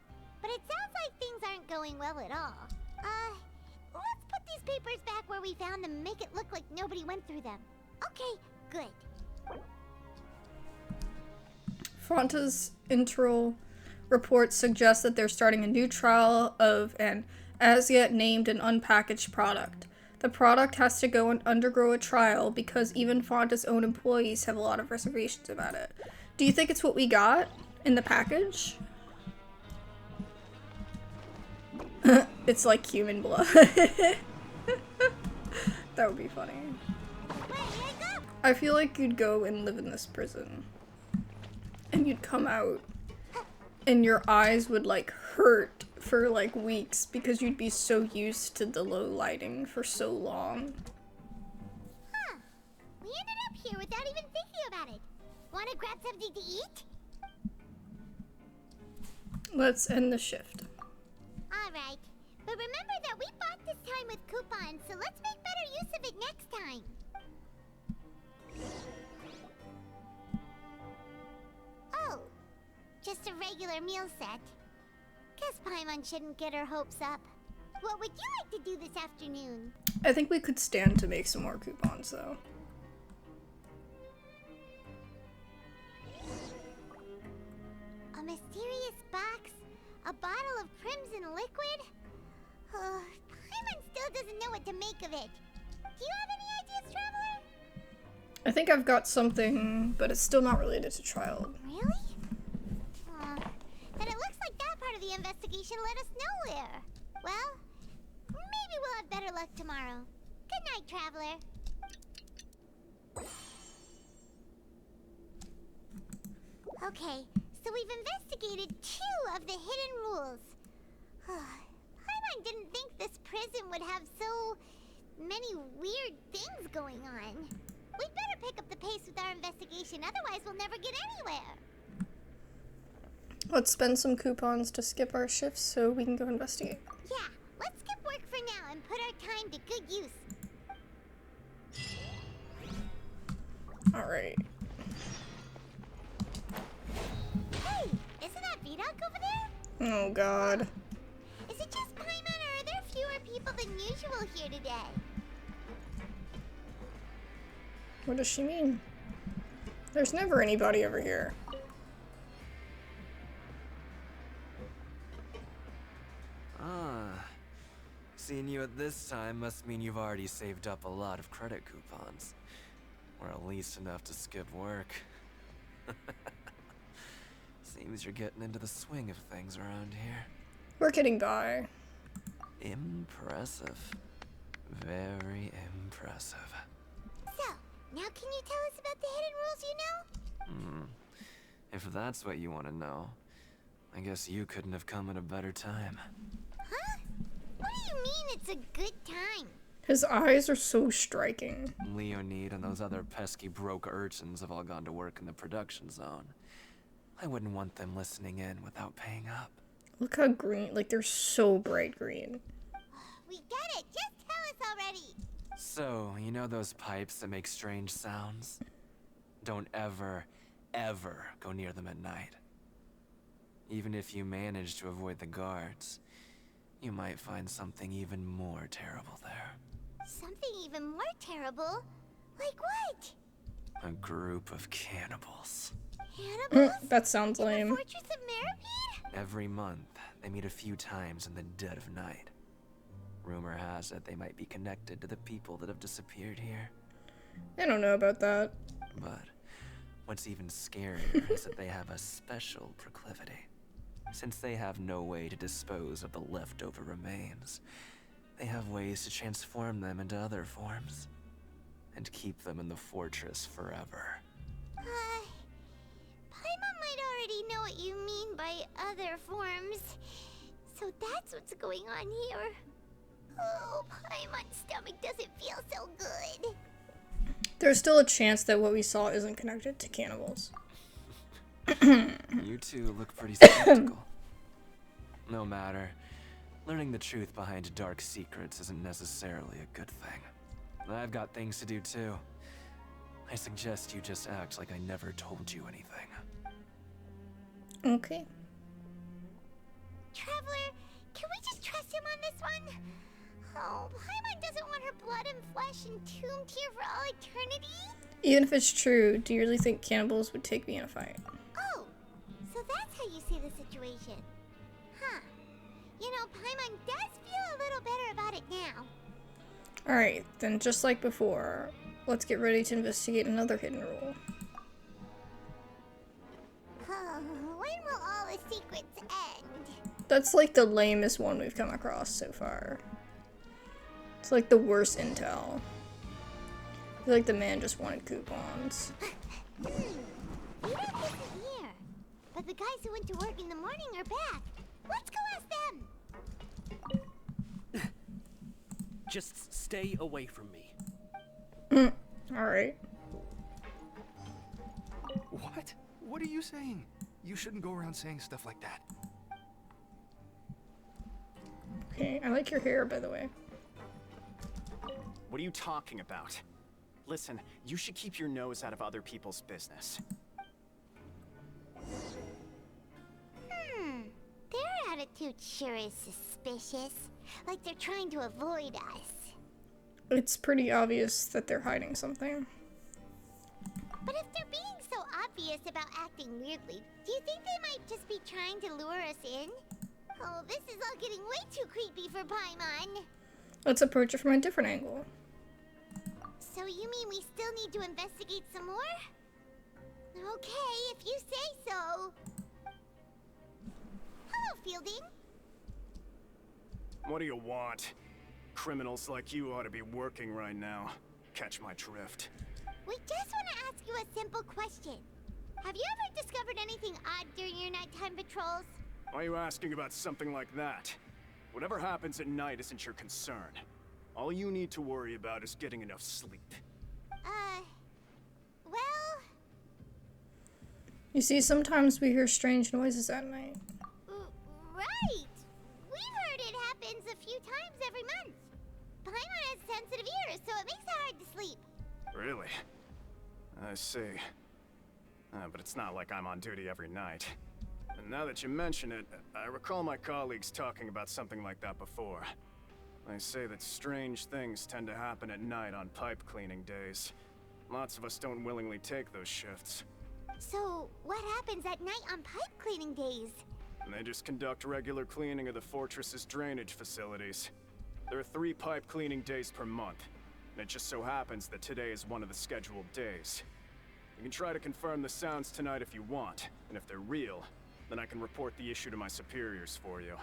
But it sounds like things aren't going well at all. Let's put these papers back where we found them and make it look like nobody went through them. Okay, good.
Fonta's internal reports suggest that they're starting a new trial of an as-yet named and unpackaged product. The product has to go and undergo a trial because even Fonta's own employees have a lot of reservations about it. Do you think it's what we got in the package? It's like human blood. That would be funny. I feel like you'd go and live in this prison. And you'd come out. And your eyes would like hurt for like weeks because you'd be so used to the low lighting for so long.
Huh. We ended up here without even thinking about it. Wanna grab something to eat?
Let's end the shift.
Alright. But remember that we bought this time with coupons, so let's make better use of it next time. Oh. Just a regular meal set. Guess Paimon shouldn't get her hopes up. What would you like to do this afternoon?
I think we could stand to make some more coupons though.
A mysterious box? A bottle of crimson liquid? Paimon still doesn't know what to make of it. Do you have any ideas, Traveler?
I think I've got something, but it's still not related to trial.
Really? Then it looks like that part of the investigation led us nowhere. Well, maybe we'll have better luck tomorrow. Good night, Traveler. Okay, so we've investigated 2 of the hidden rules. Paimon didn't think this prison would have so many weird things going on. We'd better pick up the pace with our investigation, otherwise we'll never get anywhere.
Let's spend some coupons to skip our shifts so we can go investigate.
Yeah, let's skip work for now and put our time to good use.
Alright.
Hey, isn't that Vidoc over there?
Oh god.
Is it just Paimon, or are there fewer people than usual here today?
What does she mean? There's never anybody over here.
Seeing you at this time must mean you've already saved up a lot of credit coupons. Or at least enough to skip work. Seems you're getting into the swing of things around here.
We're getting by.
Impressive. Very impressive.
So, now can you tell us about the hidden rules you know?
If that's what you want to know, I guess you couldn't have come at a better time.
Huh? What do you mean it's a good time?
His eyes are so striking.
Leonid and those other pesky broke urchins have all gone to work in the production zone. I wouldn't want them listening in without paying up.
Look how green, like they're so bright green.
We get it, just tell us already.
So, you know those pipes that make strange sounds? Don't ever, ever go near them at night. Even if you manage to avoid the guards, you might find something even more terrible there.
Something even more terrible? Like what?
A group of cannibals.
Cannibals?
That sounds lame.
Fortress of Meripede?
Every month, they meet a few times in the dead of night. Rumor has it they might be connected to the people that have disappeared here.
I don't know about that.
But what's even scarier is that they have a special proclivity. Since they have no way to dispose of the leftover remains, they have ways to transform them into other forms and keep them in the fortress forever.
Paimon might already know what you mean by other forms. So that's what's going on here. Oh, Paimon's stomach doesn't feel so good.
There's still a chance that what we saw isn't connected to cannibals.
You two look pretty skeptical. No matter. Learning the truth behind dark secrets isn't necessarily a good thing. I've got things to do too. I suggest you just act like I never told you anything.
Okay.
Traveler, can we just trust him on this one? Oh, Paimon doesn't want her blood and flesh entombed here for all eternity?
Even if it's true, do you really think cannibals would take me in a fight?
Oh, so that's how you see the situation. Huh. You know, Paimon does feel a little better about it now.
Alright, then just like before, let's get ready to investigate another hidden rule.
Oh, when will all the secrets end?
That's like the lamest one we've come across so far. It's like the worst intel. I feel like the man just wanted coupons.
Rudolph isn't here. But the guys who went to work in the morning are back. Let's go ask them.
Just stay away from me.
Alright.
What? What are you saying? You shouldn't go around saying stuff like that.
Okay, I like your hair, by the way.
What are you talking about? Listen, you should keep your nose out of other people's business.
Their attitude sure is suspicious. Like they're trying to avoid us.
It's pretty obvious that they're hiding something.
But if they're being so obvious about acting weirdly, do you think they might just be trying to lure us in? Oh, this is all getting way too creepy for Paimon.
Let's approach it from a different angle.
So you mean we still need to investigate some more? Okay, if you say so. Hello, Fielding.
What do you want? Criminals like you ought to be working right now. Catch my drift.
We just want to ask you a simple question. Have you ever discovered anything odd during your nighttime patrols?
Why are you asking about something like that? Whatever happens at night isn't your concern. All you need to worry about is getting enough sleep.
Well...
You see, sometimes we hear strange noises at night.
Right! We've heard it happens a few times every month. Paimon has sensitive ears, so it makes it hard to sleep.
Really? I see. But it's not like I'm on duty every night. And now that you mention it, I recall my colleagues talking about something like that before. They say that strange things tend to happen at night on pipe cleaning days. Lots of us don't willingly take those shifts.
So, what happens at night on pipe cleaning days?
And they just conduct regular cleaning of the fortress's drainage facilities. There are 3 pipe cleaning days per month, and it just so happens that today is one of the scheduled days. You can try to confirm the sounds tonight if you want, and if they're real, then I can report the issue to my superiors for you.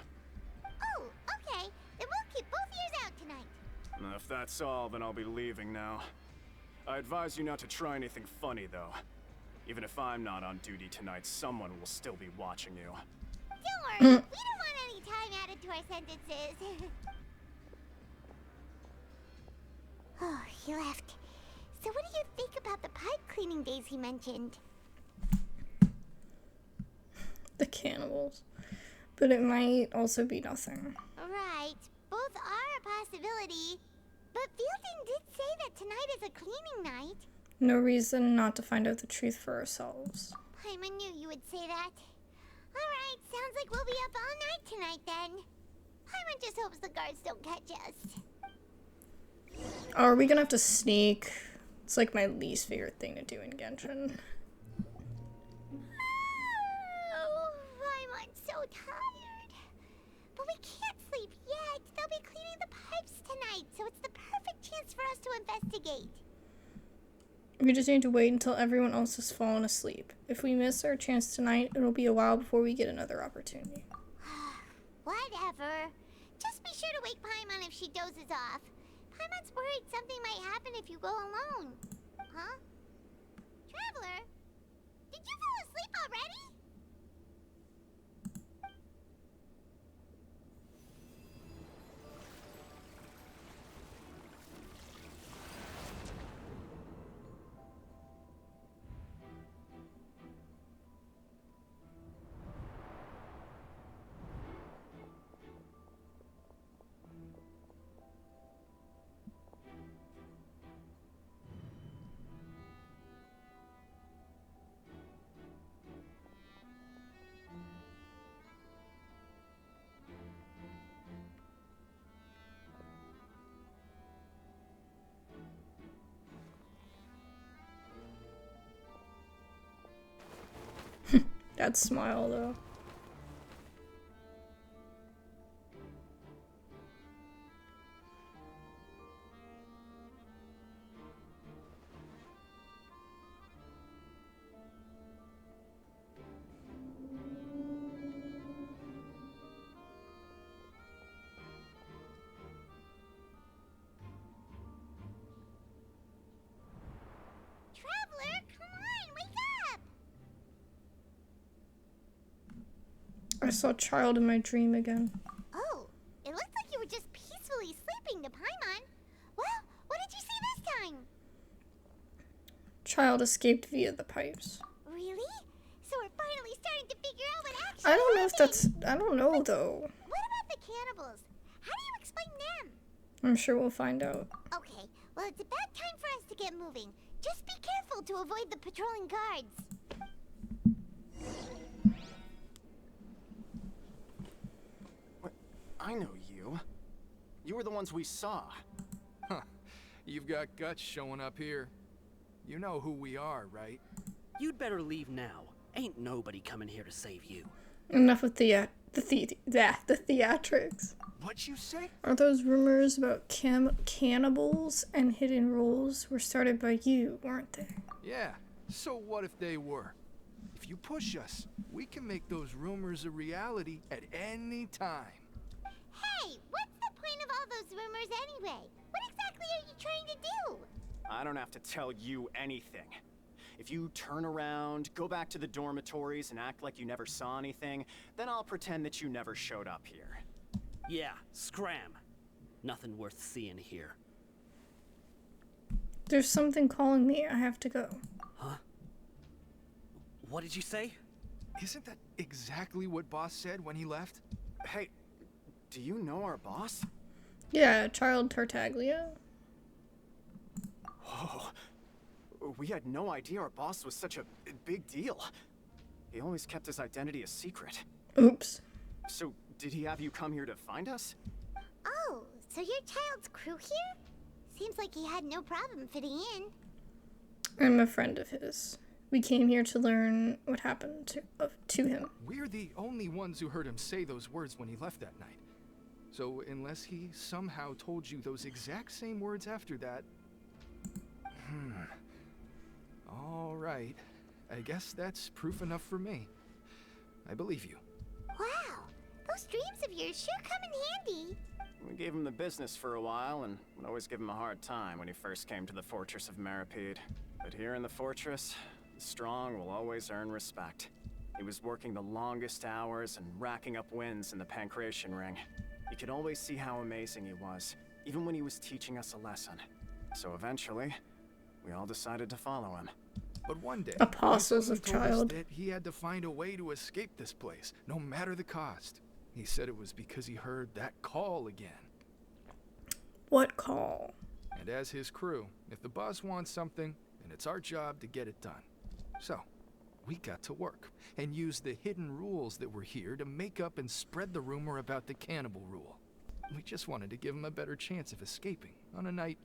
Oh, okay. Then we'll keep both ears out tonight.
If that's all, then I'll be leaving now. I advise you not to try anything funny, though. Even if I'm not on duty tonight, someone will still be watching you.
Don't worry, we don't want any time added to our sentences. Oh, he left. So what do you think about the pipe cleaning days he mentioned?
The cannibals. But it might also be nothing.
Right, both are a possibility. But Fielding did say that tonight is a cleaning night.
No reason not to find out the truth for ourselves.
Paimon knew you would say that. Alright, sounds like we'll be up all night tonight then. Paimon just hopes the guards don't catch us.
Are we gonna have to sneak? It's like my least favorite thing to do in Genshin.
Oh, Paimon's so tired. But we can't sleep yet. They'll be cleaning the pipes tonight, so it's the perfect chance for us to investigate.
We just need to wait until everyone else has fallen asleep. If we miss our chance tonight, it'll be a while before we get another opportunity.
Whatever. Just be sure to wake Paimon if she dozes off. Paimon's worried something might happen if you go alone. Huh? Traveler? Did you fall asleep already?
That smile, though.
Traveler, come on, wake up!
I saw Child in my dream again.
Oh, it looks like you were just peacefully sleeping to Paimon. Well, what did you see this time?
Child escaped via the pipes.
Really? So we're finally starting to figure out what actually
I don't know if
happened.
that's... I don't know, though.
What about the cannibals? How do you explain them?
I'm sure we'll find out.
Okay, well, it's about time for us to get moving. Just be careful to avoid the patrolling guards.
What? I know you. You were the ones we saw.
Huh. You've got guts showing up here. You know who we are, right?
You'd better leave now. Ain't nobody coming here to save you.
Enough with the theatrics.
What'd you say?
Are those rumors about cannibals and hidden rules were started by you, weren't they?
Yeah. So what if they were? If you push us, we can make those rumors a reality at any time.
Hey, what's the point of all those rumors anyway? What exactly are you trying to do?
I don't have to tell you anything. If you turn around, go back to the dormitories and act like you never saw anything, then I'll pretend that you never showed up here.
Yeah, scram. Nothing worth seeing here.
There's something calling me. I have to go.
Huh? What did you say?
Isn't that exactly what Boss said when he left?
Hey, do you know our boss?
Yeah, Child Tartaglia.
Whoa. We had no idea our boss was such a big deal. He always kept his identity a secret.
Oops.
So, did he have you come here to find us?
Oh, so you're Child's crew here? Seems like he had no problem fitting in.
I'm a friend of his. We came here to learn what happened to him.
We're the only ones who heard him say those words when he left that night. So unless he somehow told you those exact same words after that... All right. I guess that's proof enough for me. I believe you.
Wow, those dreams of yours sure come in handy.
We gave him the business for a while and would always give him a hard time when he first came to the fortress of Maripede. But here in the fortress, the strong will always earn respect. He was working the longest hours and racking up wins in the Pancration Ring. You could always see how amazing he was, even when he was teaching us a lesson. So eventually, we all decided to follow him.
But one day,
Apostles of
he told us
Child.
that he had to find a way to escape this place, no matter the cost. He said it was because he heard that call again.
What call?
And as his crew, if the boss wants something, then it's our job to get it done. So, we got to work and used the hidden rules that were here to make up and spread the rumor about the cannibal rule. We just wanted to give him a better chance of escaping on a night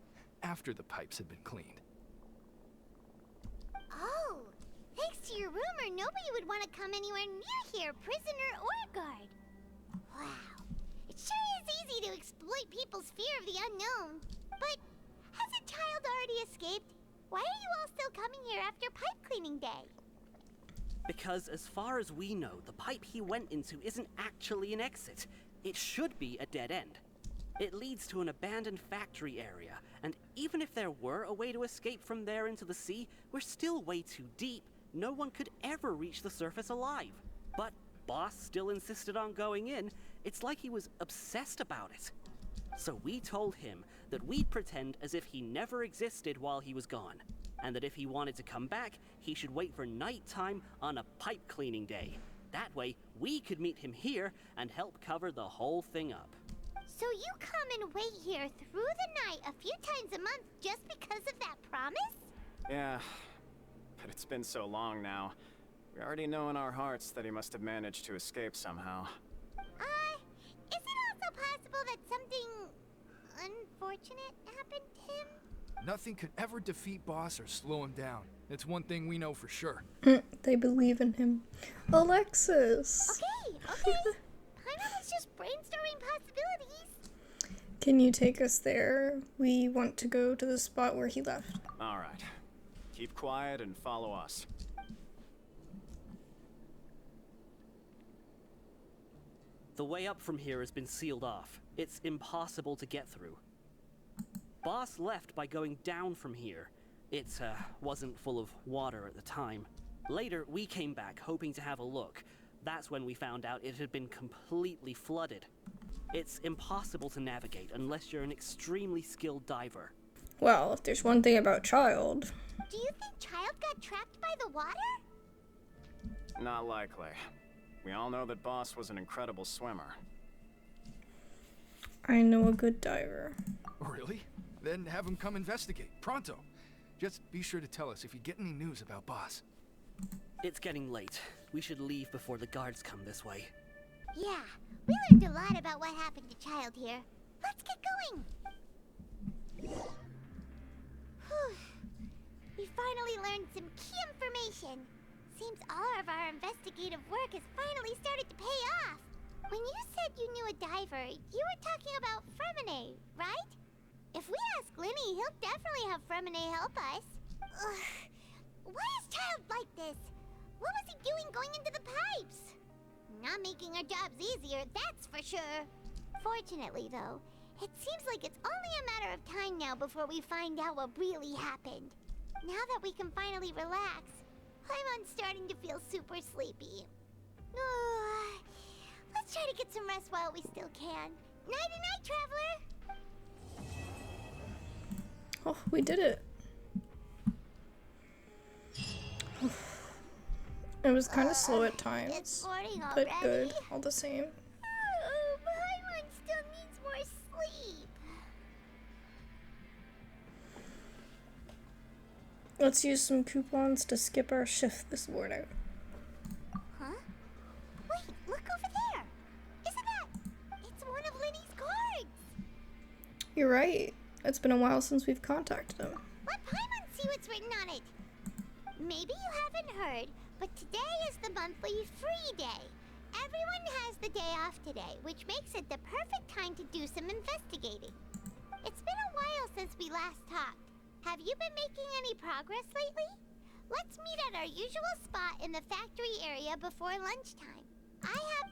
after the pipes had been cleaned.
Oh, thanks to your rumor, nobody would want to come anywhere near here, prisoner or guard. Wow, it sure is easy to exploit people's fear of the unknown. But hasn't Child already escaped? Why are you all still coming here after pipe cleaning day?
Because as far as we know, the pipe he went into isn't actually an exit. It should be a dead end. It leads to an abandoned factory area, and even if there were a way to escape from there into the sea, we're still way too deep. No one could ever reach the surface alive. But Boss still insisted on going in. It's like he was obsessed about it. So we told him that we'd pretend as if he never existed while he was gone, and that if he wanted to come back, he should wait for nighttime on a pipe cleaning day. That way, we could meet him here and help cover the whole thing up.
So you come and wait here through the night a few times a month just because of that promise?
Yeah, but it's been so long now. We already know in our hearts that he must have managed to escape somehow.
Is it also possible that something unfortunate happened to him?
Nothing could ever defeat Boss or slow him down. It's one thing we know for sure.
They believe in him. Alexis!
Okay. Paimon was just brainstorming possibilities.
Can you take us there? We want to go to the spot where he left.
Alright. Keep quiet and follow us.
The way up from here has been sealed off. It's impossible to get through. Boss left by going down from here. It wasn't full of water at the time. Later, we came back hoping to have a look. That's when we found out it had been completely flooded. It's impossible to navigate unless you're an extremely skilled diver.
Well, if there's one thing about Child...
Do you think Child got trapped by the water?
Not likely. We all know that Boss was an incredible swimmer.
I know a good diver.
Really? Then have him come investigate. Pronto. Just be sure to tell us if you get any news about Boss.
It's getting late. We should leave before the guards come this way.
Yeah, we learned a lot about what happened to Child here. Let's get going. Whew. We finally learned some key information. Seems all of our investigative work has finally started to pay off. When you said you knew a diver, you were talking about Fremine, right? If we ask Linny, he'll definitely have Fremine help us. Ugh. Why is Child like this? What was he doing going into the pipes? Not making our jobs easier, that's for sure. Fortunately, though, it seems like it's only a matter of time now before we find out what really happened. Now that we can finally relax, I'm starting to feel super sleepy. Let's try to get some rest while we still can. Nighty-night, traveler!
Oh, we did it. It was kind of slow at times,
It's morning
but
already.
good all the same.
Paimon still needs more sleep.
Let's use some coupons to skip our shift this morning.
Huh? Wait, look over there. Isn't that? It's one of Linny's cards.
You're right. It's been a while since we've contacted him.
Let Paimon see what's written on it. Maybe you haven't heard, but today is the monthly free day. Everyone has the day off today, which makes it the perfect time to do some investigating. It's been a while since we last talked. Have you been making any progress lately? Let's meet at our usual spot in the factory area before lunchtime. I have...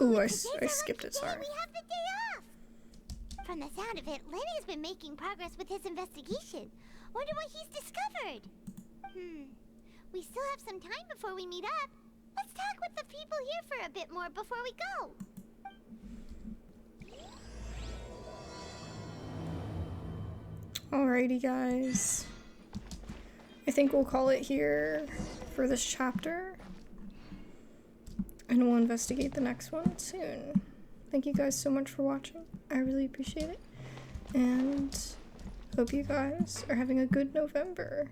Ooh, I skipped it, sorry.
We have the day off. From the sound of it, Lenny's been making progress with his investigation. Wonder what he's discovered. We still have some time before we meet up. Let's talk with the people here for a bit more before we go.
Alrighty, guys. I think we'll call it here for this chapter. And we'll investigate the next one soon. Thank you guys so much for watching. I really appreciate it. And hope you guys are having a good November.